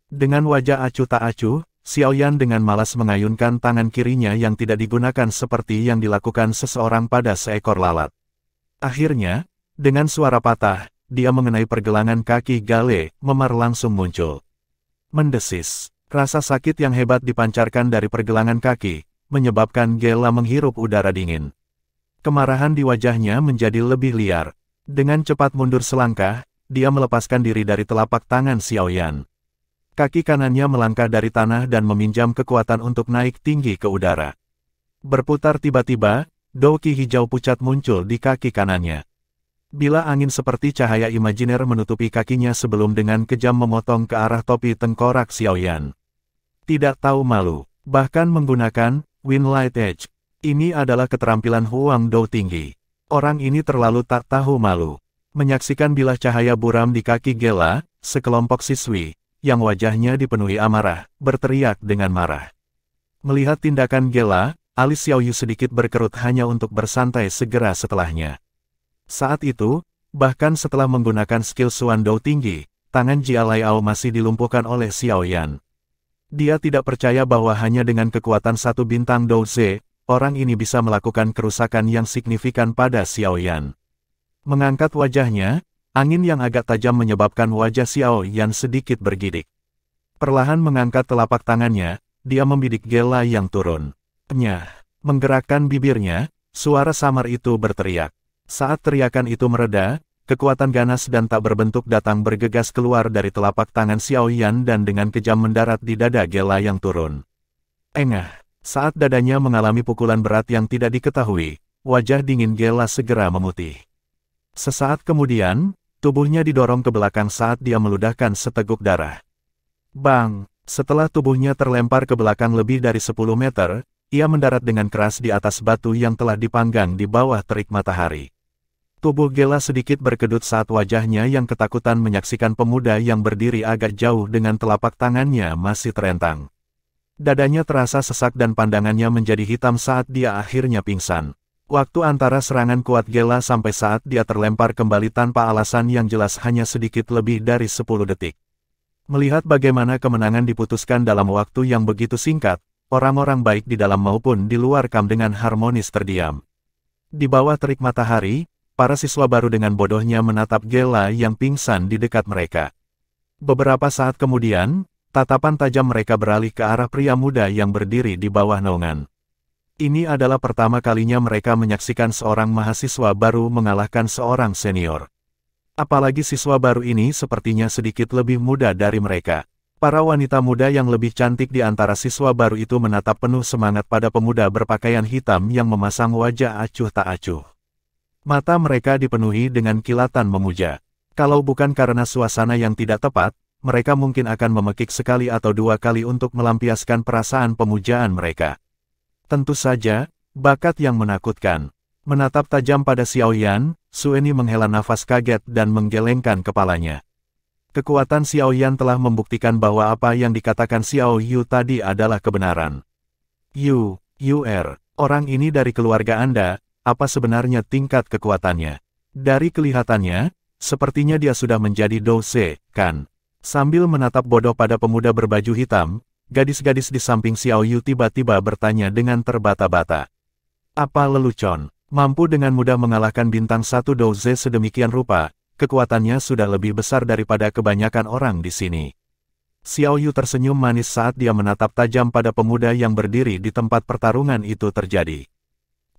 Dengan wajah acuh tak acuh, Xiaoyan dengan malas mengayunkan tangan kirinya yang tidak digunakan seperti yang dilakukan seseorang pada seekor lalat. Akhirnya, dengan suara patah, dia mengenai pergelangan kaki Gale, memar langsung muncul. Mendesis, rasa sakit yang hebat dipancarkan dari pergelangan kaki, menyebabkan Gela menghirup udara dingin. Kemarahan di wajahnya menjadi lebih liar. Dengan cepat mundur selangkah, dia melepaskan diri dari telapak tangan Xiaoyan. Kaki kanannya melangkah dari tanah dan meminjam kekuatan untuk naik tinggi ke udara. Berputar tiba-tiba, douki hijau pucat muncul di kaki kanannya. Bila angin seperti cahaya imajiner menutupi kakinya sebelum dengan kejam memotong ke arah topi tengkorak Xiaoyan. Tidak tahu malu, bahkan menggunakan Wind Light Edge. Ini adalah keterampilan Huang Dou tinggi. Orang ini terlalu tak tahu malu. Menyaksikan bilah cahaya buram di kaki Gela, sekelompok siswi, yang wajahnya dipenuhi amarah, berteriak dengan marah. Melihat tindakan Gela, alis Xiaoyu sedikit berkerut hanya untuk bersantai segera setelahnya. Saat itu, bahkan setelah menggunakan skill Xuan Dou tinggi, tangan Jia Laiao masih dilumpuhkan oleh Xiaoyan. Dia tidak percaya bahwa hanya dengan kekuatan 1 bintang Douze, orang ini bisa melakukan kerusakan yang signifikan pada Xiaoyan. Mengangkat wajahnya, angin yang agak tajam menyebabkan wajah Xiaoyan sedikit bergidik. Perlahan mengangkat telapak tangannya, dia membidik Gela yang turun. Nyah, menggerakkan bibirnya, suara samar itu berteriak. Saat teriakan itu mereda, kekuatan ganas dan tak berbentuk datang bergegas keluar dari telapak tangan Xiaoyan dan dengan kejam mendarat di dada Gela yang turun. Engah, saat dadanya mengalami pukulan berat yang tidak diketahui, wajah dingin Gela segera memutih. Sesaat kemudian, tubuhnya didorong ke belakang saat dia meludahkan seteguk darah. Bang! Setelah tubuhnya terlempar ke belakang lebih dari 10 meter, ia mendarat dengan keras di atas batu yang telah dipanggang di bawah terik matahari. Tubuh Gela sedikit berkedut saat wajahnya yang ketakutan menyaksikan pemuda yang berdiri agak jauh dengan telapak tangannya masih terentang. Dadanya terasa sesak dan pandangannya menjadi hitam saat dia akhirnya pingsan. Waktu antara serangan kuat Gela sampai saat dia terlempar kembali tanpa alasan yang jelas hanya sedikit lebih dari 10 detik. Melihat bagaimana kemenangan diputuskan dalam waktu yang begitu singkat, orang-orang baik di dalam maupun di luar kamp dengan harmonis terdiam. Di bawah terik matahari, para siswa baru dengan bodohnya menatap Gela yang pingsan di dekat mereka. Beberapa saat kemudian, tatapan tajam mereka beralih ke arah pria muda yang berdiri di bawah naungan. Ini adalah pertama kalinya mereka menyaksikan seorang mahasiswa baru mengalahkan seorang senior. Apalagi siswa baru ini sepertinya sedikit lebih muda dari mereka. Para wanita muda yang lebih cantik di antara siswa baru itu menatap penuh semangat pada pemuda berpakaian hitam yang memasang wajah acuh tak acuh. Mata mereka dipenuhi dengan kilatan memuja. Kalau bukan karena suasana yang tidak tepat, mereka mungkin akan memekik sekali atau dua kali untuk melampiaskan perasaan pemujaan mereka. Tentu saja, bakat yang menakutkan. Menatap tajam pada Xiao Yan, Sueni menghela nafas kaget dan menggelengkan kepalanya. Kekuatan Xiao Yan telah membuktikan bahwa apa yang dikatakan Xiao Yu tadi adalah kebenaran. Orang ini dari keluarga Anda, apa sebenarnya tingkat kekuatannya? Dari kelihatannya, sepertinya dia sudah menjadi douse, kan? Sambil menatap bodoh pada pemuda berbaju hitam, gadis-gadis di samping Xiao Yu tiba-tiba bertanya dengan terbata-bata. Apa lelucon? Mampu dengan mudah mengalahkan bintang satu douse sedemikian rupa, kekuatannya sudah lebih besar daripada kebanyakan orang di sini. Xiao Yu tersenyum manis saat dia menatap tajam pada pemuda yang berdiri di tempat pertarungan itu terjadi.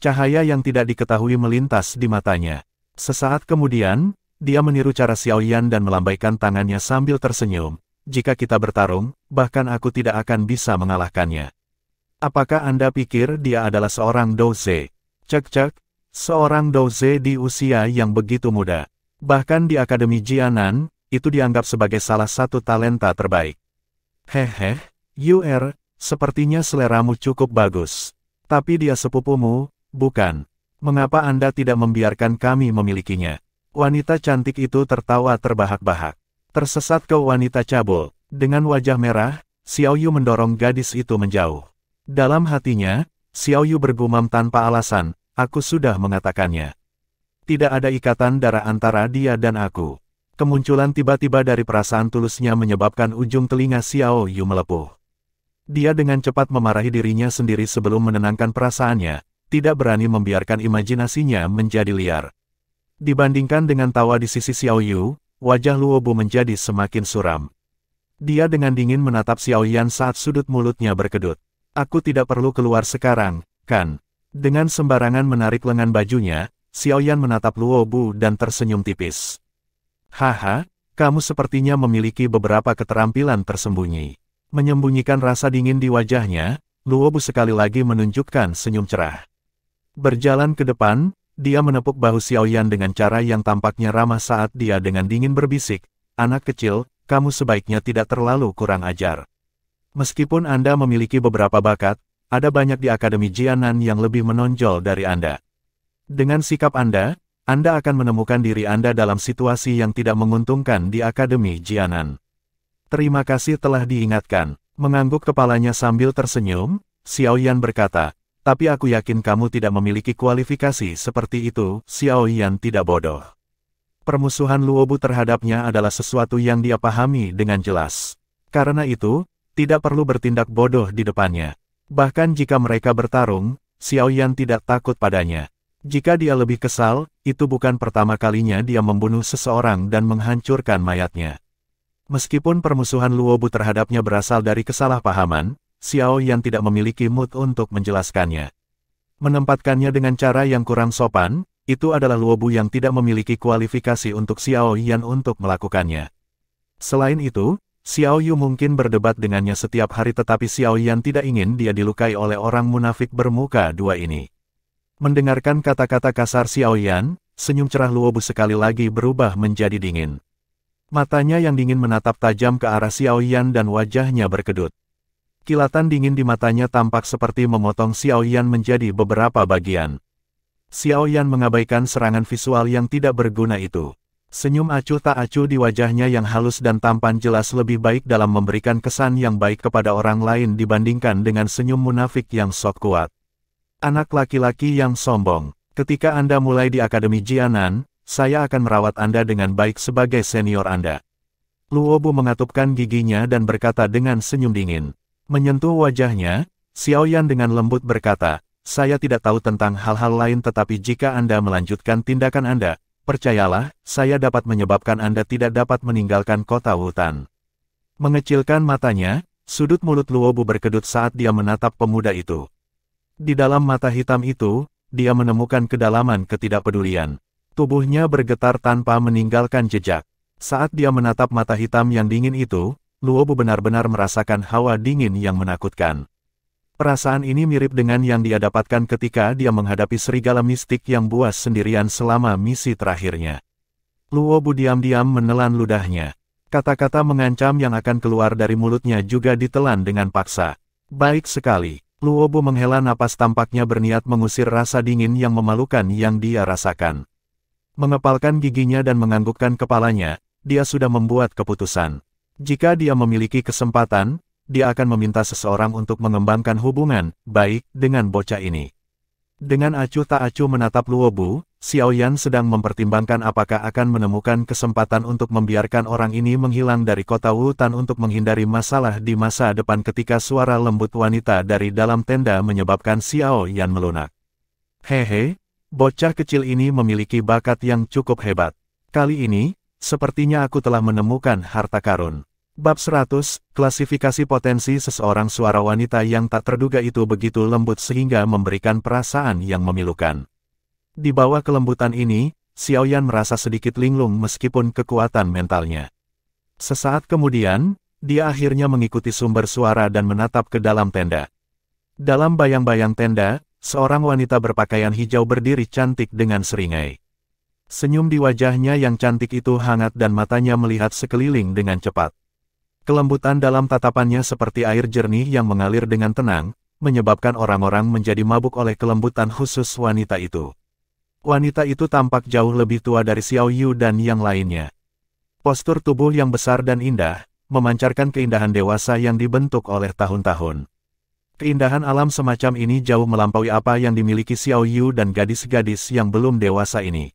Cahaya yang tidak diketahui melintas di matanya. Sesaat kemudian, dia meniru cara Xiao Yan dan melambaikan tangannya sambil tersenyum. Jika kita bertarung, bahkan aku tidak akan bisa mengalahkannya. Apakah Anda pikir dia adalah seorang douse? Cek, seorang douse di usia yang begitu muda. Bahkan di Akademi Jianan, itu dianggap sebagai salah satu talenta terbaik. Hehe, sepertinya seleramu cukup bagus. Tapi dia sepupumu, bukan? Mengapa Anda tidak membiarkan kami memilikinya? Wanita cantik itu tertawa terbahak-bahak. Tersesat ke wanita cabul. Dengan wajah merah, Xiao Yu mendorong gadis itu menjauh. Dalam hatinya, Xiao Yu bergumam tanpa alasan, aku sudah mengatakannya. Tidak ada ikatan darah antara dia dan aku. Kemunculan tiba-tiba dari perasaan tulusnya menyebabkan ujung telinga Xiao Yu melepuh. Dia dengan cepat memarahi dirinya sendiri sebelum menenangkan perasaannya, tidak berani membiarkan imajinasinya menjadi liar. Dibandingkan dengan tawa di sisi Xiao Yu, wajah Luobu menjadi semakin suram. Dia dengan dingin menatap Xiao Yan saat sudut mulutnya berkedut. Aku tidak perlu keluar sekarang, kan? Dengan sembarangan menarik lengan bajunya, Xiao Yan menatap Luobu dan tersenyum tipis. Haha, kamu sepertinya memiliki beberapa keterampilan tersembunyi. Menyembunyikan rasa dingin di wajahnya, Luobu sekali lagi menunjukkan senyum cerah. Berjalan ke depan, dia menepuk bahu Xiao Yan dengan cara yang tampaknya ramah saat dia dengan dingin berbisik, anak kecil, kamu sebaiknya tidak terlalu kurang ajar. Meskipun Anda memiliki beberapa bakat, ada banyak di Akademi Jianan yang lebih menonjol dari Anda. Dengan sikap Anda akan menemukan diri Anda dalam situasi yang tidak menguntungkan di Akademi Jianan. Terima kasih telah diingatkan. Mengangguk kepalanya sambil tersenyum, Xiao Yan berkata, tapi aku yakin kamu tidak memiliki kualifikasi seperti itu. Xiao Yan tidak bodoh. Permusuhan Luobu terhadapnya adalah sesuatu yang dia pahami dengan jelas. Karena itu, tidak perlu bertindak bodoh di depannya. Bahkan jika mereka bertarung, Xiao Yan tidak takut padanya. Jika dia lebih kesal, itu bukan pertama kalinya dia membunuh seseorang dan menghancurkan mayatnya. Meskipun permusuhan Luobu terhadapnya berasal dari kesalahpahaman, Xiao Yan tidak memiliki mood untuk menjelaskannya. Menempatkannya dengan cara yang kurang sopan, itu adalah Luobu yang tidak memiliki kualifikasi untuk Xiao Yan untuk melakukannya. Selain itu, Xiao Yu mungkin berdebat dengannya setiap hari tetapi Xiao Yan tidak ingin dia dilukai oleh orang munafik bermuka dua ini. Mendengarkan kata-kata kasar Xiao Yan, senyum cerah Luobu sekali lagi berubah menjadi dingin. Matanya yang dingin menatap tajam ke arah Xiao Yan dan wajahnya berkedut. Kilatan dingin di matanya tampak seperti memotong Xiao Yan menjadi beberapa bagian. Xiao Yan mengabaikan serangan visual yang tidak berguna itu. Senyum acuh tak acuh di wajahnya yang halus dan tampan jelas lebih baik dalam memberikan kesan yang baik kepada orang lain dibandingkan dengan senyum munafik yang sok kuat. Anak laki-laki yang sombong, ketika Anda mulai di Akademi Jianan, saya akan merawat Anda dengan baik sebagai senior Anda. Luobu mengatupkan giginya dan berkata dengan senyum dingin. Menyentuh wajahnya, Xiao Yan dengan lembut berkata, saya tidak tahu tentang hal-hal lain tetapi jika Anda melanjutkan tindakan Anda, percayalah, saya dapat menyebabkan Anda tidak dapat meninggalkan kota hutan. Mengecilkan matanya, sudut mulut Luobu berkedut saat dia menatap pemuda itu. Di dalam mata hitam itu, dia menemukan kedalaman ketidakpedulian. Tubuhnya bergetar tanpa meninggalkan jejak. Saat dia menatap mata hitam yang dingin itu, Luobu benar-benar merasakan hawa dingin yang menakutkan. Perasaan ini mirip dengan yang dia dapatkan ketika dia menghadapi serigala mistik yang buas sendirian selama misi terakhirnya. Luobu diam-diam menelan ludahnya. Kata-kata mengancam yang akan keluar dari mulutnya juga ditelan dengan paksa. Baik sekali. Luobo menghela napas, tampaknya berniat mengusir rasa dingin yang memalukan yang dia rasakan. Mengepalkan giginya dan menganggukkan kepalanya, dia sudah membuat keputusan. Jika dia memiliki kesempatan, dia akan meminta seseorang untuk mengembangkan hubungan baik dengan bocah ini. Dengan acuh tak acuh menatap Luobo, Xiaoyan sedang mempertimbangkan apakah akan menemukan kesempatan untuk membiarkan orang ini menghilang dari kota Wutan untuk menghindari masalah di masa depan. Ketika suara lembut wanita dari dalam tenda menyebabkan Xiaoyan melunak. Hehe, bocah kecil ini memiliki bakat yang cukup hebat. Kali ini, sepertinya aku telah menemukan harta karun. Bab 100, klasifikasi potensi seseorang. Suara wanita yang tak terduga itu begitu lembut sehingga memberikan perasaan yang memilukan. Di bawah kelembutan ini, Xiaoyan merasa sedikit linglung meskipun kekuatan mentalnya. Sesaat kemudian, dia akhirnya mengikuti sumber suara dan menatap ke dalam tenda. Dalam bayang-bayang tenda, seorang wanita berpakaian hijau berdiri cantik dengan seringai. Senyum di wajahnya yang cantik itu hangat dan matanya melihat sekeliling dengan cepat. Kelembutan dalam tatapannya seperti air jernih yang mengalir dengan tenang, menyebabkan orang-orang menjadi mabuk oleh kelembutan khusus wanita itu. Wanita itu tampak jauh lebih tua dari Xiao Yu dan yang lainnya. Postur tubuh yang besar dan indah, memancarkan keindahan dewasa yang dibentuk oleh tahun-tahun. Keindahan alam semacam ini jauh melampaui apa yang dimiliki Xiao Yu dan gadis-gadis yang belum dewasa ini.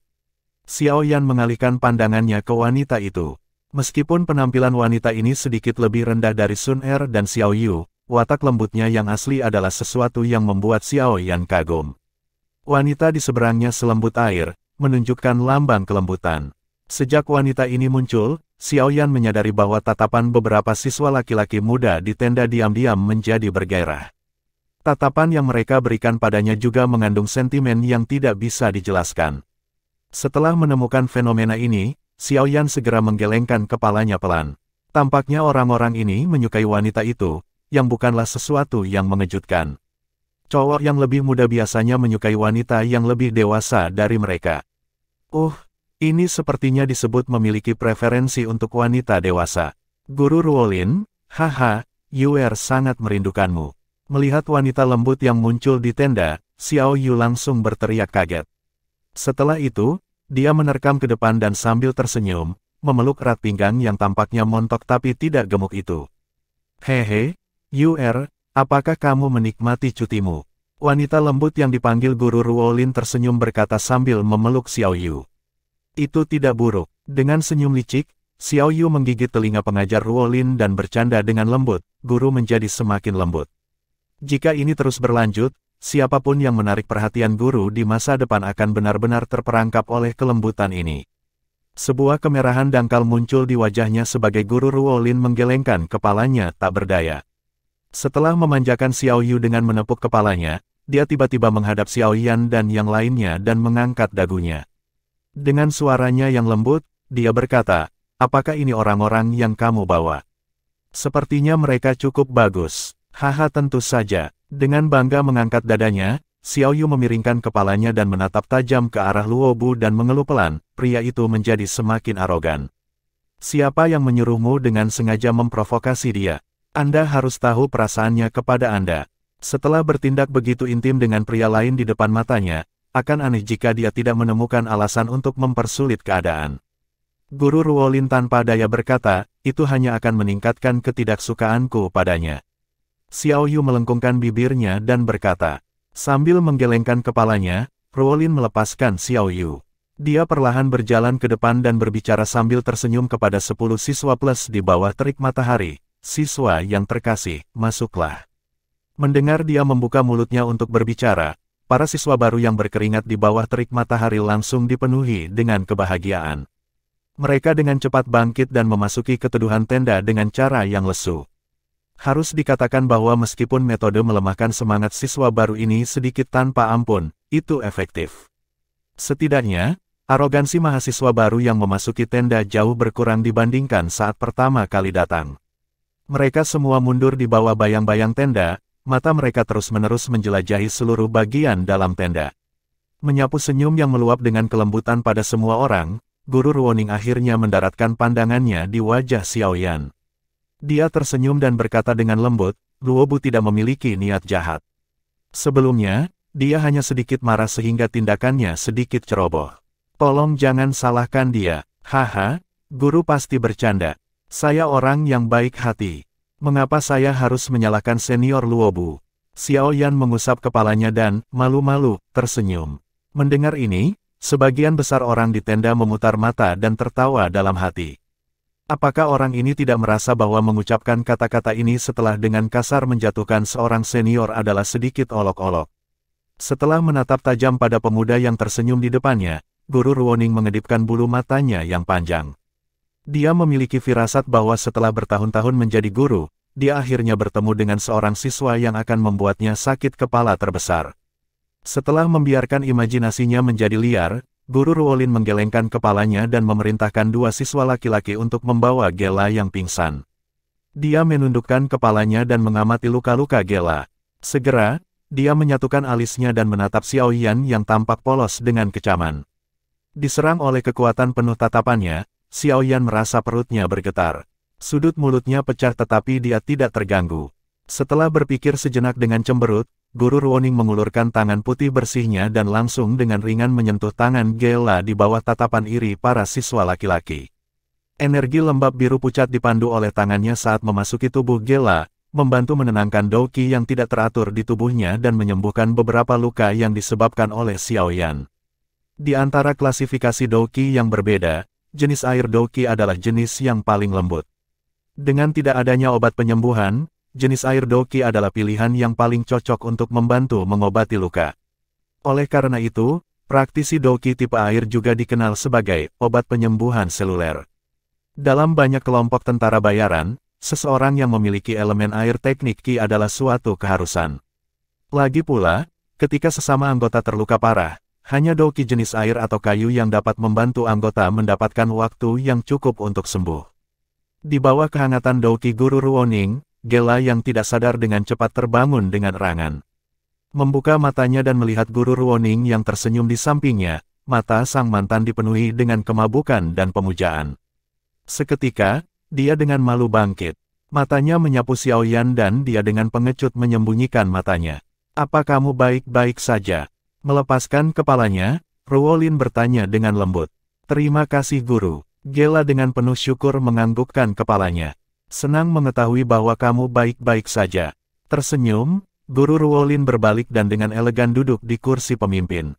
Xiaoyan mengalihkan pandangannya ke wanita itu. Meskipun penampilan wanita ini sedikit lebih rendah dari Sun Er dan Xiao Yu, watak lembutnya yang asli adalah sesuatu yang membuat Xiaoyan kagum. Wanita di seberangnya selembut air, menunjukkan lambang kelembutan. Sejak wanita ini muncul, Xiaoyan menyadari bahwa tatapan beberapa siswa laki-laki muda di tenda diam-diam menjadi bergairah. Tatapan yang mereka berikan padanya juga mengandung sentimen yang tidak bisa dijelaskan. Setelah menemukan fenomena ini, Xiaoyan segera menggelengkan kepalanya pelan. Tampaknya orang-orang ini menyukai wanita itu, yang bukanlah sesuatu yang mengejutkan. Cowok yang lebih muda biasanya menyukai wanita yang lebih dewasa dari mereka. Ini sepertinya disebut memiliki preferensi untuk wanita dewasa. Guru Ruolin, haha, Yuer sangat merindukanmu. Melihat wanita lembut yang muncul di tenda, Xiao Yu langsung berteriak kaget. Setelah itu, dia menerkam ke depan dan sambil tersenyum, memeluk erat pinggang yang tampaknya montok tapi tidak gemuk itu. Hehe, Yuer, apakah kamu menikmati cutimu? Wanita lembut yang dipanggil Guru Ruolin tersenyum berkata sambil memeluk Xiao Yu. Itu tidak buruk. Dengan senyum licik, Xiao Yu menggigit telinga pengajar Ruolin dan bercanda dengan lembut, guru menjadi semakin lembut. Jika ini terus berlanjut, siapapun yang menarik perhatian guru di masa depan akan benar-benar terperangkap oleh kelembutan ini. Sebuah kemerahan dangkal muncul di wajahnya sebagai Guru Ruolin menggelengkan kepalanya tak berdaya. Setelah memanjakan Xiao Yu dengan menepuk kepalanya, dia tiba-tiba menghadap Xiaoyan dan yang lainnya dan mengangkat dagunya. Dengan suaranya yang lembut, dia berkata, apakah ini orang-orang yang kamu bawa? Sepertinya mereka cukup bagus. Haha, tentu saja. Dengan bangga mengangkat dadanya, Xiao Yu memiringkan kepalanya dan menatap tajam ke arah Luobu dan mengeluh pelan. Pria itu menjadi semakin arogan. Siapa yang menyuruhmu dengan sengaja memprovokasi dia? Anda harus tahu perasaannya kepada Anda. Setelah bertindak begitu intim dengan pria lain di depan matanya, akan aneh jika dia tidak menemukan alasan untuk mempersulit keadaan. Guru Ruolin tanpa daya berkata, itu hanya akan meningkatkan ketidaksukaanku padanya. Xiao Yu melengkungkan bibirnya dan berkata, sambil menggelengkan kepalanya, Ruolin melepaskan Xiao Yu. Dia perlahan berjalan ke depan dan berbicara sambil tersenyum kepada 10 siswa plus di bawah terik matahari. Siswa yang terkasih, masuklah. Mendengar dia membuka mulutnya untuk berbicara, para siswa baru yang berkeringat di bawah terik matahari langsung dipenuhi dengan kebahagiaan. Mereka dengan cepat bangkit dan memasuki keteduhan tenda dengan cara yang lesu. Harus dikatakan bahwa meskipun metode melemahkan semangat siswa baru ini sedikit tanpa ampun, itu efektif. Setidaknya, arogansi mahasiswa baru yang memasuki tenda jauh berkurang dibandingkan saat pertama kali datang. Mereka semua mundur di bawah bayang-bayang tenda, mata mereka terus-menerus menjelajahi seluruh bagian dalam tenda. Menyapu senyum yang meluap dengan kelembutan pada semua orang, Guru Ruoning akhirnya mendaratkan pandangannya di wajah Xiaoyan. Dia tersenyum dan berkata dengan lembut, Luobu tidak memiliki niat jahat. Sebelumnya, dia hanya sedikit marah sehingga tindakannya sedikit ceroboh. Tolong jangan salahkan dia. Haha, guru pasti bercanda. Saya orang yang baik hati. Mengapa saya harus menyalahkan senior Luobu? Xiaoyan mengusap kepalanya dan, malu-malu, tersenyum. Mendengar ini, sebagian besar orang di tenda memutar mata dan tertawa dalam hati. Apakah orang ini tidak merasa bahwa mengucapkan kata-kata ini setelah dengan kasar menjatuhkan seorang senior adalah sedikit olok-olok? Setelah menatap tajam pada pemuda yang tersenyum di depannya, Guru Ruoning mengedipkan bulu matanya yang panjang. Dia memiliki firasat bahwa setelah bertahun-tahun menjadi guru, dia akhirnya bertemu dengan seorang siswa yang akan membuatnya sakit kepala terbesar. Setelah membiarkan imajinasinya menjadi liar, Guru Ruolin menggelengkan kepalanya dan memerintahkan dua siswa laki-laki untuk membawa Gela yang pingsan. Dia menundukkan kepalanya dan mengamati luka-luka Gela. Segera, dia menyatukan alisnya dan menatap Xiaoyan yang tampak polos dengan kecaman. Diserang oleh kekuatan penuh tatapannya, Xiaoyan merasa perutnya bergetar. Sudut mulutnya pecah tetapi dia tidak terganggu. Setelah berpikir sejenak dengan cemberut, Guru Ruoning mengulurkan tangan putih bersihnya dan langsung dengan ringan menyentuh tangan Gela di bawah tatapan iri para siswa laki-laki. Energi lembab biru pucat dipandu oleh tangannya saat memasuki tubuh Gela, membantu menenangkan Douqi yang tidak teratur di tubuhnya dan menyembuhkan beberapa luka yang disebabkan oleh Xiaoyan. Di antara klasifikasi Douqi yang berbeda, jenis air Douqi adalah jenis yang paling lembut. Dengan tidak adanya obat penyembuhan, jenis air Douqi adalah pilihan yang paling cocok untuk membantu mengobati luka. Oleh karena itu, praktisi Douqi tipe air juga dikenal sebagai obat penyembuhan seluler. Dalam banyak kelompok tentara bayaran, seseorang yang memiliki elemen air teknik Qi adalah suatu keharusan. Lagi pula, ketika sesama anggota terluka parah, hanya Douqi jenis air atau kayu yang dapat membantu anggota mendapatkan waktu yang cukup untuk sembuh. Di bawah kehangatan Douqi Guru Ruoning, Gela yang tidak sadar dengan cepat terbangun dengan erangan. Membuka matanya dan melihat Guru Ruoning yang tersenyum di sampingnya, mata sang mantan dipenuhi dengan kemabukan dan pemujaan. Seketika, dia dengan malu bangkit. Matanya menyapu Xiaoyan dan dia dengan pengecut menyembunyikan matanya. Apa kamu baik-baik saja? Melepaskan kepalanya, Ruolin bertanya dengan lembut. Terima kasih guru. Gela dengan penuh syukur menganggukkan kepalanya. Senang mengetahui bahwa kamu baik-baik saja. Tersenyum, Guru Ruolin berbalik dan dengan elegan duduk di kursi pemimpin.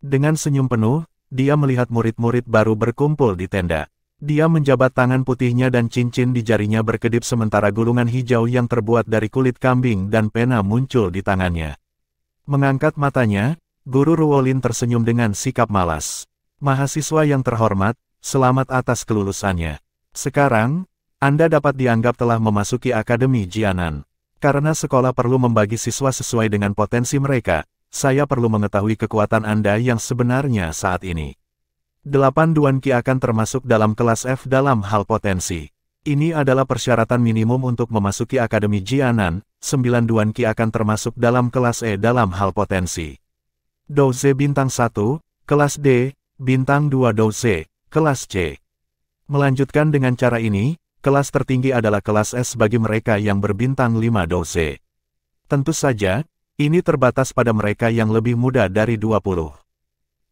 Dengan senyum penuh, dia melihat murid-murid baru berkumpul di tenda. Dia menjabat tangan putihnya dan cincin di jarinya berkedip sementara gulungan hijau yang terbuat dari kulit kambing dan pena muncul di tangannya. Mengangkat matanya, Guru Ruolin tersenyum dengan sikap malas. Mahasiswa yang terhormat, selamat atas kelulusannya. Sekarang, Anda dapat dianggap telah memasuki Akademi Jianan. Karena sekolah perlu membagi siswa sesuai dengan potensi mereka, saya perlu mengetahui kekuatan Anda yang sebenarnya saat ini. 8 Duan Qi akan termasuk dalam kelas F dalam hal potensi. Ini adalah persyaratan minimum untuk memasuki Akademi Jianan, 9 Duan Qi akan termasuk dalam kelas E dalam hal potensi. Douze bintang 1, kelas D, bintang 2 Douze, kelas C. Melanjutkan dengan cara ini, kelas tertinggi adalah kelas S bagi mereka yang berbintang 5 Douze. Tentu saja, ini terbatas pada mereka yang lebih muda dari 20.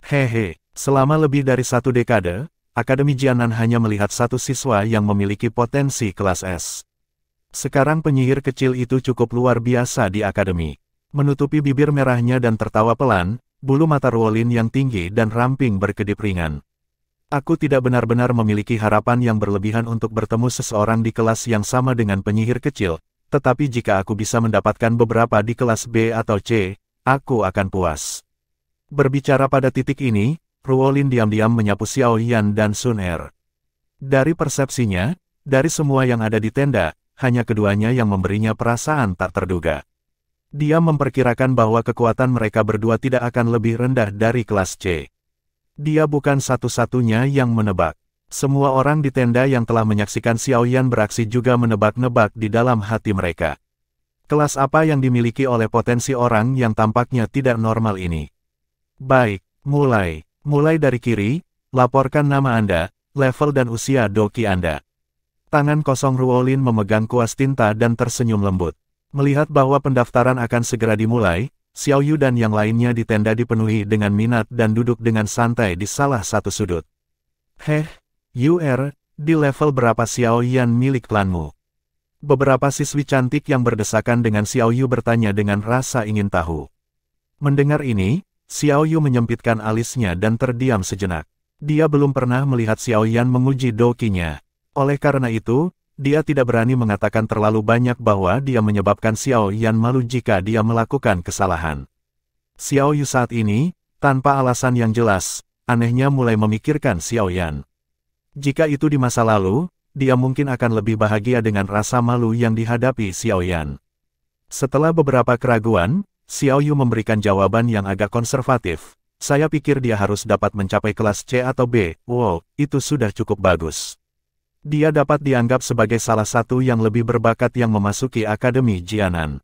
Hehe, selama lebih dari 1 dekade, Akademi Jianan hanya melihat satu siswa yang memiliki potensi kelas S. Sekarang penyihir kecil itu cukup luar biasa di akademi. Menutupi bibir merahnya dan tertawa pelan, bulu mata Ruolin yang tinggi dan ramping berkedip ringan. Aku tidak benar-benar memiliki harapan yang berlebihan untuk bertemu seseorang di kelas yang sama dengan penyihir kecil, tetapi jika aku bisa mendapatkan beberapa di kelas B atau C, aku akan puas. Berbicara pada titik ini, Ruolin diam-diam menyapu Xiaoyan dan Sun Er. Dari persepsinya, dari semua yang ada di tenda, hanya keduanya yang memberinya perasaan tak terduga. Dia memperkirakan bahwa kekuatan mereka berdua tidak akan lebih rendah dari kelas C. Dia bukan satu-satunya yang menebak. Semua orang di tenda yang telah menyaksikan Xiaoyan beraksi juga menebak-nebak di dalam hati mereka. Kelas apa yang dimiliki oleh potensi orang yang tampaknya tidak normal ini? Baik, mulai dari kiri, Laporkan nama Anda, level dan usia doki Anda. Tangan kosong Ruolin memegang kuas tinta dan tersenyum lembut. Melihat bahwa pendaftaran akan segera dimulai, Xiao Yu dan yang lainnya di tenda dipenuhi dengan minat dan duduk dengan santai di salah satu sudut. Heh, Yu di level berapa Xiao Yan milik klanmu? Beberapa siswi cantik yang berdesakan dengan Xiao Yu bertanya dengan rasa ingin tahu. Mendengar ini, Xiao Yu menyempitkan alisnya dan terdiam sejenak. Dia belum pernah melihat Xiao Yan menguji dokinya. Oleh karena itu, dia tidak berani mengatakan terlalu banyak bahwa dia menyebabkan Xiao Yan malu jika dia melakukan kesalahan. Xiao Yu saat ini, tanpa alasan yang jelas, anehnya mulai memikirkan Xiao Yan. Jika itu di masa lalu, dia mungkin akan lebih bahagia dengan rasa malu yang dihadapi Xiao Yan. Setelah beberapa keraguan, Xiao Yu memberikan jawaban yang agak konservatif. Saya pikir dia harus dapat mencapai kelas C atau B. Wow, itu sudah cukup bagus. Dia dapat dianggap sebagai salah satu yang lebih berbakat yang memasuki Akademi Jianan.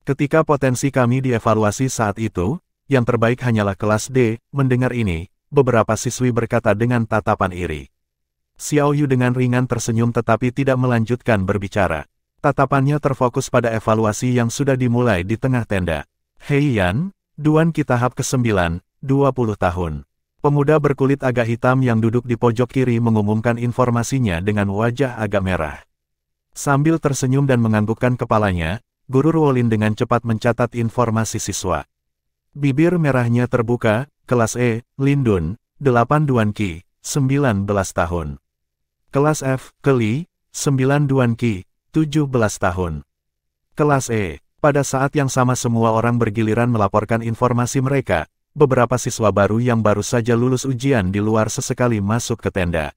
Ketika potensi kami dievaluasi saat itu, yang terbaik hanyalah kelas D. Mendengar ini, beberapa siswi berkata dengan tatapan iri. Xiao Yu dengan ringan tersenyum tetapi tidak melanjutkan berbicara. Tatapannya terfokus pada evaluasi yang sudah dimulai di tengah tenda. Hei Yan, Duan Qi tahap ke-9, 20 tahun. Pemuda berkulit agak hitam yang duduk di pojok kiri mengumumkan informasinya dengan wajah agak merah. Sambil tersenyum dan menganggukkan kepalanya, Guru Ruolin dengan cepat mencatat informasi siswa. Bibir merahnya terbuka, kelas E, Lindun, 8 Duan Qi, 19 tahun. Kelas F, Keli, 9 Duan Qi, 17 tahun. Kelas E, pada saat yang sama semua orang bergiliran melaporkan informasi mereka. Beberapa siswa baru yang baru saja lulus ujian di luar sesekali masuk ke tenda.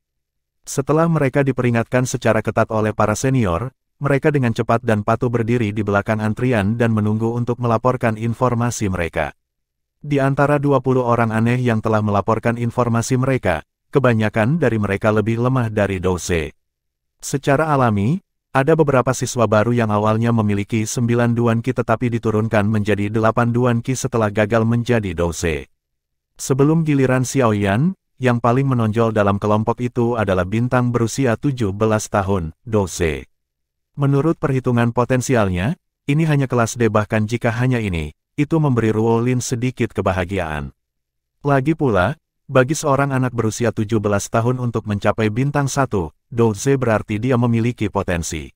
Setelah mereka diperingatkan secara ketat oleh para senior, mereka dengan cepat dan patuh berdiri di belakang antrian dan menunggu untuk melaporkan informasi mereka. Di antara 20 orang aneh yang telah melaporkan informasi mereka, kebanyakan dari mereka lebih lemah dari Douse. Secara alami, ada beberapa siswa baru yang awalnya memiliki 9 Duan Qi tetapi diturunkan menjadi 8 Duan Qi setelah gagal menjadi Douse. Sebelum giliran Xiao Yan, yang paling menonjol dalam kelompok itu adalah bintang berusia 17 tahun, Douse. Menurut perhitungan potensialnya, ini hanya kelas D bahkan jika hanya ini, itu memberi Ruolin sedikit kebahagiaan. Lagi pula, bagi seorang anak berusia 17 tahun untuk mencapai bintang 1, Douse berarti dia memiliki potensi.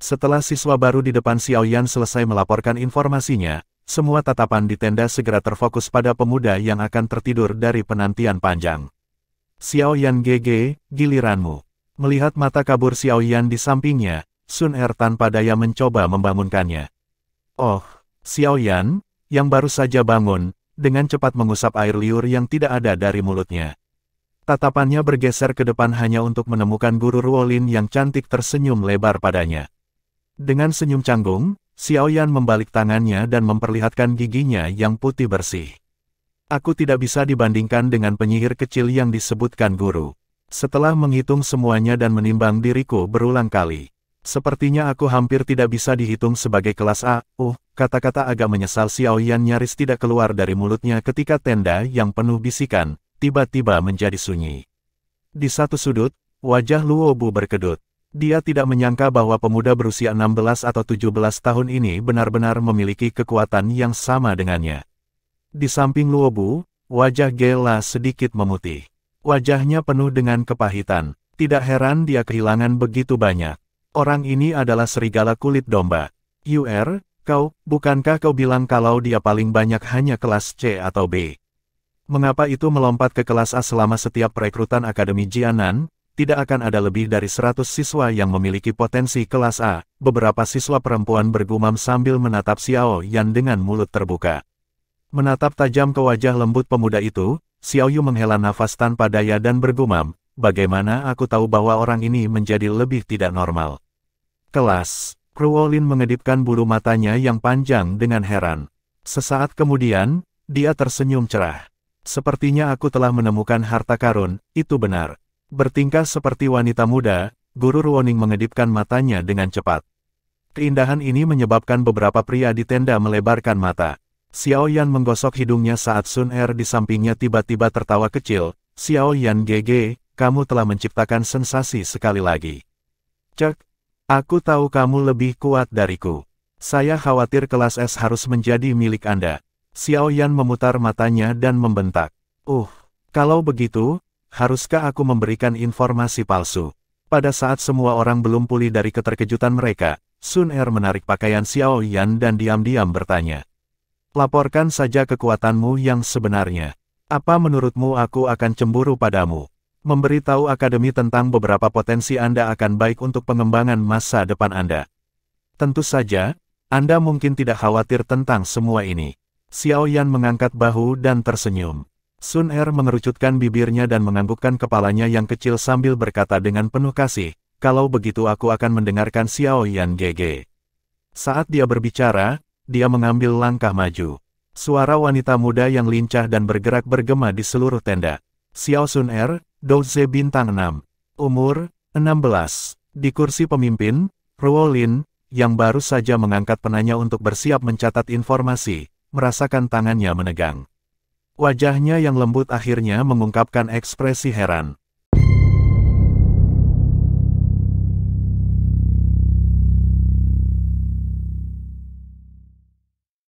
Setelah siswa baru di depan Xiao Yan selesai melaporkan informasinya, semua tatapan di tenda segera terfokus pada pemuda yang akan tertidur dari penantian panjang. Xiao Yan GG, giliranmu. Melihat mata kabur Xiao Yan di sampingnya, Sun Er tanpa daya mencoba membangunkannya. Oh, Xiao Yan, yang baru saja bangun, dengan cepat mengusap air liur yang tidak ada dari mulutnya. Tatapannya bergeser ke depan hanya untuk menemukan Guru Ruolin yang cantik tersenyum lebar padanya. Dengan senyum canggung, Xiao Yan membalik tangannya dan memperlihatkan giginya yang putih bersih. Aku tidak bisa dibandingkan dengan penyihir kecil yang disebutkan guru. Setelah menghitung semuanya dan menimbang diriku berulang kali, sepertinya aku hampir tidak bisa dihitung sebagai kelas A. Kata-kata agak menyesal Xiao Yan nyaris tidak keluar dari mulutnya ketika tenda yang penuh bisikan, tiba-tiba menjadi sunyi. Di satu sudut, wajah Luo Bu berkedut. Dia tidak menyangka bahwa pemuda berusia 16 atau 17 tahun ini benar-benar memiliki kekuatan yang sama dengannya. Di samping Luo Bu, wajah Gela sedikit memutih. Wajahnya penuh dengan kepahitan. Tidak heran dia kehilangan begitu banyak. Orang ini adalah serigala kulit domba. Bukankah kau bilang kalau dia paling banyak hanya kelas C atau B? Mengapa itu melompat ke kelas A selama setiap perekrutan Akademi Jianan? Tidak akan ada lebih dari 100 siswa yang memiliki potensi kelas A. Beberapa siswa perempuan bergumam sambil menatap Xiao Yan dengan mulut terbuka. Menatap tajam ke wajah lembut pemuda itu, Xiao Yu menghela nafas tanpa daya dan bergumam, bagaimana aku tahu bahwa orang ini menjadi lebih tidak normal? Kelas. Ruolin mengedipkan bulu matanya yang panjang dengan heran. Sesaat kemudian, dia tersenyum cerah. Sepertinya aku telah menemukan harta karun, itu benar. Bertingkah seperti wanita muda, Guru Ruoning mengedipkan matanya dengan cepat. Keindahan ini menyebabkan beberapa pria di tenda melebarkan mata. Xiao Yan menggosok hidungnya saat Sun Er di sampingnya tiba-tiba tertawa kecil, Xiao Yan GG, kamu telah menciptakan sensasi sekali lagi. Cek, aku tahu kamu lebih kuat dariku. Saya khawatir kelas S harus menjadi milik Anda. Xiao Yan memutar matanya dan membentak. Kalau begitu, haruskah aku memberikan informasi palsu? Pada saat semua orang belum pulih dari keterkejutan mereka, Sun Er menarik pakaian Xiao Yan dan diam-diam bertanya. Laporkan saja kekuatanmu yang sebenarnya. Apa menurutmu aku akan cemburu padamu? Memberitahu Akademi tentang beberapa potensi Anda akan baik untuk pengembangan masa depan Anda. Tentu saja, Anda mungkin tidak khawatir tentang semua ini. Xiao Yan mengangkat bahu dan tersenyum. Sun Er mengerucutkan bibirnya dan menganggukkan kepalanya yang kecil sambil berkata dengan penuh kasih, kalau begitu aku akan mendengarkan Xiao Yan GG. Saat dia berbicara, dia mengambil langkah maju. Suara wanita muda yang lincah dan bergerak bergema di seluruh tenda. Xiao Sun Er, Doze Bintang 6. Umur, 16. Di kursi pemimpin, Ruo Lin, yang baru saja mengangkat penanya untuk bersiap mencatat informasi, merasakan tangannya menegang. Wajahnya yang lembut akhirnya mengungkapkan ekspresi heran.